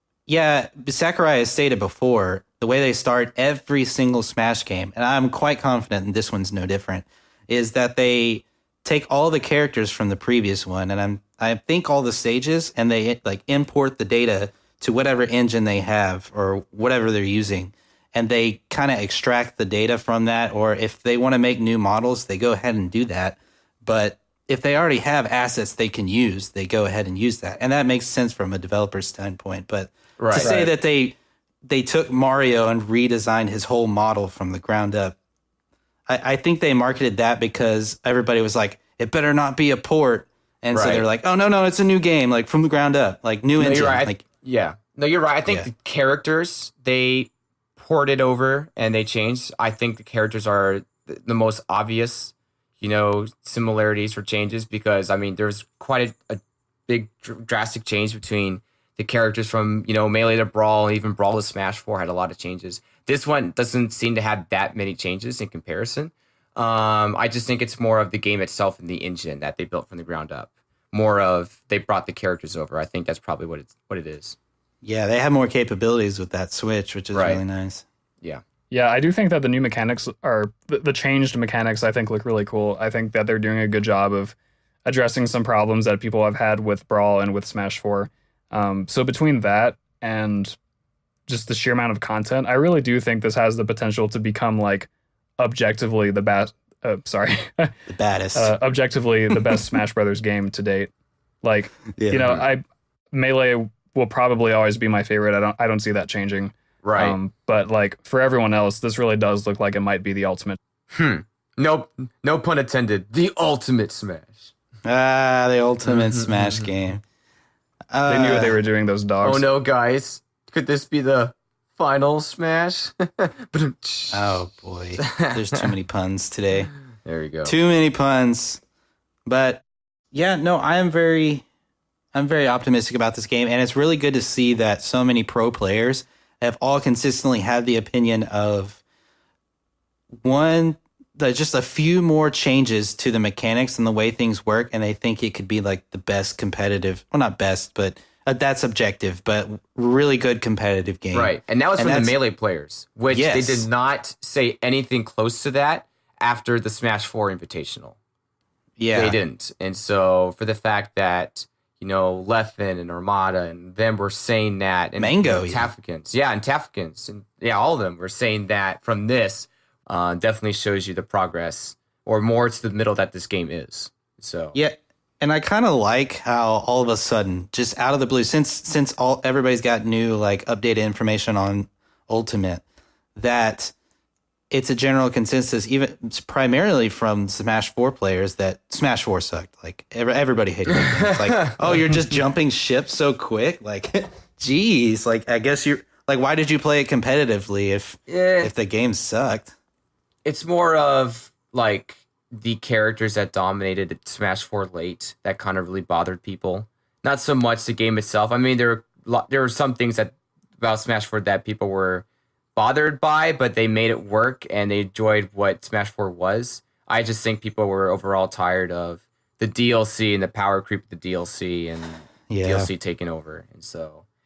has stated before, the way they start every single Smash game, and I'm quite confident, and this one's no different, is that they take all the characters from the previous one, and I think all the stages, and they import the data to whatever engine they have or whatever they're using, and they kind of extract the data from that, or if they want to make new models, they go ahead and do that. But if they already have assets they can use, they go ahead and use that. And that makes sense from a developer's standpoint. But to say that they took Mario and redesigned his whole model from the ground up, I think they marketed that because everybody was like, it better not be a port. And so Right. they're like, oh, no, it's a new game, like from the ground up, like new No, engine. you're right. Like, No, you're right. I think Yeah. the characters, they ported over and they changed. I think the characters are the most obvious, similarities or changes because, I mean, there's quite a big drastic change between the characters from, Melee to Brawl, and even Brawl to Smash 4 had a lot of changes. This one doesn't seem to have that many changes in comparison. I just think it's more of the game itself and the engine that they built from the ground up. More of they brought the characters over. I think that's probably what it is. yeah, they have more capabilities with that Switch, which is Right. really nice. Yeah. Yeah, I do think that the new mechanics are the changed mechanics. I think look really cool. I think that they're doing a good job of addressing some problems that people have had with Brawl and with Smash 4. So between that and just the sheer amount of content, I really do think this has the potential to become like objectively the best. The baddest. Objectively the best Smash Brothers game to date. Like, Yeah. Melee will probably always be my favorite. I don't see that changing. Right. But like for everyone else, this really does look like it might be the ultimate. No pun intended. The ultimate Smash. The ultimate Smash game. They knew what they were doing, those dogs. Oh no, guys. Could this be the final Smash? Oh boy, there's too many puns today. There you go. Too many puns. But yeah, no, I'm very optimistic about this game, and it's really good to see that so many pro players have all consistently had the opinion of just a few more changes to the mechanics and the way things work, and they think it could be like the best competitive, well, not best, but that's subjective, but really good competitive game. Right. And that was And from the that's- Melee players, which Yes. they did not say anything close to that after the Smash 4 Invitational. Yeah. They didn't. And so for the fact that, Leffen and Armada and them were saying that, and Mango, and Tafkins, and all of them were saying that from this, definitely shows you the progress or more to the middle that this game is. So Yeah, and I kind of like how all of a sudden, just out of the blue, since everybody's got new like updated information on Ultimate, that it's a general consensus, even primarily from Smash 4 players, that Smash 4 sucked. Like everybody hated it. It's like, oh, you're just jumping ships so quick. Like, geez, like I guess you're like, why did you play it competitively if the game sucked? it's more of like the characters that dominated Smash 4 late that kind of really bothered people. Not so much the game itself. I mean, there were some things about Smash 4 that people were bothered by, but they made it work and they enjoyed what Smash 4 was. I just think people were overall tired of the DLC and the power creep of the DLC and DLC taking over.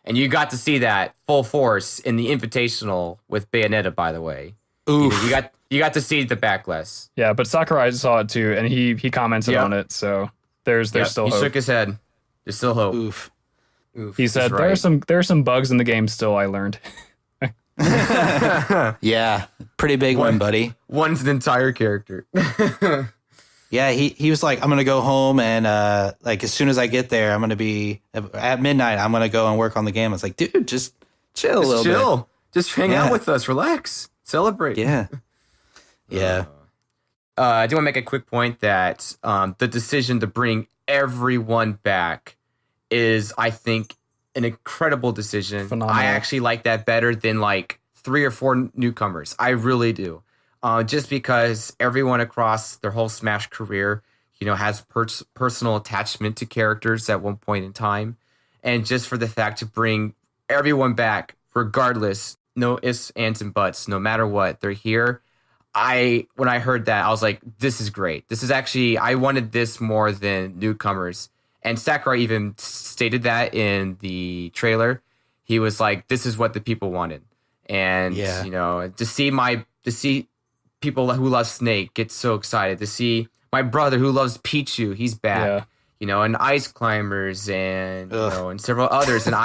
And you got to see that full force in the Invitational with Bayonetta, by the way. Oof. You got to see the backlash. Yeah, but Sakurai saw it too, and he commented on it. So there's still he hope. shook his head. There's still hope. Oof. Oof, He said he's right. there are some bugs in the game still. I learned. Yeah, pretty big one, buddy. One's an entire character. Yeah, he was like, I'm gonna go home and like as soon as I get there, I'm gonna be at midnight. I'm gonna go and work on the game. I was like, dude, just chill a little bit. Just hang out with us. Relax. Celebrate. Yeah, yeah. I do want to make a quick point that the decision to bring everyone back is, I think, an incredible decision. Phenomenal. I actually like that better than like 3 or 4 newcomers. I really do. Just because everyone across their whole Smash career, has personal attachment to characters at one point in time. And just for the fact to bring everyone back, regardless, no ifs, ands, and buts, no matter what, they're here. When I heard that, I was like, this is great. This is actually, I wanted this more than newcomers. And Sakurai even stated that in the trailer. He was like, this is what the people wanted. And, to see people who love Snake get so excited, to see my brother who loves Pichu, he's back, and Ice Climbers and, and several others. And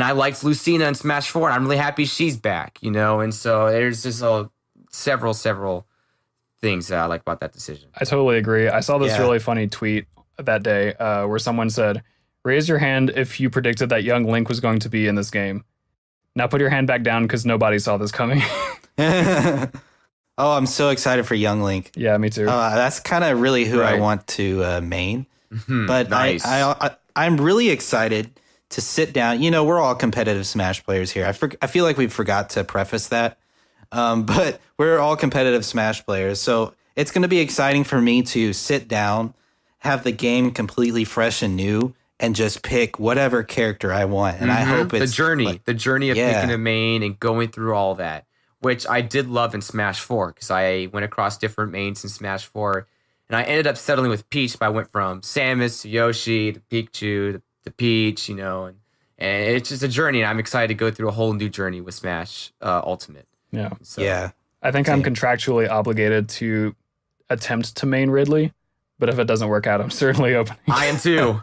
I liked Lucina in Smash 4. And I'm really happy she's back, and so there's just several things that I like about that decision. I totally agree. I saw this really funny tweet that day where someone said, "Raise your hand if you predicted that young Link was going to be in this game. Now put your hand back down because nobody saw this coming." Oh, I'm so excited for Young Link. Yeah, me too. That's kind of really who I want to main. But Nice. I'm really excited to sit down. You know, we're all competitive Smash players here. I feel like we forgot to preface that. But we're all competitive Smash players. So it's going to be exciting for me to sit down, have the game completely fresh and new, and just pick whatever character I want. And I hope it's the journey of Yeah. picking a main and going through all that, which I did love in Smash 4 because I went across different mains in Smash 4, and I ended up settling with Peach. But I went from Samus to Yoshi to Pikachu to Peach, you know, and it's just a journey. And I'm excited to go through a whole new journey with Smash Ultimate. Yeah. So, yeah. I think I'm contractually obligated to attempt to main Ridley, but if it doesn't work out, I'm certainly opening. I am too.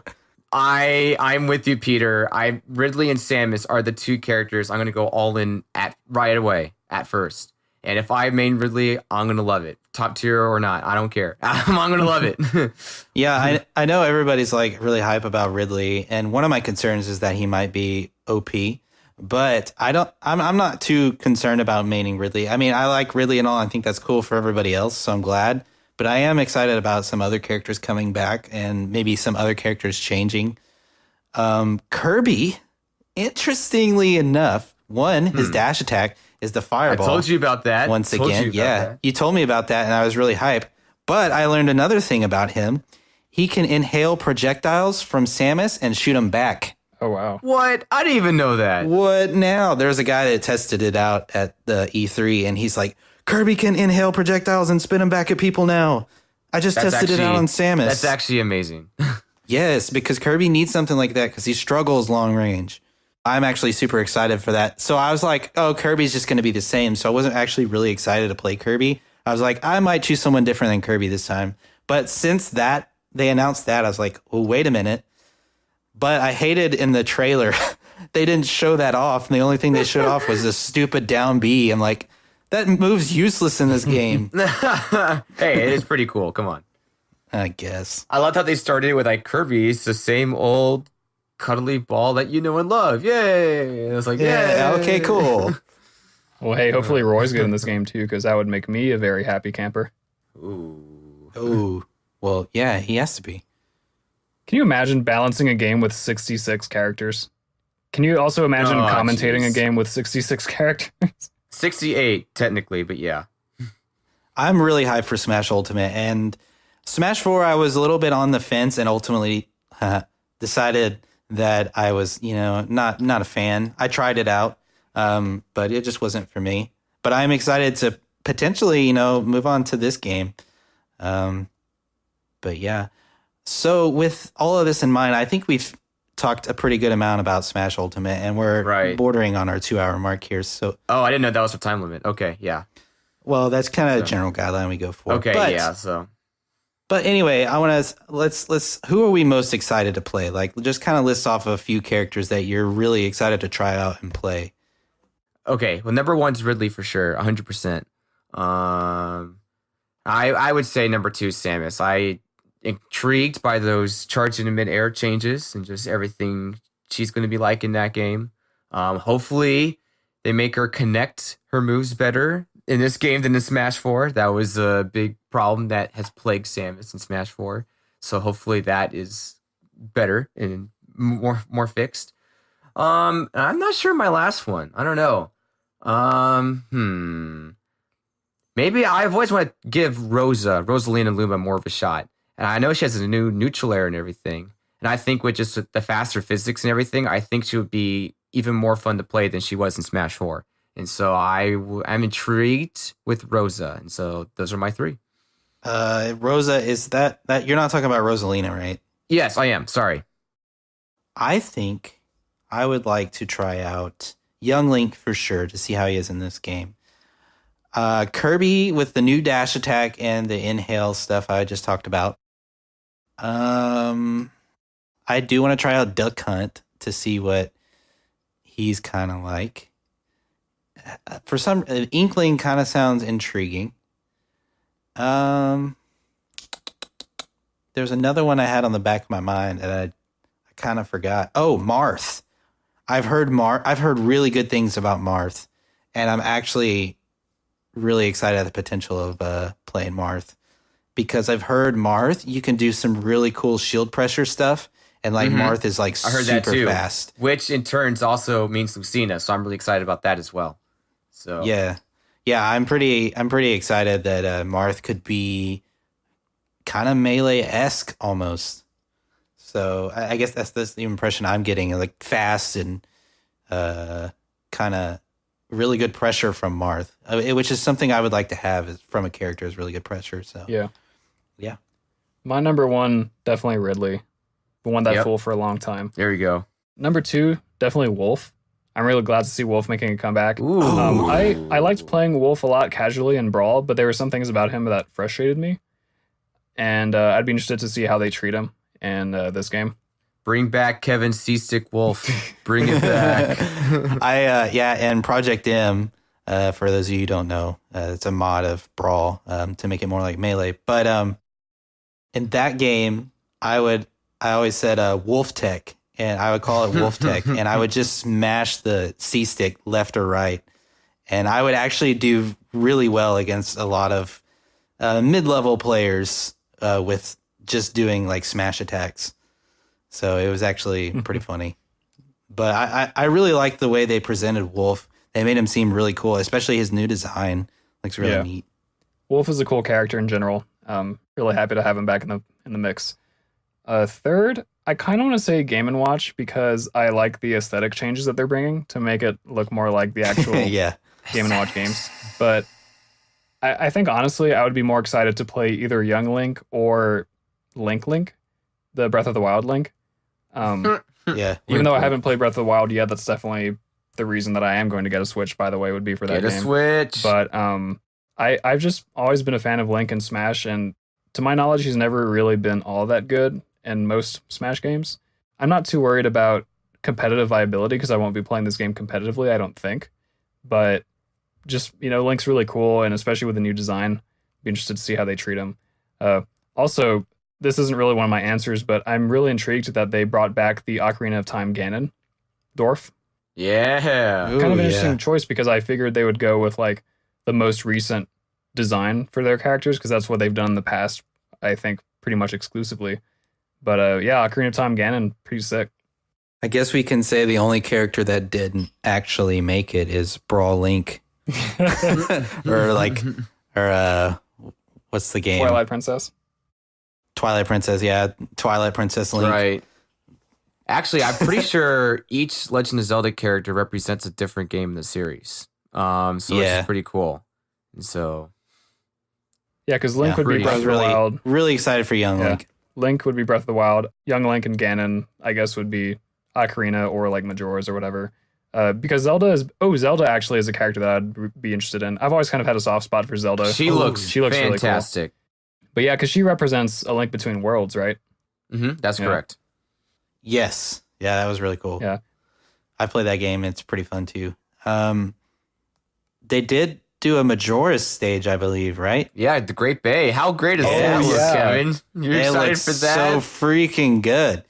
I'm with you, Peter. Ridley and Samus are the two characters I'm going to go all in at right away at first. And if I main Ridley, I'm going to love it. Top tier or not, I don't care. I'm going to love it. Yeah, I know everybody's like really hype about Ridley, and one of my concerns is that he might be OP. But I'm not too concerned about maining Ridley. I mean, I like Ridley and all. I think that's cool for everybody else, so I'm glad. But I am excited about some other characters coming back and maybe some other characters changing. Kirby, interestingly enough, his dash attack is the I fireball. told you about that. Once Told you again, about yeah. that. You told me about that, and I was really hyped. But I learned another thing about him. He can inhale projectiles from Samus and shoot them back. Oh, wow. What? I didn't even know that. What now? There's a guy that tested it out at the E3, and he's like, Kirby can inhale projectiles and spin them back at people now. I just tested it out on Samus. That's actually amazing. Yes, because Kirby needs something like that because he struggles long range. I'm actually super excited for that. So I was like, oh, Kirby's just going to be the same. So I wasn't actually really excited to play Kirby. I was like, I might choose someone different than Kirby this time. But since they announced that, I was like, oh, wait a minute. But I hated in the trailer, they didn't show that off. And the only thing they showed off was this stupid down B. I'm like, that move's useless in this game. Hey, it is pretty cool. Come on. I guess. I loved how they started with like Kirby. It's the same old cuddly ball that you know and love. Yay! And it's like, Yeah, yay. okay, cool. Well, hey, hopefully Roy's good in this game too, because that would make me a very happy camper. Ooh. Oh, well, yeah, he has to be. Can you imagine balancing a game with 66 characters? Can you also imagine Oh, commentating jeez. a game with 66 characters? 68 technically, but yeah. I'm really hyped for Smash Ultimate, and Smash 4, I was a little bit on the fence and ultimately decided that I was, not a fan. I tried it out, but it just wasn't for me. But I'm excited to potentially, move on to this game. But yeah. So with all of this in mind, I think we've talked a pretty good amount about Smash Ultimate, and we're Right. bordering on our 2-hour mark here. So, Oh, I didn't know that was a time limit. Okay, yeah. well, that's kind of a general guideline we go for. Okay, But- yeah. So But anyway, I want to let's who are we most excited to play? Like, just kind of list off a few characters that you're really excited to try out and play. okay, well, number one's Ridley for sure, 100%. I would say number two is Samus. I intrigued by those charge into mid-air changes and just everything she's going to be like in that game. Hopefully, they make her connect her moves better in this game than in Smash 4. That was a big problem that has plagued Samus in Smash 4. So hopefully that is better and more fixed. I'm not sure my last one. I don't know. Maybe I've always wanted to give Rosalina Luma more of a shot. And I know she has a new neutral air and everything. And I think with just the faster physics and everything, I think she would be even more fun to play than she was in Smash 4. And so I'm intrigued with Rosa. And so those are my three. Rosa, is that you're not talking about Rosalina, right? Yes, I am. Sorry. I think I would like to try out Young Link for sure to see how he is in this game. Kirby with the new dash attack and the inhale stuff I just talked about. I do want to try out Duck Hunt to see what he's kind of like. For some, Inkling kind of sounds intriguing. There's another one I had on the back of my mind and I kind of forgot. Oh, Marth. I've heard really good things about Marth, and I'm actually really excited at the potential of playing Marth because I've heard Marth, you can do some really cool shield pressure stuff. And like Marth is like I heard super that too, fast. which in turns also means Lucina. So I'm really excited about that as well. So Yeah. I'm pretty excited that Marth could be kind of melee-esque almost. So I guess that's the impression I'm getting, like fast and kind of really good pressure from Marth, which is something I would like to have is from a character is really good pressure. So Yeah. My number one, definitely Ridley. The one that Yep. fool for a long time. there you go. Number two, definitely Wolf. I'm really glad to see Wolf making a comeback. Ooh. I liked playing Wolf a lot casually in Brawl, but there were some things about him that frustrated me. And I'd be interested to see how they treat him in this game. Bring back Kevin Seastick Wolf. Bring it back. and Project M, for those of you who don't know, it's a mod of Brawl to make it more like Melee. But in that game, I always said Wolf Tech, and I would call it Wolf Tech, and I would just smash the C stick left or right, and I would actually do really well against a lot of mid-level players with just doing like smash attacks. So it was actually pretty funny. But I really liked the way they presented Wolf. They made him seem really cool, especially his new design. Looks really neat. Wolf is a cool character in general. Really happy to have him back in the mix. Third, I kind of want to say Game & Watch because I like the aesthetic changes that they're bringing to make it look more like the actual Game & Watch games. But I think honestly, I would be more excited to play either Young Link or Link, the Breath of the Wild Link. Even though I haven't played Breath of the Wild yet, that's definitely the reason that I am going to get a Switch, by the way, would be for that Get a game. Switch. But I've just always been a fan of Link and Smash, and to my knowledge, he's never really been all that good in most Smash games. I'm not too worried about competitive viability because I won't be playing this game competitively, I don't think. But just, Link's really cool, and especially with the new design, be interested to see how they treat him. Also, this isn't really one of my answers, but I'm really intrigued that they brought back the Ocarina of Time Ganon dwarf. Yeah. Kind of an interesting choice because I figured they would go with like the most recent design for their characters because that's what they've done in the past, I think, pretty much exclusively. But Ocarina of Time Ganon, pretty sick. I guess we can say the only character that didn't actually make it is Brawl Link. or what's the game? Twilight Princess. Twilight Princess, yeah. Twilight Princess Link. Right. Actually, I'm pretty sure each Legend of Zelda character represents a different game in the series. It's pretty cool. And so Yeah, because Link would be Breath of the Wild. Really excited for Young Link. Link would be Breath of the Wild. Young Link and Ganon, I guess, would be Ocarina or like Majora's or whatever. Because Zelda actually is a character that I'd be interested in. I've always kind of had a soft spot for Zelda. She looks Really fantastic. cool. But yeah, because she represents A Link Between Worlds, right? That's correct. Yes. Yeah, that was really cool. Yeah. I played that game. It's pretty fun too. They did do a Majora's stage, I believe, right? Yeah, the Great Bay. How great is that look, Kevin? You're excited for that? So freaking good.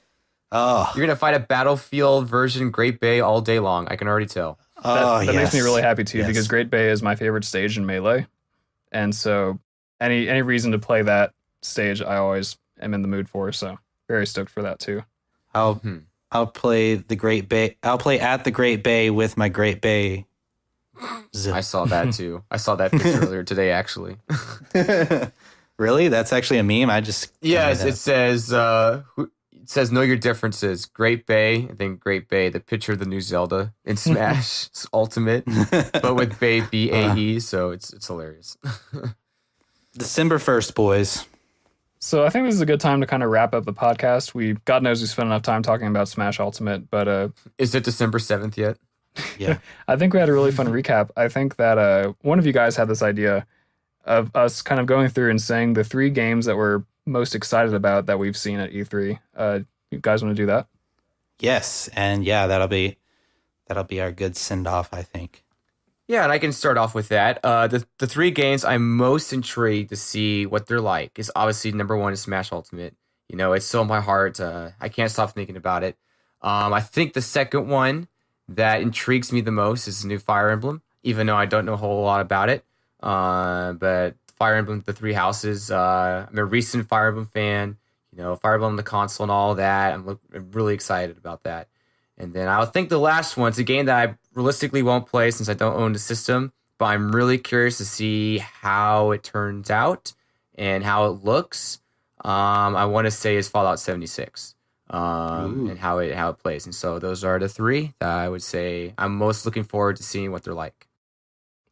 Oh, You're going to fight a Battlefield version Great Bay all day long. I can already tell. That makes me really happy too, because Great Bay is my favorite stage in Melee. And so any reason to play that stage, I always am in the mood for. So very stoked for that too. I'll play the Great Bay. I'll play at the Great Bay with my Great Bay. I saw that too. I saw that picture earlier today, actually. Really? That's actually a meme? I just... Yes, it says know your differences. Great Bay, and then Great Bay, the picture of the new Zelda in Smash Ultimate, but with Bay B-A-E, so it's hilarious. December 1st, boys. So I think this is a good time to kind of wrap up the podcast. God knows we spent enough time talking about Smash Ultimate, but... Is it December 7th yet? Yeah. I think we had a really fun recap. I think that one of you guys had this idea of us kind of going through and saying the 3 games that we're most excited about that we've seen at E3. You guys want to do that? Yes, and yeah, that'll be our good send-off, I think. Yeah, and I can start off with that. The 3 games I'm most intrigued to see what they're like is obviously number 1 is Smash Ultimate. You know, it's so in my heart. I can't stop thinking about it. I think the second one that intrigues me the most is the new Fire Emblem, even though I don't know a whole lot about it. But Fire Emblem, the Three Houses. I'm a recent Fire Emblem fan. Fire Emblem on the console and all that. I'm really excited about that. And then I think the last one, it's a game that I realistically won't play since I don't own the system, but I'm really curious to see how it turns out and how it looks. I want to say is Fallout 76, and how it plays. And so those are the three that I would say I'm most looking forward to seeing what they're like.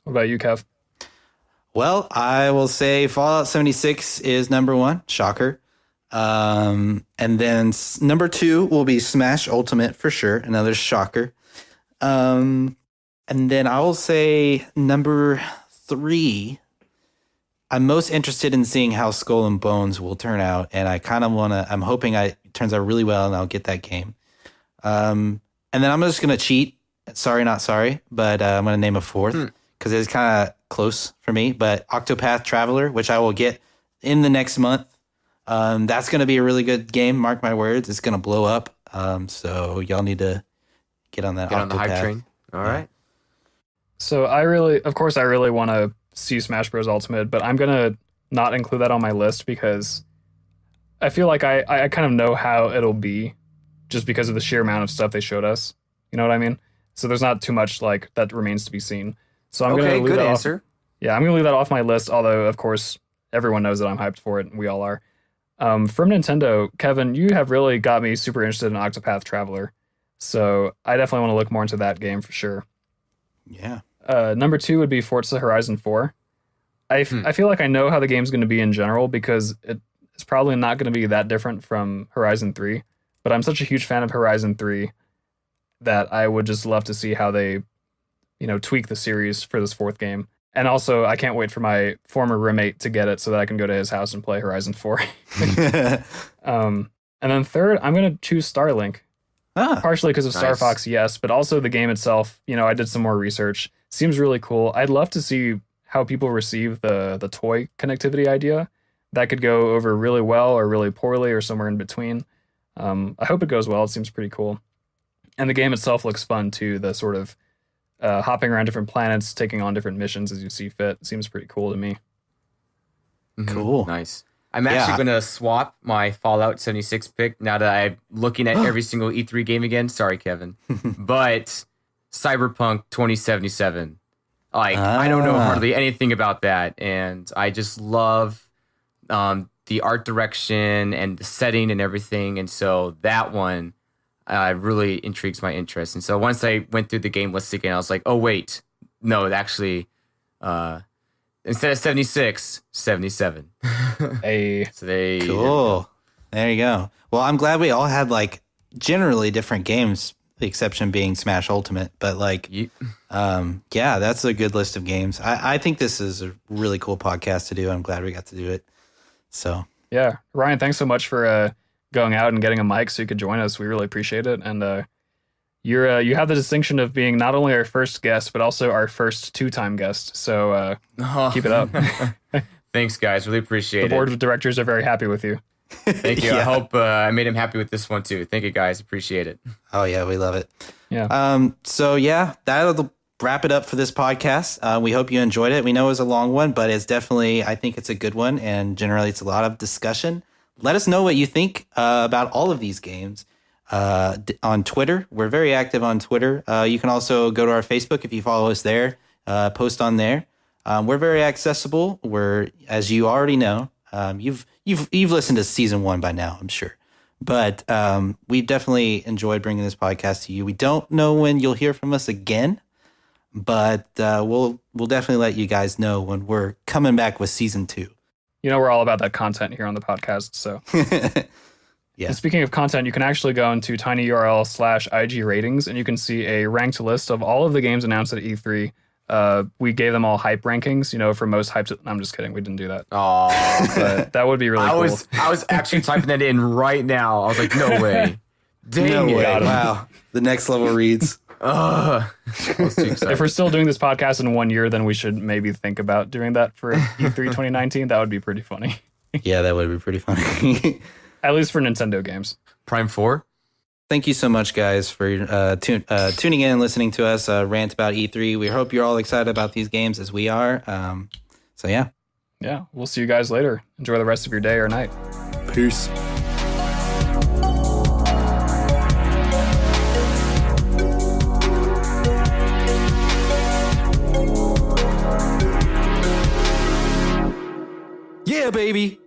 What about you, Kev? Well, I will say Fallout 76 is number one. Shocker. And then number two will be Smash Ultimate for sure. Another shocker. And then I will say number three, I'm most interested in seeing how Skull and Bones will turn out. And I kind of I'm hoping it turns out really well and I'll get that game. And then I'm just going to cheat. Sorry, not sorry, but I'm going to name a fourth because it's kind of close for me. But Octopath Traveler, which I will get in the next month. That's going to be a really good game. Mark my words. It's going to blow up. So y'all need to get on that. Get on the hype train. All right. So I really want to see Smash Bros. Ultimate, but I'm going to not include that on my list because I feel like I kind of know how it'll be just because of the sheer amount of stuff they showed us. You know what I mean? So there's not too much like that remains to be seen. So I'm going to leave that answer. I'm going to leave that off my list. Although of course everyone knows that I'm hyped for it, and we all are. From Nintendo, Kevin, you have really got me super interested in Octopath Traveler. So I definitely want to look more into that game for sure. Yeah. Number two would be Forza Horizon 4. I feel like I know how the game's going to be in general because it's probably not going to be that different from Horizon 3. But I'm such a huge fan of Horizon 3 that I would just love to see how they, tweak the series for this fourth game. And also, I can't wait for my former roommate to get it so that I can go to his house and play Horizon 4. And then third, I'm going to choose Starlink. Partially because of Star Fox, yes, but also the game itself. I did some more research. Seems really cool. I'd love to see how people receive the toy connectivity idea. That could go over really well or really poorly or somewhere in between. I hope it goes well. It seems pretty cool. And the game itself looks fun too. The sort of hopping around different planets, taking on different missions as you see fit. Seems pretty cool to me. Cool. Nice. I'm actually going to swap my Fallout 76 pick now that I'm looking at every single E3 game again. Sorry, Kevin. But Cyberpunk 2077. I don't know hardly anything about that. And I just love the art direction and the setting and everything. And so that one really intrigues my interest. And so once I went through the game list again, I was like, oh, wait. No, it actually... instead of 76, 77. Hey. So they Cool. There you go. Well, I'm glad we all had generally different games, the exception being Smash Ultimate. But that's a good list of games. I think this is a really cool podcast to do. I'm glad we got to do it. So yeah, Ryan, thanks so much for going out and getting a mic so you could join us. We really appreciate it. And you have the distinction of being not only our first guest, but also our first two-time guest. So keep it up. Thanks, guys. Really appreciate it. The board of directors are very happy with you. Thank you. I hope I made him happy with this one, too. Thank you, guys. Appreciate it. Oh, yeah, we love it. Yeah. So, yeah, that'll wrap it up for this podcast. We hope you enjoyed it. We know it was a long one, but it's definitely, I think it's a good one. And generally, it's a lot of discussion. Let us know what you think about all of these games. On Twitter. We're very active on Twitter. You can also go to our Facebook if you follow us there, post on there. We're very accessible. We're, as you already know, you've listened to season 1 by now, I'm sure. But we definitely enjoyed bringing this podcast to you. We don't know when you'll hear from us again, but we'll definitely let you guys know when we're coming back with season 2. We're all about that content here on the podcast, so... Yeah. And speaking of content, you can actually go into tinyurl/IG ratings, and you can see a ranked list of all of the games announced at E3. We gave them all hype rankings, for most hyped. I'm just kidding. We didn't do that. Oh, but that would be really cool. I was actually typing that in right now. I was like, no way. Dang it. Wow. The next level reads. I was too excited. If we're still doing this podcast in 1 year, then we should maybe think about doing that for E3 2019. That would be pretty funny. Yeah, that would be pretty funny. At least for Nintendo games. Prime 4? Thank you so much, guys, for tuning in and listening to us rant about E3. We hope you're all excited about these games as we are. So, yeah. Yeah, we'll see you guys later. Enjoy the rest of your day or night. Peace. Yeah, baby.